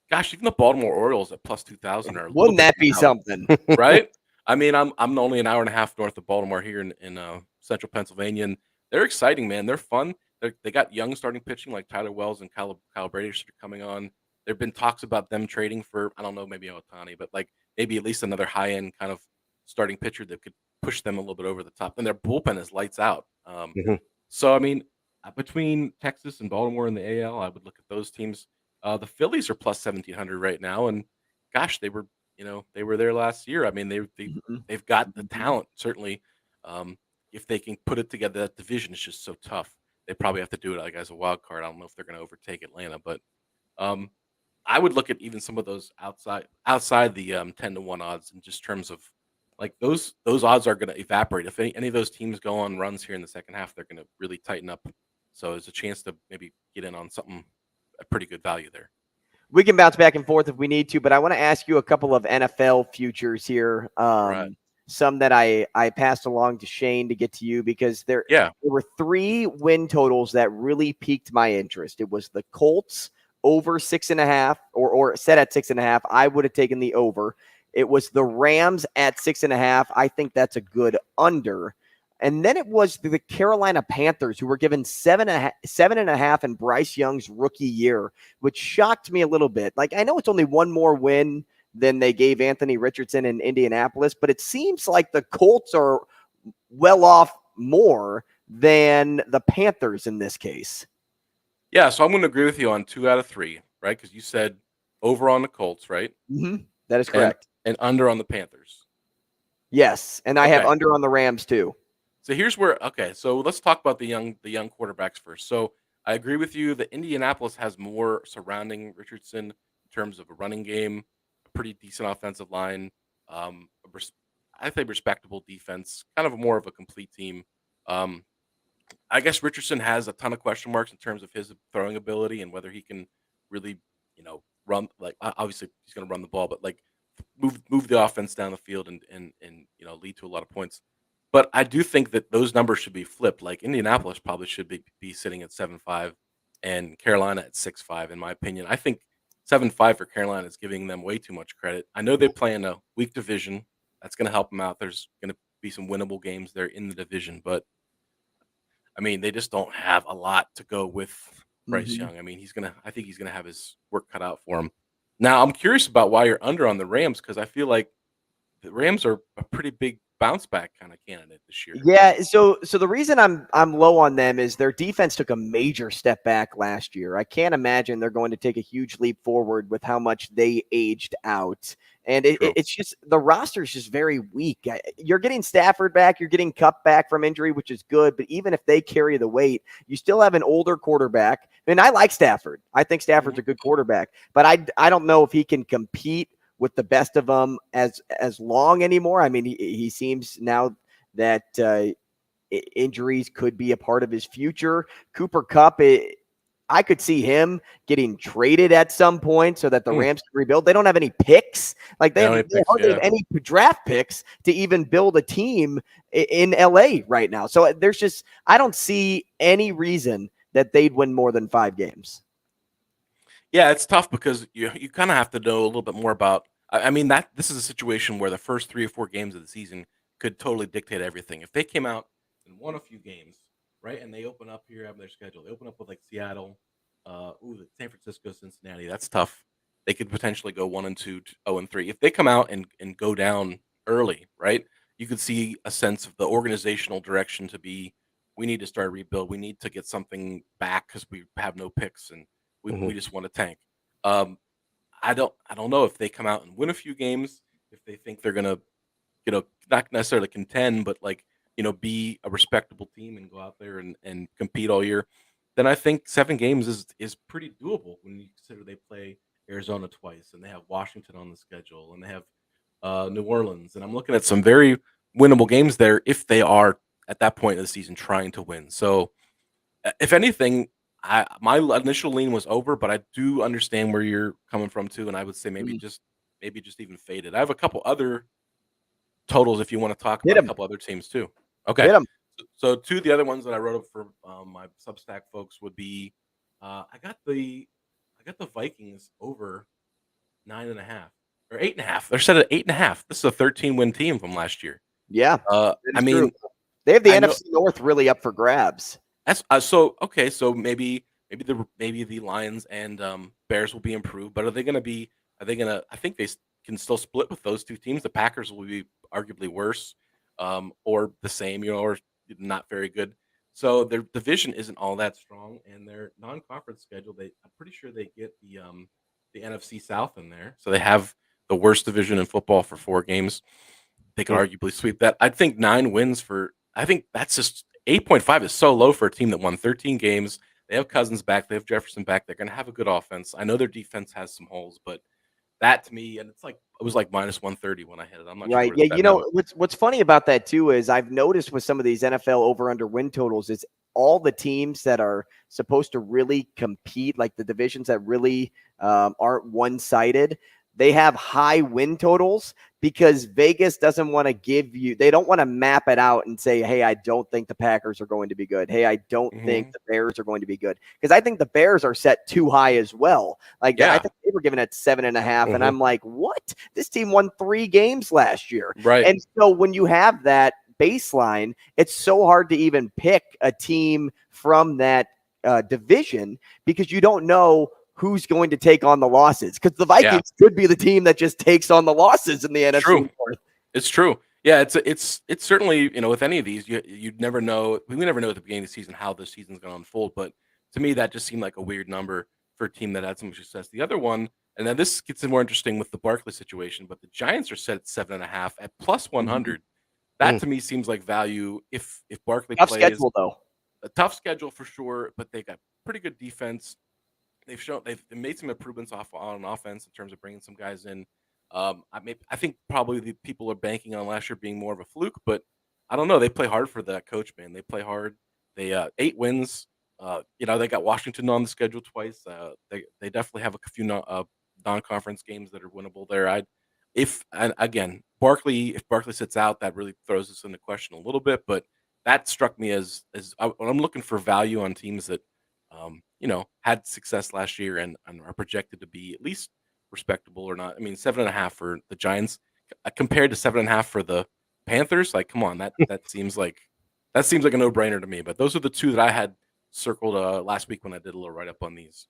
gosh, even the Baltimore Orioles at plus 2,000 are. Wouldn't that be something, right? I mean, I'm only an hour and a half north of Baltimore here in central Pennsylvania, and they're exciting, man. They're fun. They got young starting pitching like Tyler Wells and Kyle Bradish are coming on. There have been talks about them trading for, I don't know, maybe Ohtani, but like maybe at least another high-end kind of starting pitcher that could push them a little bit over the top. And their bullpen is lights out. So, I mean, between Texas and Baltimore in the AL, I would look at those teams. The Phillies are plus 1,700 right now. And gosh, they were there last year. I mean, they've got the talent, certainly. If they can put it together, that division is just so tough. They probably have to do it like as a wild card. I don't know if they're going to overtake Atlanta, but I would look at even some of those outside the 10-1 odds in just terms of like those odds are going to evaporate. If any of those teams go on runs here in the second half, they're going to really tighten up. So there's a chance to maybe get in on a pretty good value there. We can bounce back and forth if we need to, but I want to ask you a couple of NFL futures here. Right. Some that I passed along to Shane to get to you because there were 3 win totals that really piqued my interest. It was the Colts over 6.5 or set at 6.5. I would have taken the over. It was the Rams at 6.5. I think that's a good under. And then it was the Carolina Panthers who were given 7.5 in Bryce Young's rookie year, which shocked me a little bit. Like, I know it's only one more win than they gave Anthony Richardson in Indianapolis, but it seems like the Colts are well off more than the Panthers in this case. Yeah, so I'm going to agree with you on 2 out of 3, right? Because you said over on the Colts, right? Mm-hmm. That is correct. And under on the Panthers. Yes, and I have under on the Rams too. So here's where so let's talk about the young quarterbacks first. So I agree with you that Indianapolis has more surrounding Richardson in terms of a running game, a pretty decent offensive line, I think respectable defense, kind of more of a complete team. I guess Richardson has a ton of question marks in terms of his throwing ability and whether he can really, run. Like obviously he's going to run the ball, but like move the offense down the field and lead to a lot of points. But I do think that those numbers should be flipped. Like Indianapolis probably should be sitting at 7.5 and Carolina at 6.5, in my opinion. I think 7-5 for Carolina is giving them way too much credit. I know they play in a weak division. That's going to help them out. There's going to be some winnable games there in the division, but I mean, they just don't have a lot to go with Bryce Young. I mean, I think he's gonna have his work cut out for him. Now, I'm curious about why you're under on the Rams, because I feel like the Rams are a pretty big bounce back kind of candidate this year. Yeah, so the reason I'm low on them is their defense took a major step back last year. I can't imagine they're going to take a huge leap forward with how much they aged out. And it's just the roster is just very weak. You're getting Stafford back, you're getting Kupp back from injury, which is good. But even if they carry the weight, you still have an older quarterback. I mean, I like Stafford. I think Stafford's a good quarterback, but I don't know if he can compete with the best of them as long anymore. I mean, he seems now that injuries could be a part of his future. Cooper Kupp, I could see him getting traded at some point so that the Rams can rebuild. They don't have any picks. Like they hardly have any draft picks to even build a team in LA right now. So there's just, I don't see any reason that they'd win more than 5 games. Yeah, it's tough because you kind of have to know a little bit more about. I mean, this is a situation where the first 3 or 4 games of the season could totally dictate everything. If they came out and won a few games, right, and they open up here, have their schedule. They open up with like Seattle, San Francisco, Cincinnati. That's tough. They could potentially go 1-2, 0-3. If they come out and go down early, right, you could see a sense of the organizational direction to be. We need to start a rebuild. We need to get something back because we have no picks and. We just want to tank. I don't know if they come out and win a few games, if they think they're gonna, not necessarily contend, but be a respectable team and go out there and compete all year. Then I think 7 games is pretty doable when you consider they play Arizona twice and they have Washington on the schedule and they have New Orleans. And I'm looking at some very winnable games there if they are at that point of the season trying to win. So if anything, my initial lean was over, but I do understand where you're coming from too, and I would say maybe just even faded. I have a couple other totals if you want to talk about a couple other teams too. Okay, so 2 of the other ones that I wrote up for my Substack folks would be I got the Vikings over 9.5 or 8.5. They're set at 8.5. This is a 13-win team from last year. Yeah, I mean, true. They have the NFC North really up for grabs. That's so okay. So maybe the Lions and Bears will be improved, but are they going to? I think they can still split with those 2 teams. The Packers will be arguably worse, or the same, or not very good. So their division isn't all that strong, and their non-conference schedule. I'm pretty sure they get the NFC South in there, so they have the worst division in football for 4 games. They could arguably sweep that. I think 9 wins for. I think that's just. 8.5 is so low for a team that won 13 games. They have Cousins back. They have Jefferson back. They're going to have a good offense. I know their defense has some holes, but that to me, and it was like minus 130 when I hit it. I'm not right. Sure Yeah, what's funny about that too is I've noticed with some of these NFL over/under win totals is all the teams that are supposed to really compete, like the divisions that really aren't one-sided. They have high win totals because Vegas doesn't want to they don't want to map it out and say, hey, I don't think the Packers are going to be good. Hey, I don't think the Bears are going to be good. Because I think the Bears are set too high as well. I think they were given at 7.5. And I'm like, what? This team won 3 games last year. Right. And so when you have that baseline, it's so hard to even pick a team from that division because you don't know who's going to take on the losses, because the Vikings could be the team that just takes on the losses in the NFC North. It's true. Yeah, it's certainly, with any of these, you'd never know. We never know at the beginning of the season how the season's going to unfold. But to me, that just seemed like a weird number for a team that had so much success. The other one, and then this gets more interesting with the Barkley situation, but the Giants are set at 7.5 at plus 100. That to me seems like value if Barkley plays. Tough schedule though. A tough schedule for sure, but they got pretty good defense. They've made some improvements on offense in terms of bringing some guys in. I think probably the people are banking on last year being more of a fluke, but I don't know. They play hard for that coach, man. They play hard. They 8 wins. They got Washington on the schedule twice. They definitely have a few non-conference games that are winnable there. If Barkley sits out, that really throws us into question a little bit. But that struck me as I'm looking for value on teams that had success last year and are projected to be at least respectable or not. I mean, 7.5 for the Giants compared to 7.5 for the Panthers. Like, come on, that seems like a no-brainer to me. But those are the two that I had circled last week when I did a little write-up on these.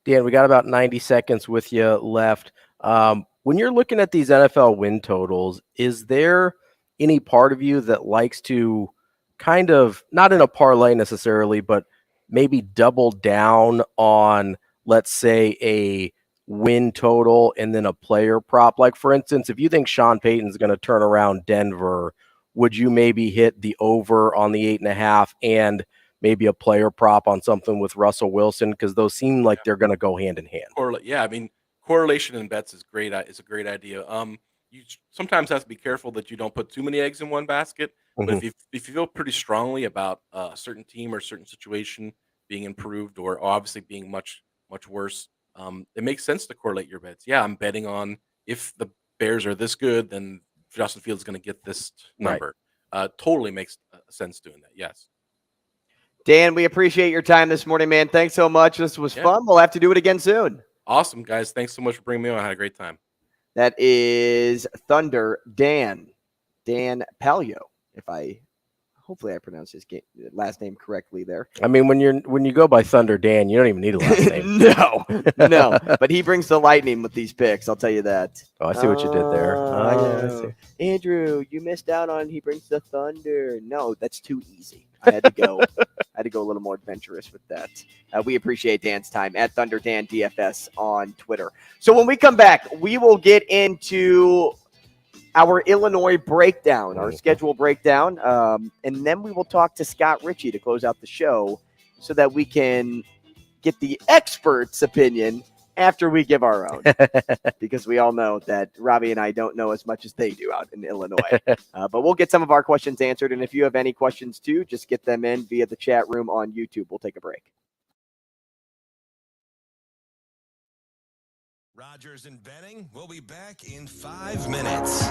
Dan, we got about 90 seconds with you left. When you're looking at these NFL win totals, is there any part of you that likes to kind of, not in a parlay necessarily, but maybe double down on, let's say, a win total and then a player prop? Like, for instance, if you think Sean Payton's going to turn around Denver, would you maybe hit the over on the 8.5 and maybe a player prop on something with Russell Wilson? Because those seem like they're going to go hand in hand. Yeah, I mean, correlation in bets is great. It's a great idea. You sometimes have to be careful that you don't put too many eggs in one basket. But if you feel pretty strongly about a certain team or a certain situation being improved or obviously being much, much worse, it makes sense to correlate your bets. Yeah, I'm betting on if the Bears are this good, then Justin Fields is going to get this number. Right. Totally makes sense doing that. Yes. Dan, we appreciate your time this morning, man. Thanks so much. This was fun. We'll have to do it again soon. Awesome, guys. Thanks so much for bringing me on. I had a great time. That is Thunder Dan Paylo. Hopefully I pronounced his last name correctly there. I mean, when you go by Thunder Dan, you don't even need a last name. No. But he brings the lightning with these picks. I'll tell you that. Oh, I see what you did there. Andrew, you missed out on he brings the thunder. No, that's too easy. I had to go a little more adventurous with that. We appreciate Dan's time at Thunder Dan DFS on Twitter. So when we come back, we will get into our Illinois breakdown, our schedule breakdown, and then we will talk to Scott Richey to close out the show so that we can get the expert's opinion after we give our own, because we all know that Ravi and I don't know as much as they do out in Illinois. But we'll get some of our questions answered, and if you have any questions too, just get them in via the chat room on YouTube. We'll take a break. Rogers and Benning will be back in 5 minutes.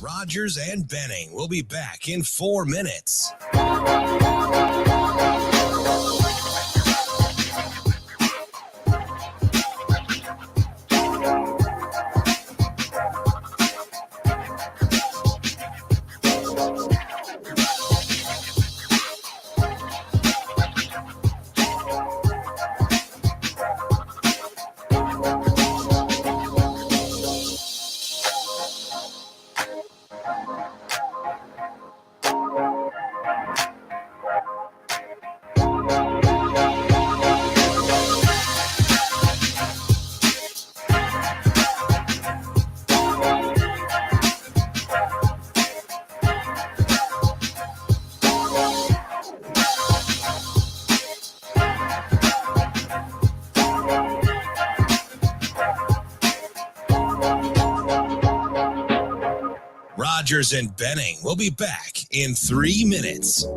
Rogers and Benning will be back in 4 minutes. Rogers and Benning will be back in 3 minutes.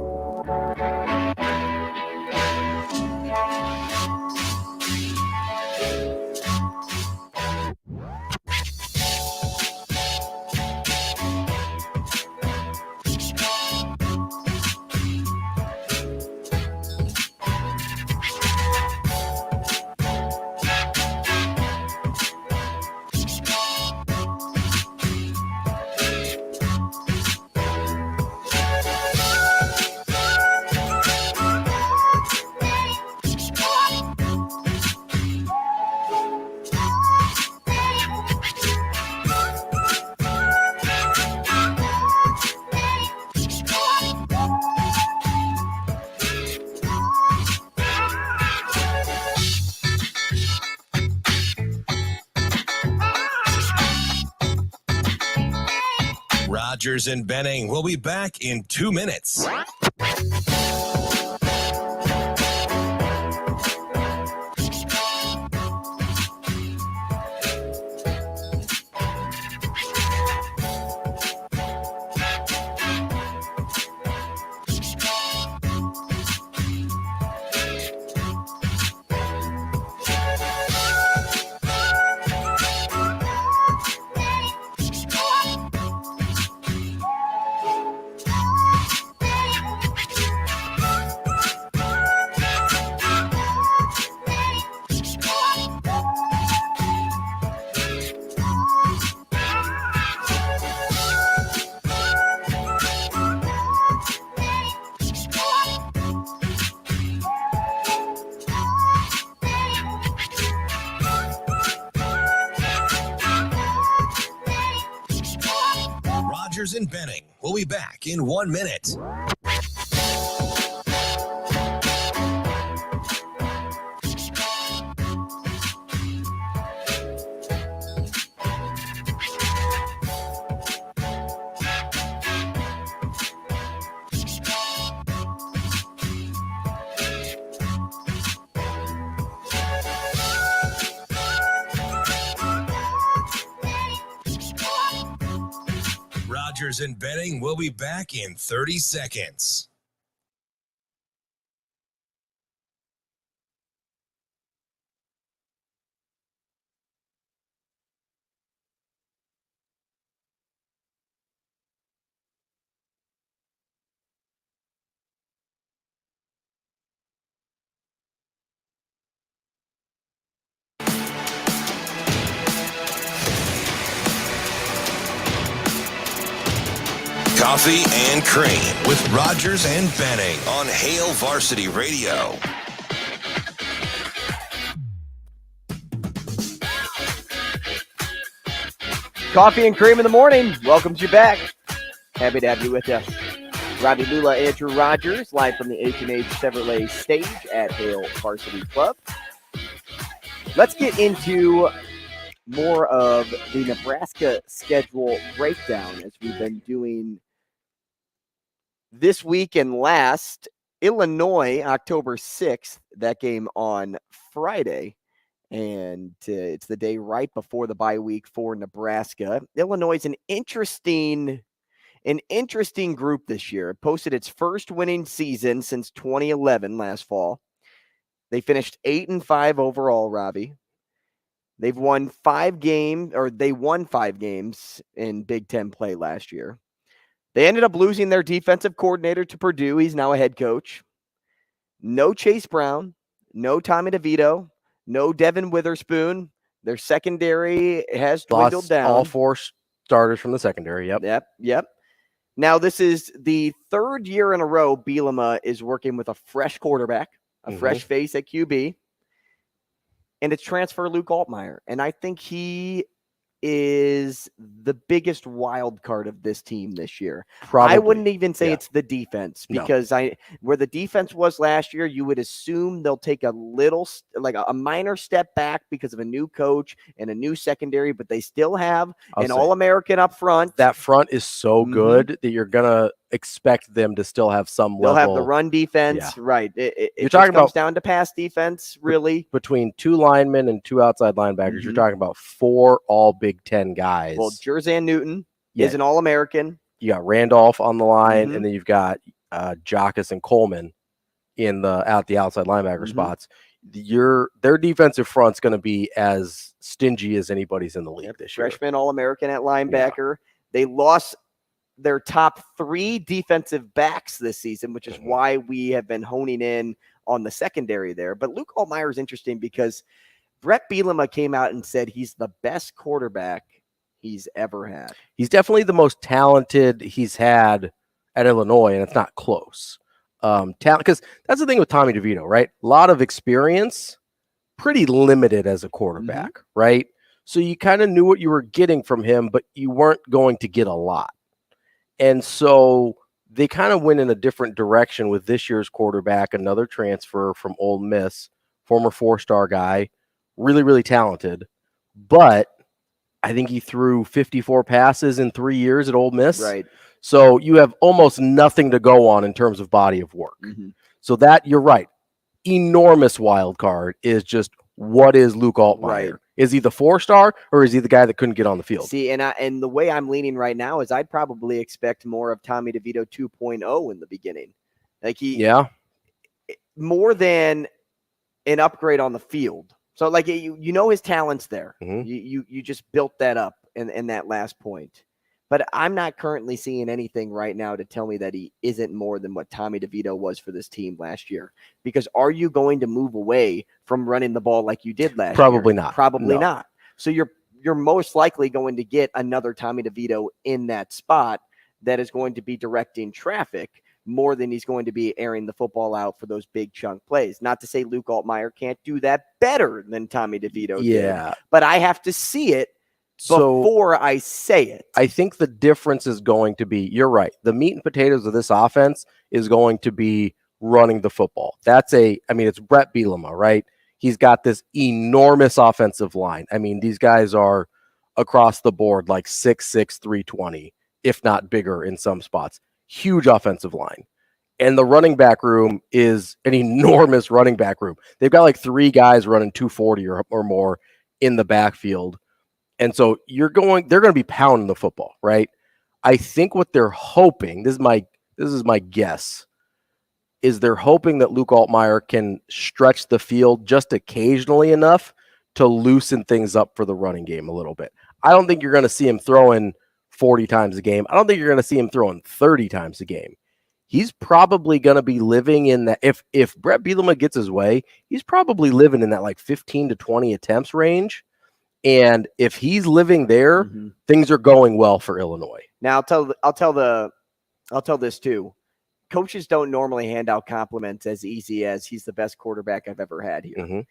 Rogers and Benning will be back in 2 minutes. Rogers and Benning will be back in 1 minute. Rogers and Benning will be back in 30 seconds. Coffee and Cream with Rogers and Benning on Hail Varsity Radio. Coffee and Cream in the morning welcomes you back. Happy to have you with us. Ravi, Lulla, Andrew Rogers, live from the H&H Chevrolet stage at Hail Varsity Club. Let's get into more of the Nebraska schedule breakdown as we've been doing this week and last. Illinois, October 6th, that game on Friday. And it's the day right before the bye week for Nebraska. Illinois is an interesting group this year. It posted its first winning season since 2011 last fall. They finished 8-5 overall, Ravi. They won 5 games in Big Ten play last year. They ended up losing their defensive coordinator to Purdue. He's now a head coach. No Chase Brown, no Tommy DeVito, no Devin Witherspoon. Their secondary has dwindled down. All 4 starters from the secondary. Yep. Now, this is the third year in a row Bielema is working with a fresh quarterback, a fresh face at QB. And it's transfer Luke Altmaier. And I think he is the biggest wild card of this team this year. Probably. I wouldn't even say it's the defense, because where the defense was last year, you would assume they'll take a little, like a minor step back because of a new coach and a new secondary, but they still have an All-American up front. That front is so good that you're going to expect them to still have some level. They'll have the run defense, right. You're talking comes down to pass defense, really. Between 2 linemen and 2 outside linebackers, you're talking about 4 all Big Ten guys. Well, Jerzan Newton is an All-American. You got Randolph on the line, and then you've got Jacques and Coleman at the outside linebacker spots. Their defensive front's going to be as stingy as anybody's in the league this year. Freshman All-American at linebacker. They lost their top 3 defensive backs this season, which is why we have been honing in on the secondary there. But Luke Altmaier is interesting because Brett Bielema came out and said he's the best quarterback he's ever had. He's definitely the most talented he's had at Illinois, and it's not close. Because that's the thing with Tommy DeVito, right? A lot of experience, pretty limited as a quarterback, right? So you kind of knew what you were getting from him, but you weren't going to get a lot. And so they kind of went in a different direction with this year's quarterback, another transfer from Ole Miss, former 4-star guy, really, really talented, but I think he threw 54 passes in 3 years at Ole Miss. Right. So you have almost nothing to go on in terms of body of work. Mm-hmm. So that, you're right, enormous wild card is just, what is Luke Altmaier? Right. Is he the 4-star, or is he the guy that couldn't get on the field? See, and the way I'm leaning right now is I'd probably expect more of Tommy DeVito 2.0 in the beginning. Like more than an upgrade on the field. So like you know his talent's there. Mm-hmm. You just built that up in that last point. But I'm not currently seeing anything right now to tell me that he isn't more than what Tommy DeVito was for this team last year. Because are you going to move away from running the ball like you did last year? Probably not. Probably No. not. So you're most likely going to get another Tommy DeVito in that spot that is going to be directing traffic more than he's going to be airing the football out for those big chunk plays. Not to say Luke Altmaier can't do that better than Tommy DeVito did, but I have to see it before I say it. I think the difference is going to be, you're right, the meat and potatoes of this offense is going to be running the football. It's Brett Bielema, right? He's got this enormous offensive line. I mean, these guys are across the board like 6'6", 320, if not bigger in some spots. Huge offensive line. And the running back room is an enormous running back room. They've got like 3 guys running 240 or more in the backfield. And so they're going to be pounding the football, right? I think what they're hoping, this is my guess, is they're hoping that Luke Altmaier can stretch the field just occasionally enough to loosen things up for the running game a little bit. I don't think you're going to see him throwing 40 times a game. I don't think you're going to see him throwing 30 times a game. He's probably going to be living in that. If Brett Bielema gets his way, he's probably living in that like 15 to 20 attempts range. And if he's living there, things are going well for Illinois. Now I'll tell this too. Coaches don't normally hand out compliments as easy as he's the best quarterback I've ever had here.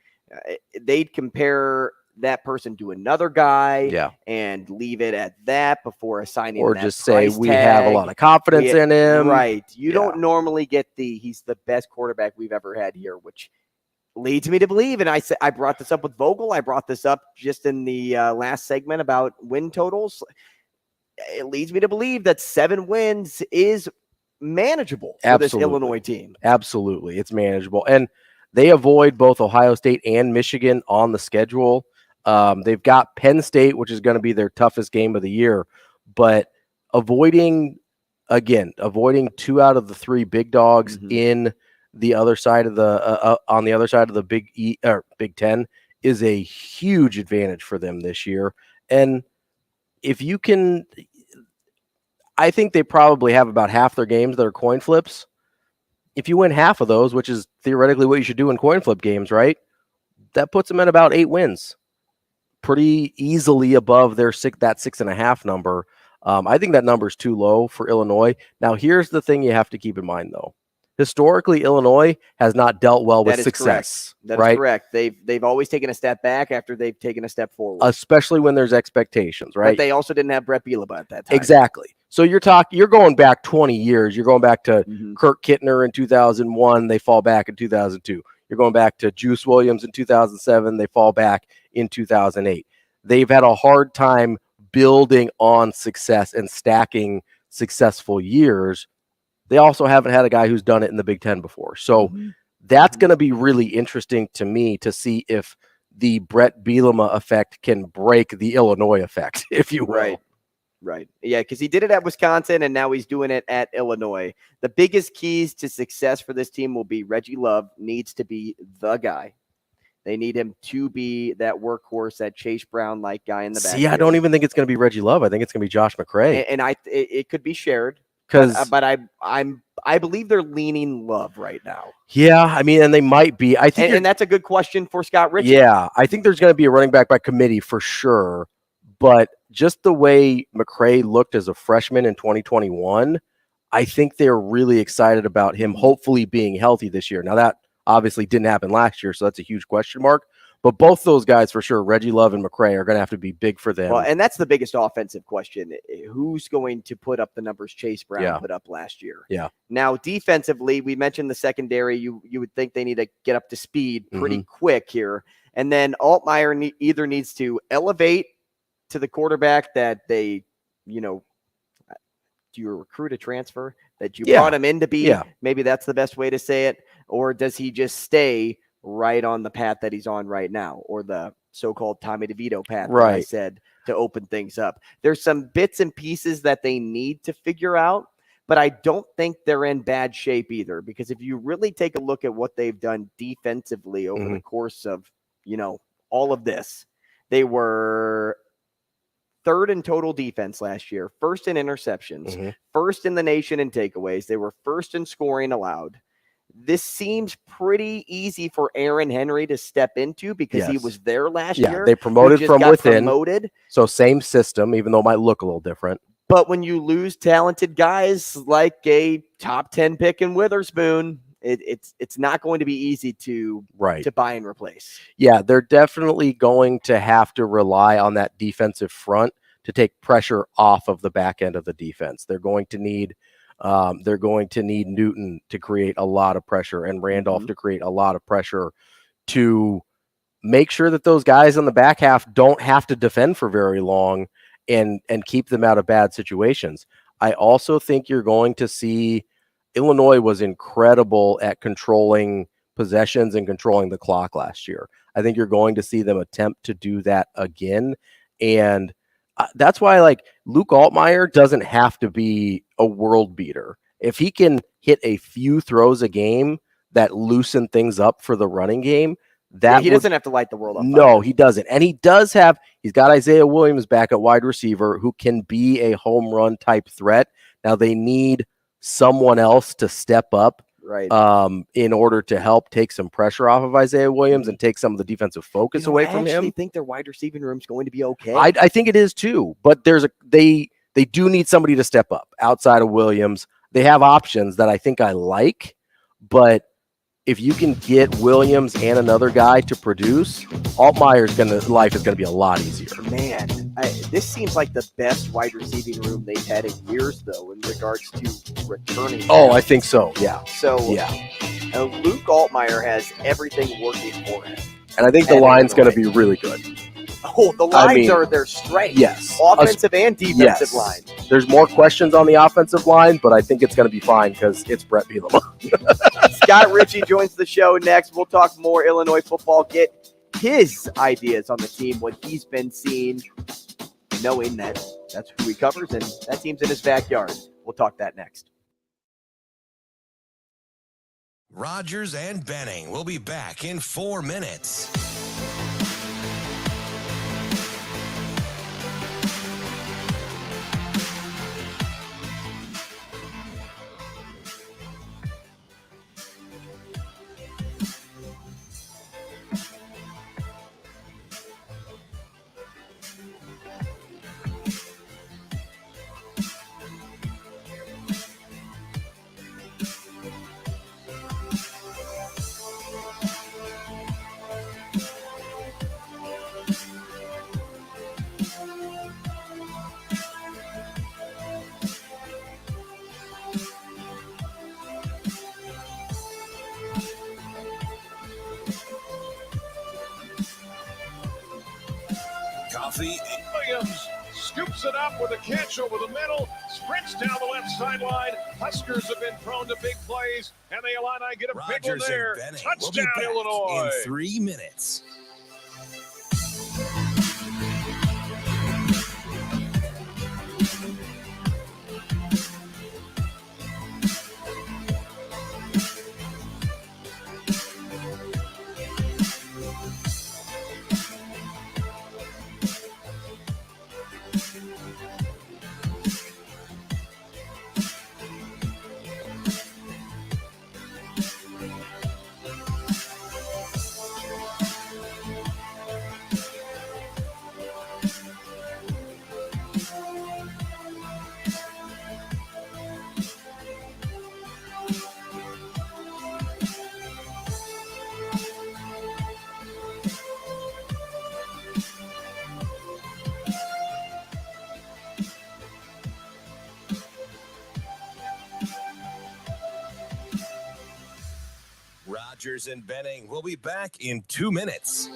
They'd compare that person to another guy and leave it at that before assigning or that just say price we tag. have a lot of confidence in him. Right. You don't normally get he's the best quarterback we've ever had here, which leads me to believe, and I brought this up with Vogel. I brought this up just in the last segment about win totals. It leads me to believe that 7 wins is manageable for this Illinois team. Absolutely. It's manageable. And they avoid both Ohio State and Michigan on the schedule. They've got Penn State, which is going to be their toughest game of the year, but avoiding 2 out of the 3 big dogs in the other side of the on the other side of the Big Ten is a huge advantage for them this year. And if you can, I think they probably have about half their games that are coin flips. If you win half of those, which is theoretically what you should do in coin flip games, right? That puts them at about 8 wins, pretty easily above their that 6.5 number. I think that number is too low for Illinois. Now, here's the thing you have to keep in mind, though. Historically, Illinois has not dealt well with success. That is correct. They've always taken a step back after they've taken a step forward, especially when there's expectations, right? But they also didn't have Brett Bielema at that time. Exactly. So you're going back 20 years. You're going back to Kirk Kittner in 2001. They fall back in 2002. You're going back to Juice Williams in 2007. They fall back in 2008. They've had a hard time building on success and stacking successful years. They also haven't had a guy who's done it in the Big Ten before. So that's going to be really interesting to me to see if the Brett Bielema effect can break the Illinois effect, if you will. Right. Yeah, because he did it at Wisconsin, and now he's doing it at Illinois. The biggest keys to success for this team will be Reggie Love needs to be the guy. They need him to be that workhorse, that Chase Brown-like guy in the back. See, I don't even think it's going to be Reggie Love. I think it's going to be Josh McCray. And it could be shared. But I believe they're leaning Love right now. Yeah, I mean, and they might be. I think, and that's a good question for Scott Richey. Yeah, I think there's going to be a running back by committee for sure. But just the way McCray looked as a freshman in 2021, I think they're really excited about him hopefully being healthy this year. Now, that obviously didn't happen last year, so that's a huge question mark. But both those guys, for sure, Reggie Love and McCray, are going to have to be big for them. Well, and that's the biggest offensive question. Who's going to put up the numbers Chase Brown put up last year? Yeah. Now, defensively, we mentioned the secondary. You would think they need to get up to speed pretty quick here. And then Altmaier either needs to elevate to the quarterback that they, do you recruit a transfer that you brought him in to be? Yeah. Maybe that's the best way to say it. Or does he just stay right on the path that he's on right now, or the so-called Tommy DeVito path that I said to open things up? There's some bits and pieces that they need to figure out, but I don't think they're in bad shape either, because if you really take a look at what they've done defensively over the course of, all of this, they were third in total defense last year, first in interceptions, first in the nation in takeaways. They were first in scoring allowed. This seems pretty easy for Aaron Henry to step into because he was there last year. They promoted from within. Promoted. So same system, even though it might look a little different. But when you lose talented guys like a top 10 pick in Witherspoon, it's not going to be easy to buy and replace. Yeah, they're definitely going to have to rely on that defensive front to take pressure off of the back end of the defense. They're going to need Newton to create a lot of pressure and Randolph to create a lot of pressure to make sure that those guys on the back half don't have to defend for very long and keep them out of bad situations. I also think you're going to see Illinois was incredible at controlling possessions and controlling the clock last year. I think you're going to see them attempt to do that again. And that's why, Luke Altmaier doesn't have to be a world beater. If he can hit a few throws a game that loosen things up for the running game, he doesn't have to light the world up. No, he doesn't. And he's got Isaiah Williams back at wide receiver who can be a home run type threat. Now they need someone else to step up in order to help take some pressure off of Isaiah Williams and take some of the defensive focus away from him. I think their wide receiving room is going to be okay. I think it is too, but they do need somebody to step up outside of Williams. They have options that I think I like, but if you can get Williams and another guy to produce, Altmaier's life is gonna be a lot easier. Man, this seems like the best wide receiving room they've had in years, though, in regards to returning. Oh, I think so. Yeah. So Luke Altmaier has everything working for him, and I think the line's going to be really good. Oh, the lines are their strength. Yes, offensive and defensive line. There's more questions on the offensive line, but I think it's going to be fine because it's Brett Bielema. Scott Richey joins the show next. We'll talk more Illinois football, get his ideas on the team, what he's been seeing, knowing that that's who he covers and that team's in his backyard. We'll talk that next. Rogers and Benning will be back in 4 minutes. Williams scoops it up with a catch over the middle, sprints down the left sideline. Huskers have been prone to big plays, and the Illini get a big one there. Touchdown, Illinois. In 3 minutes. Rogers and Benning will be back in 2 minutes.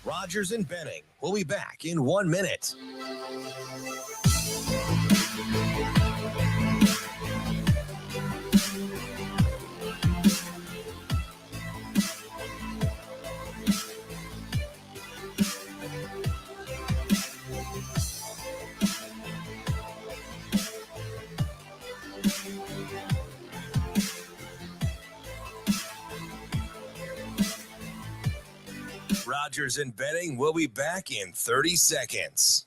Rogers and Benning will be back in 1 minute. Rogers and Benning will be back in 30 seconds.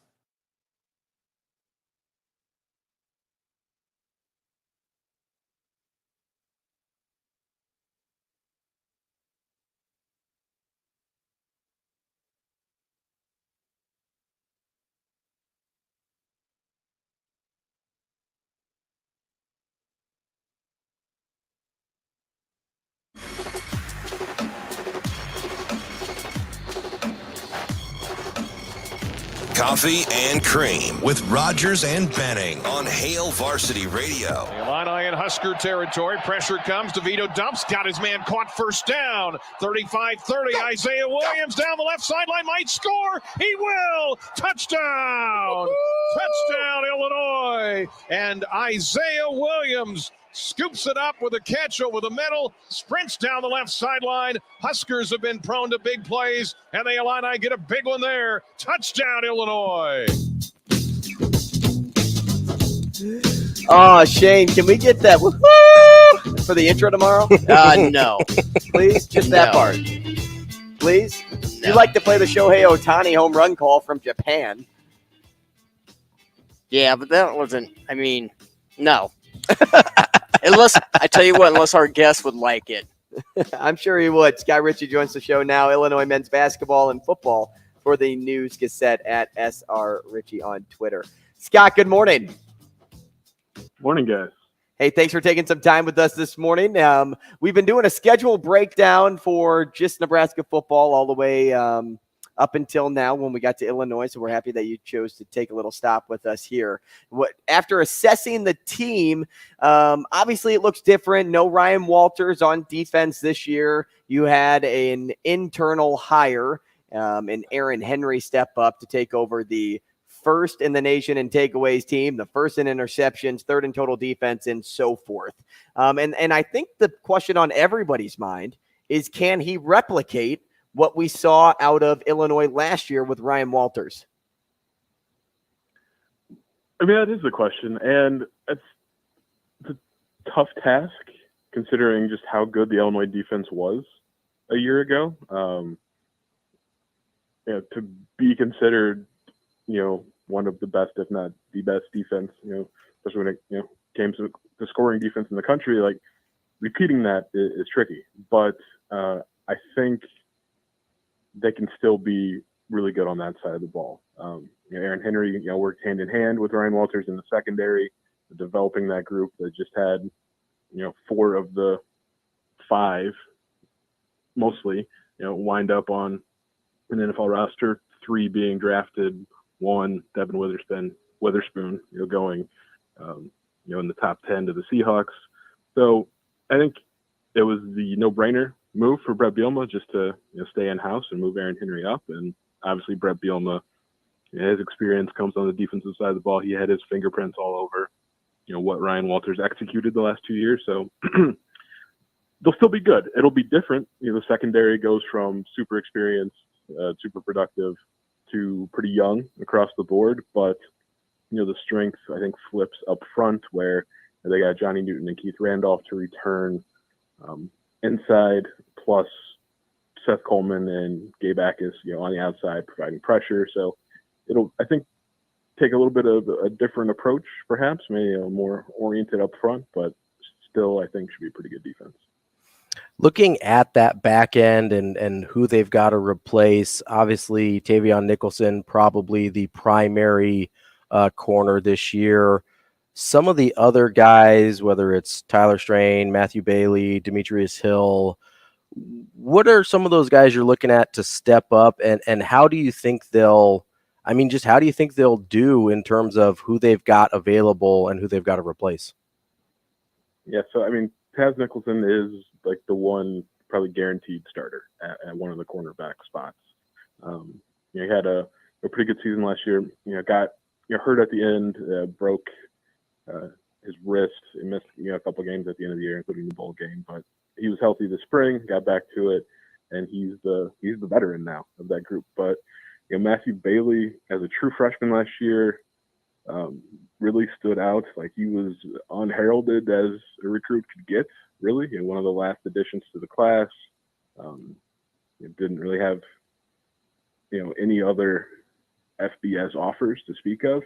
Coffee and Cream with Rogers and Benning on Hail Varsity Radio. Illini in Husker territory. Pressure comes. DeVito dumps. Got his man caught. First down. 35-30. Isaiah Williams down the left sideline. Might score. He will. Touchdown. Touchdown, Illinois. And Isaiah Williams scoops it up with a catch over the middle, sprints down the left sideline. Huskers have been prone to big plays, and the Illini get a big one there. Touchdown, Illinois. Oh, Shane, can we get that woo-hoo for the intro tomorrow? No. Please, just that part. Please? No. You like to play the Shohei Ohtani home run call from Japan. Yeah, but that wasn't, no. Unless, I tell you what, unless our guest would like it. I'm sure he would. Scott Richey joins the show now. Illinois men's basketball and football for the News Gazette at SR Richey on Twitter. Scott, good morning. Morning, guys. Hey, thanks for taking some time with us this morning. We've been doing a schedule breakdown for just Nebraska football all the way up until now when we got to Illinois, so we're happy that you chose to take a little stop with us here. After assessing the team, obviously it looks different. No Ryan Walters on defense this year. You had an internal hire, and Aaron Henry step up to take over the first in the nation in takeaways team, the first in interceptions, third in total defense, and so forth. And I think the question on everybody's mind is, can he replicate what we saw out of Illinois last year with Ryan Walters? That is the question, and it's a tough task considering just how good the Illinois defense was a year ago. To be considered, one of the best, if not the best defense, especially when it came to the scoring defense in the country, like repeating that is tricky. But I think they can still be really good on that side of the ball. Aaron Henry, worked hand in hand with Ryan Walters in the secondary, developing that group that just had, 4 of the 5 mostly, wind up on an NFL roster, 3 being drafted, 1 Devin Witherspoon, going, in the top 10 to the Seahawks. So I think it was the no-brainer move for Brett Bielema just to stay in-house and move Aaron Henry up. And obviously Brett Bielema, his experience comes on the defensive side of the ball. He had his fingerprints all over, what Ryan Walters executed the last 2 years. So they'll still be good. It'll be different. The secondary goes from super experienced, super productive to pretty young across the board. But, the strength, I think, flips up front where they got Johnny Newton and Keith Randolph to return inside, plus Seth Coleman and Gabe Akis, on the outside providing pressure. So it'll, I think, take a little bit of a different approach, perhaps, maybe more oriented up front, but still, I think, should be a pretty good defense. Looking at that back end and who they've got to replace, obviously Tavion Nicholson, probably the primary corner this year. Some of the other guys, whether it's Tyler Strain, Matthew Bailey, Demetrius Hill, what are some of those guys you're looking at to step up, and how do you think they'll do in terms of who they've got available and who they've got to replace? Yeah, so Taz Nicholson is like the one probably guaranteed starter at one of the cornerback spots. He had a pretty good season last year. Got hurt at the end, broke his wrist. He missed a couple games at the end of the year, including the bowl game. But he was healthy this spring, got back to it, and he's the veteran now of that group. But Matthew Bailey, as a true freshman last year, really stood out. Like, he was unheralded as a recruit could get, really. One of the last additions to the class. It didn't really have, any other FBS offers to speak of.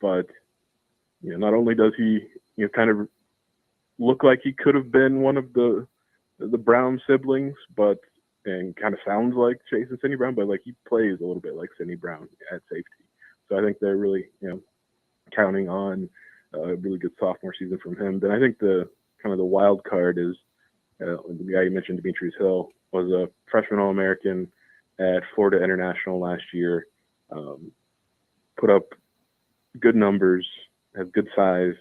But, not only does he, kind of look like he could have been one of the Brown siblings, and kind of sounds like Chase and Sidney Brown, but like he plays a little bit like Sidney Brown at safety. So I think they're really, counting on a really good sophomore season from him. Then I think the kind of the wild card is the guy you mentioned, Demetrius Hill, was a freshman All-American at Florida International last year. Put up good numbers, has good size,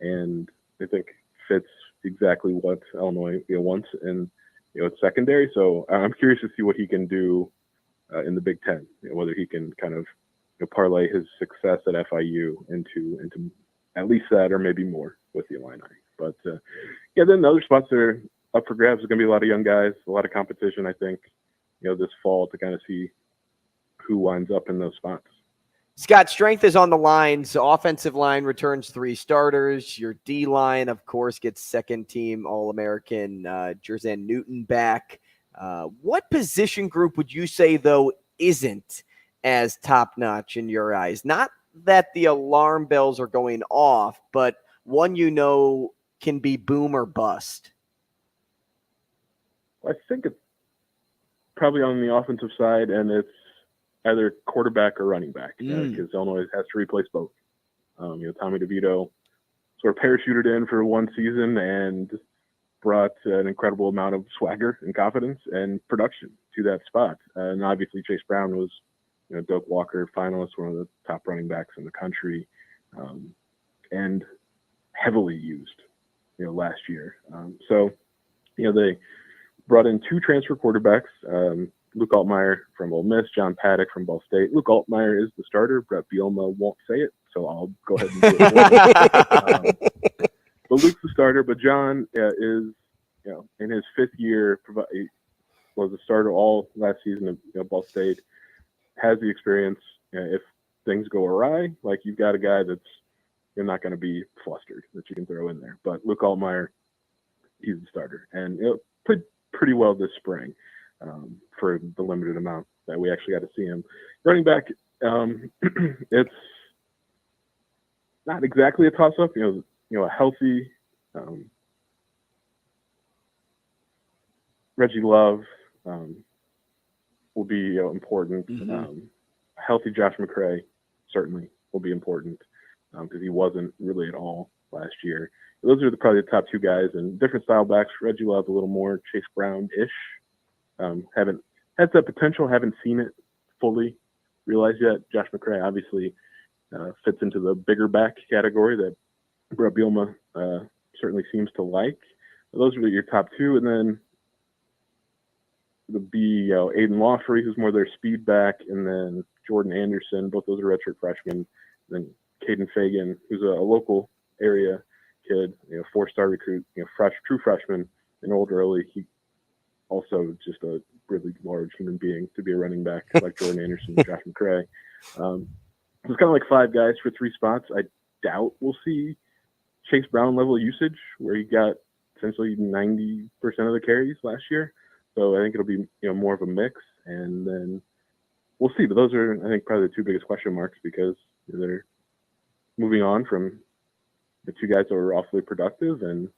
and I think fits exactly what Illinois wants in its secondary. So I'm curious to see what he can do in the Big Ten. Whether he can kind of parlay his success at FIU into at least that, or maybe more with the Illini. But then the other spots that are up for grabs. There's going to be a lot of young guys, a lot of competition, I think, this fall to kind of see who winds up in those spots. Scott, strength is on the lines. Offensive line returns 3 starters. Your D line, of course, gets second-team All-American Jerzan Newton back. What position group would you say, though, isn't as top-notch in your eyes? Not that the alarm bells are going off, but one can be boom or bust. I think it's probably on the offensive side, and it's either quarterback or running back, because Illinois has to replace both. Tommy DeVito sort of parachuted in for one season and brought an incredible amount of swagger and confidence and production to that spot. And obviously Chase Brown was, Doak Walker finalist, one of the top running backs in the country, and heavily used, last year. So they brought in 2 transfer quarterbacks, Luke Altmaier from Ole Miss, John Paddock from Ball State. Luke Altmaier is the starter. Brett Bielema won't say it, so I'll go ahead and do it. But Luke's the starter, but John is, in his 5th year, was a starter all last season at Ball State, has the experience. If things go awry, like, you've got a guy that's not going to be flustered that you can throw in there. But Luke Altmaier, he's the starter, and played pretty well this spring. For the limited amount that we actually got to see him. Running back, it's not exactly a toss-up. A healthy Reggie Love will be important. Healthy Josh McCray certainly will be important because he wasn't really at all last year. Those are probably the top 2 guys, and different style backs. Reggie Love a little more Chase Brown-ish. Haven't had that potential, haven't seen it fully realized yet. Josh McCray obviously fits into the bigger back category that Brett Bielema certainly seems to like. Those are your top 2, and then the B, Aiden Lawfrey, who's more their speed back, and then Jordan Anderson, both those are redshirt freshmen. Then Caden Fagan, who's a local area kid, 4-star recruit, true freshman, enrolled early. He also just a really large human being to be a running back like Jordan Anderson and Josh McCray. It's kind of like 5 guys for 3 spots. I doubt we'll see Chase Brown level usage where he got essentially 90% of the carries last year. So I think it'll be more of a mix, and then we'll see. But those are, I think, probably the 2 biggest question marks because they're moving on from the 2 guys that were awfully productive, and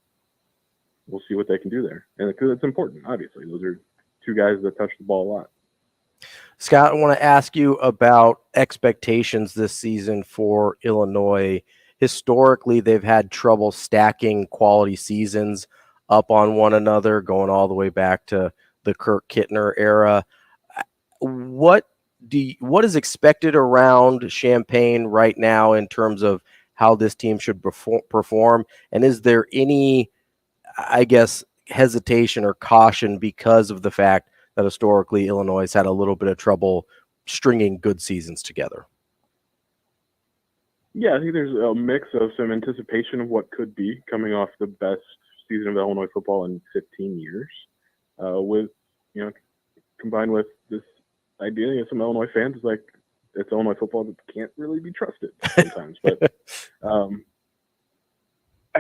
we'll see what they can do there. And because it's important, obviously. Those are 2 guys that touch the ball a lot. Scott, I want to ask you about expectations this season for Illinois. Historically, they've had trouble stacking quality seasons up on one another, going all the way back to the Kirk Kittner era. What is expected around Champaign right now in terms of how this team should perform? And is there any, I guess, hesitation or caution because of the fact that historically Illinois has had a little bit of trouble stringing good seasons together. Yeah, I think there's a mix of some anticipation of what could be coming off the best season of Illinois football in 15 years, with, combined with this idea of some Illinois fans is like, it's Illinois football that can't really be trusted sometimes. But I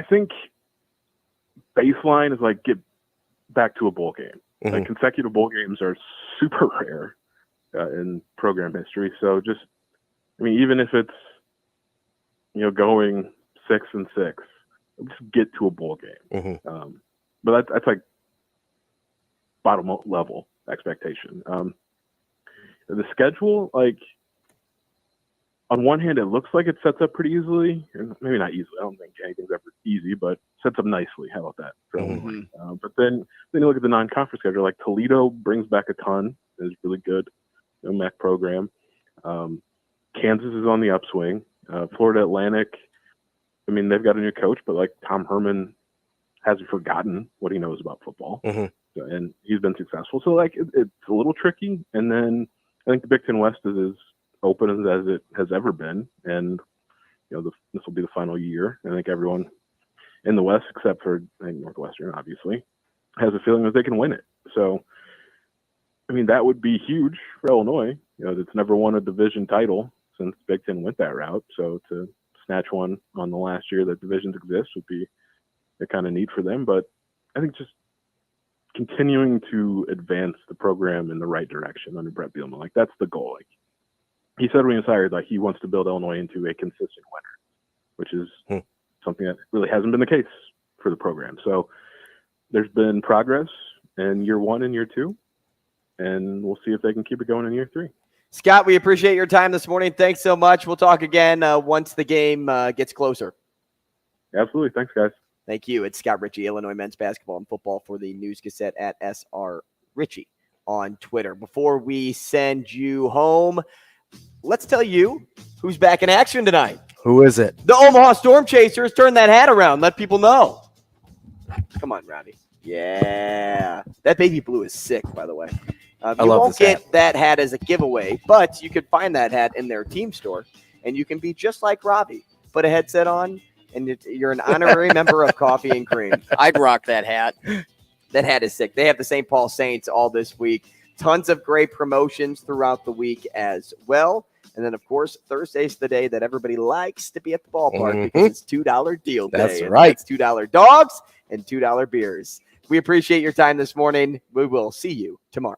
think baseline is like get back to a bowl game. Mm-hmm. Like consecutive bowl games are super rare in program history. So just, even if it's, going 6-6, just get to a bowl game. Mm-hmm. But that's like bottom level expectation. The schedule, like, on one hand, it looks like it sets up pretty easily. Maybe not easily. I don't think anything's ever easy, but sets up nicely. How about that? For Illinois? But then you look at the non-conference schedule. Like Toledo brings back a ton. Is really good. MAC program. Kansas is on the upswing. Florida Atlantic. They've got a new coach, but like Tom Herman hasn't forgotten what he knows about football, and he's been successful. So like it's a little tricky. And then I think the Big Ten West is as open as it has ever been, and this will be the final year. I think everyone in the West, except for Northwestern, obviously, has a feeling that they can win it. So, that would be huge for Illinois. It's never won a division title since Big Ten went that route. So to snatch one on the last year that divisions exist would be a kind of neat for them. But I think just continuing to advance the program in the right direction under Brett Bielema, like that's the goal. Like he said when he was hired, like he wants to build Illinois into a consistent winner, which is something that really hasn't been the case for the program. So there's been progress in year 1 and year 2, and we'll see if they can keep it going in year 3. Scott, we appreciate your time this morning. Thanks so much. We'll talk again once the game gets closer. Absolutely. Thanks, guys. Thank you. It's Scott Richey, Illinois men's basketball and football for the News Gazette at SR Richey on Twitter. Before we send you home, let's tell you who's back in action tonight. Who is it? The Omaha Storm Chasers. Turn that hat around. Let people know. Come on, Ravi. Yeah. That baby blue is sick, by the way. You won't get that hat as a giveaway, but you could find that hat in their team store, and you can be just like Ravi. Put a headset on, and you're an honorary member of Coffee and Cream. I'd rock that hat. That hat is sick. They have the St. Paul Saints all this week. Tons of great promotions throughout the week as well. And then, of course, Thursday's the day that everybody likes to be at the ballpark because it's $2 deal day. That's right. It's $2 dogs and $2 beers. We appreciate your time this morning. We will see you tomorrow.